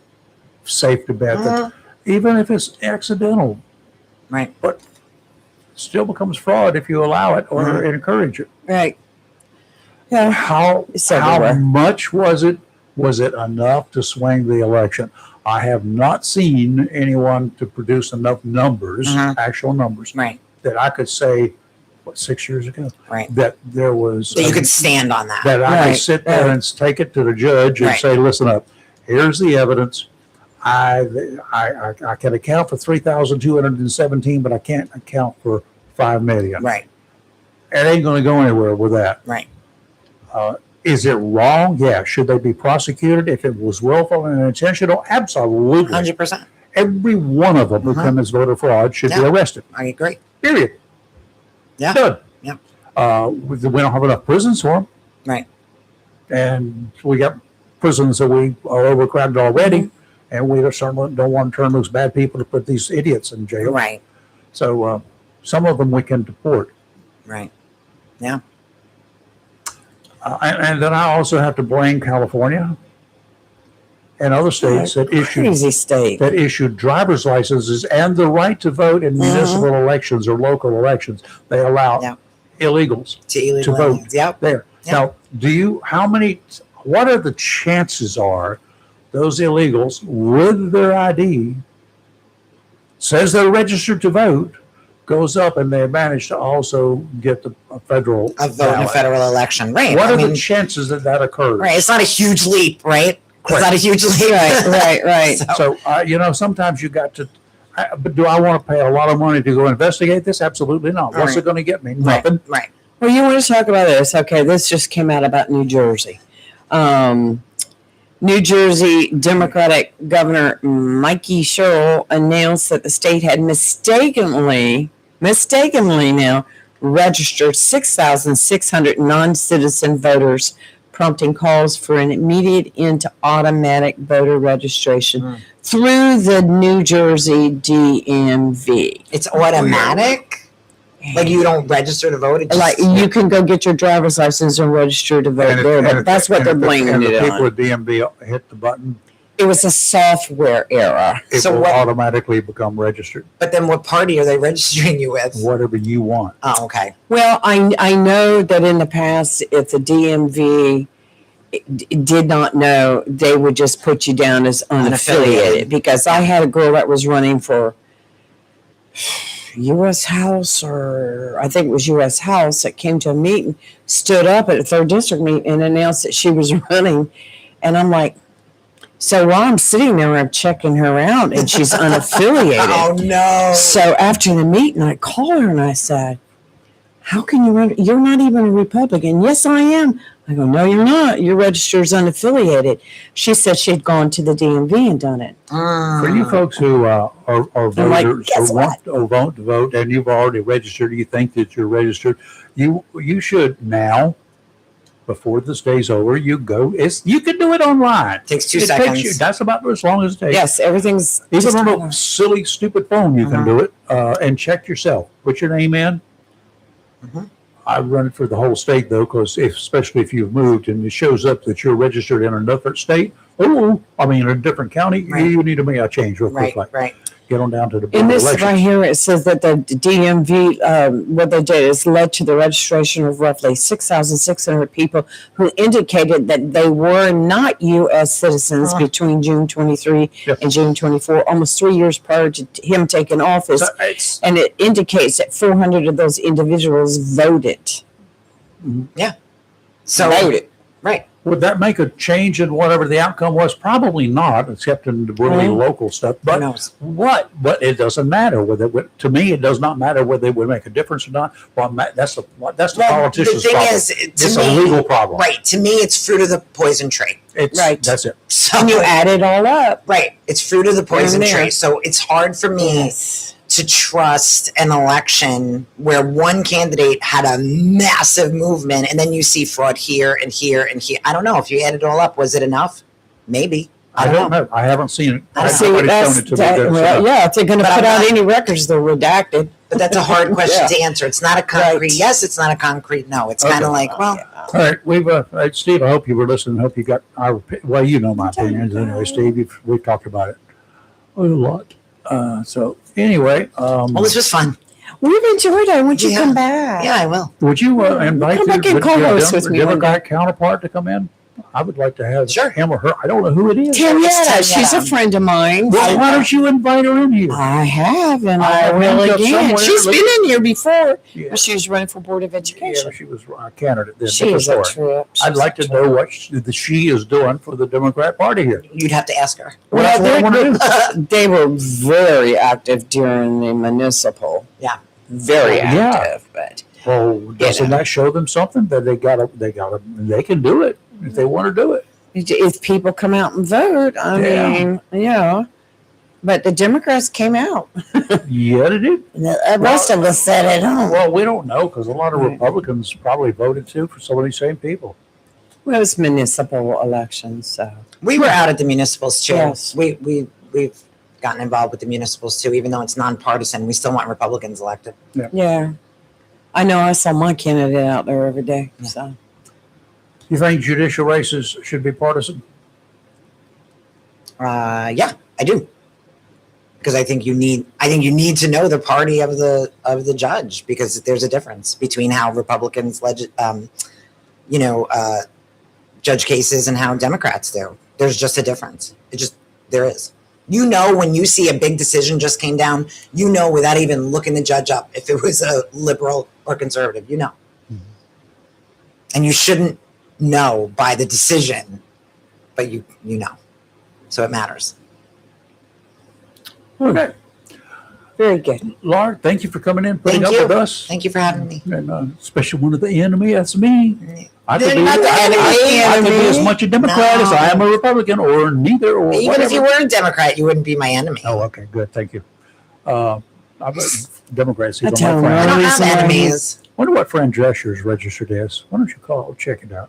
safe to bet that even if it's accidental, Right. but it still becomes fraud if you allow it or encourage it. Right. Yeah. How much was it? Was it enough to swing the election? I have not seen anyone to produce enough numbers, actual numbers, Right. that I could say, 6 years ago, Right. that there was. So you could stand on that. That I could sit there and take it to the judge and say, listen up, here's the evidence. I can account for 3,217, but I can't account for 5 million. Right. It ain't going to go anywhere with that. Right. Is it wrong? Yeah. Should they be prosecuted if it was willful and intentional? Absolutely. 100%. Every one of them who commits voter fraud should be arrested. I agree. Period. Yeah. Done. Yeah. We don't have enough prisons for them. Right. And we got prisons that we are overcrowded already. And we certainly don't want to turn loose bad people to put these idiots in jail. Right. So some of them we can deport. Right. Yeah. And then I also have to blame California and other states that issued driver's licenses and the right to vote in municipal elections or local elections. They allow illegals to vote there. Now, what are the chances are those illegals with their ID says they're registered to vote, goes up and they manage to also get the federal vote in a federal election. Right. What are the chances that occurs? Right. It's not a huge leap, right? It's not a huge leap. Right. So, sometimes you got to, but do I want to pay a lot of money to go investigate this? Absolutely not. What's it going to get me? Nothing. Right. Well, you want to talk about this. Okay, this just came out about New Jersey. New Jersey Democratic Governor Mikey Sherrill announced that the state had mistakenly now registered 6,600 non-citizen voters, prompting calls for an immediate end to automatic voter registration through the New Jersey DMV. It's automatic? Like you don't register to vote? Like you can go get your driver's license and register to vote there, but that's what they're blaming it on. People at DMV hit the button. It was a software error. It will automatically become registered. But then what party are they registering you with? Whatever you want. Oh, okay. Well, I know that in the past, if the DMV did not know, they would just put you down as unaffiliated. Because I had a girl that was running for U.S. House, or I think it was U.S. House, that came to a meeting, stood up at a 3rd District meeting and announced that she was running. And I'm like, so while I'm sitting there, I'm checking her out and she's unaffiliated. Oh, no. So after the meeting, I called her and I said, how can you run? You're not even a Republican. Yes, I am. I go, no, you're not. Your register is unaffiliated. She said she'd gone to the DMV and done it. For you folks who are voters or want to vote and you've already registered, you think that you're registered, you should now, before this day's over, you can do it online. Takes 2 seconds. That's about as long as it takes. Yes, everything's even on a silly, stupid phone. You can do it and check yourself. Put your name in. I run it for the whole state though, because especially if you've moved and it shows up that you're registered in another state, a different county, you need to make a change real quick. Right. Get on down to the in this elections. Right here, it says that the DMV, what they did is led to the registration of roughly 6,600 people who indicated that they were not U.S. citizens between June 23 and June 24, almost 3 years prior to him taking office. So and it indicates that 400 of those individuals voted. Yeah. So voted. Right. Would that make a change in whatever the outcome was? Probably not, except in the really local stuff. But But it doesn't matter whether. To me, it does not matter whether it would make a difference or not. Well, that's the politician's problem. It's a legal problem. Right. To me, it's fruit of the poison tree. That's it. So and you add it all up. Right. It's fruit of the poison tree. So it's hard for me to trust an election where one candidate had a massive movement and then you see fraud here and here and here. I don't know if you add it all up, was it enough? Maybe. I don't know. I haven't seen it. See, Nobody's that's, shown it to me. that, well, yeah, if they're going to But put I'm out not- any records, they're redacted. But that's a hard question Yeah. to answer. It's not a concrete Right. yes, it's not a concrete no. It's kind of like, well, All right, we've Steve. I hope you were listening. I hope you got our. Well, you know my opinions anyway, Steve. We've talked about it a lot. So anyway, well, this was fun. We've enjoyed it. Won't you Yeah. come back? Yeah, I will. would you invite Come back and your co-host with me one Democrat counterpart to come in? I would like to have Sure. him or her. I don't know who it is. Tanyetta, she's a friend of mine. Well, why don't you invite her in here? I have, and I I will have again. somewhere. She's been in here before. Yeah. She was running for Board of Yeah, Education. she was a candidate. Then. She Different is a story. trip. I'd like to know what she is doing for the Democrat Party here. You'd have to ask her. Well, that's what I want to do. They were very active during the municipal. Yeah. Very Yeah. active, but Well, doesn't that show them something that they can do it if they want to do it? if people come out and vote, I Yeah. mean, yeah. But the Democrats came out. Yeah, they did. The rest of us sat at home. Well, we don't know because a lot of Right. Republicans probably voted too for some of these same people. Well, it's municipal elections, so. We were out at the municipals too. Yes. We've gotten involved with the municipals too, even though it's nonpartisan. We still want Republicans elected. Yeah. I know I saw my candidate out there every day, so. You think judicial races should be partisan? Yeah, I do. Because I think you need to know the party of the judge, because there's a difference between how Republicans judge cases and how Democrats do. There's just a difference. There is. You know, when you see a big decision just came down, you know, without even looking the judge up, if it was a liberal or conservative, you know. Mm-hmm. And you shouldn't know by the decision, but you know. So it matters. Okay. Very good. Laura, thank you for coming in, putting Thank up you. with us. Thank you for having me. And especially one of the enemy, that's me. I could They're be, not the enemy. I could be as much a Democrat as I am a Republican, or neither, or Even whatever. if you were a Democrat, you wouldn't be my enemy. Oh, okay, good, thank you. I bet Democrats, he's I on tell my him, I friend. don't Well, have he's enemies. Wonder what Fran Drescher is registered as. Why don't you call, check it out?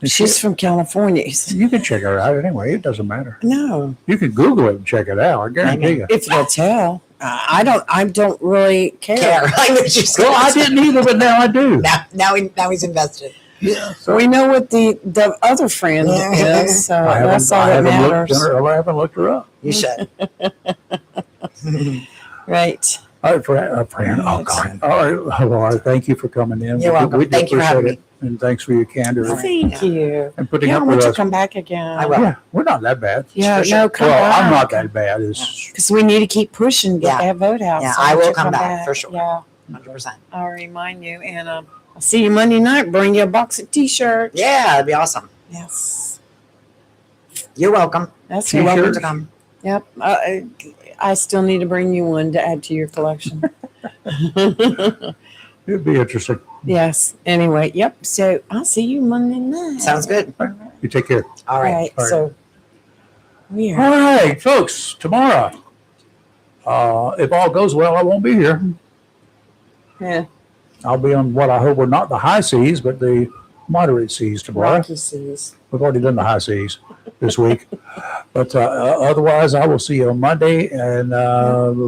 She's from California. You can check her out anyway. It doesn't matter. No, You can Google it and check it out. I guarantee you. if you'll tell. I don't really care. I knew she was Well, I gonna say- didn't either, but now I do. Now he's invested. Yeah. So We know what the other friend is, so that's all that matters. I haven't looked her up. You should. Right. All right, Fran. Oh, God. All right, Laura, thank you for coming in. You're welcome. We do Thank you for appreciate having it. And thanks for your candor Thank you. and putting Yeah, up won't with you us. come back again? I will. Yeah, we're not that bad. Yeah, For sure. no, come Well, back. I'm not that bad. It's Because we need to keep pushing, get Yeah. that vote out. Yeah, so I won't will you come back, for sure. Yeah, 100%. I'll remind you. And I'll see you Monday night. Bring you a box of T-shirts. Yeah, that'd be awesome. Yes. You're welcome. That's You're welcome T-shirts? to come. Yep. I still need to bring you one to add to your collection. It'd be interesting. Yes. Anyway, yep. So I'll see you Monday night. Sounds good. You take care. All right. All right. So we All are. right, folks. Tomorrow, if all goes well, I won't be here. Yeah. I'll be on what I hope are not the high seas, but the moderate seas tomorrow. Rocky seas. We've already done the high seas this week. But otherwise, I will see you on Monday, and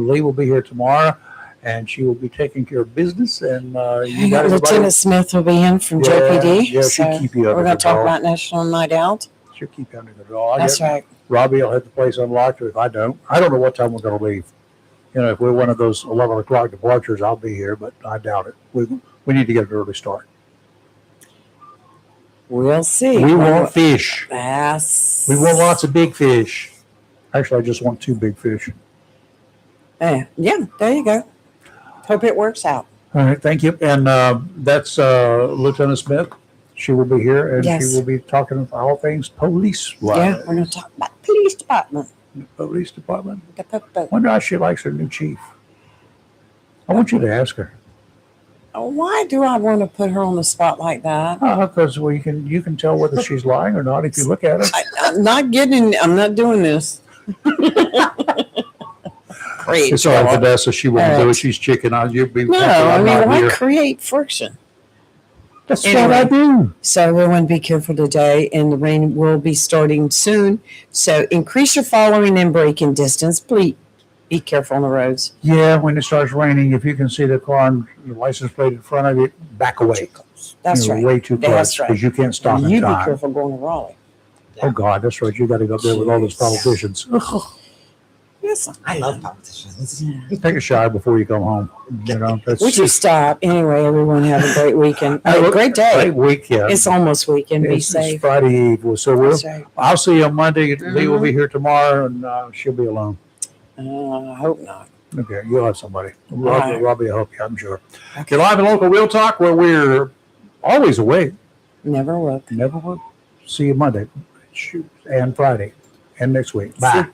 Lee will be here tomorrow, and she will be taking care of business. And you got everybody. Lieutenant Smith will be in from Yeah, JPD. yeah, she'll keep you up We're at going the to talk draw. about National Night Out. She'll keep you under the draw. That's right. Robbie will have the place unlocked, or if I don't know what time we're going to leave. You know, if we're one of those 11 o'clock departures, I'll be here, but I doubt it. We need to get an early start. We'll see. We want fish. Yes. We want lots of big fish. Actually, I just want 2 big fish. Yeah, there you go. Hope it works out. All right, thank you. And that's Lieutenant Smith. She will be here, and Yes. she will be talking about all things police. Yeah, we're going to talk about the police department. Police department. The po-po. Wonder how she likes her new chief. I want you to ask her. Why do I want to put her on the spot like that? Because you can tell whether she's lying or not if you look at her. I'm not doing this. create It's all right, trouble. Vanessa. She won't All do right. it. She's chicken on you. No, I mean, why create friction? That's Anyway. what I do. So everyone be careful today, and the rain will be starting soon. So increase your following and braking distance. Please be careful on the roads. Yeah, when it starts raining, if you can see the car and the license plate in front of it, back away. That's You're right. Way too close. That's right. Because you can't stop And in you be time. careful going to Raleigh. Oh, God, that's right. You got to go up there with all those politicians. Yes. I love politicians. Take a shower before you come home. You know, that's Would you stop? Anyway, everyone have a great weekend. A great day. Great weekend. It's almost weekend. Be It's safe. Friday Eve. So That's right. I'll see you on Monday. Lee will be here tomorrow, and she'll be alone. I hope not. Okay, you'll have somebody. right. Robbie will help you, I'm sure. Okay, live and local Real Talk, where we're always awake. Never look. Never will. See you Monday and Friday and next week. Bye. See-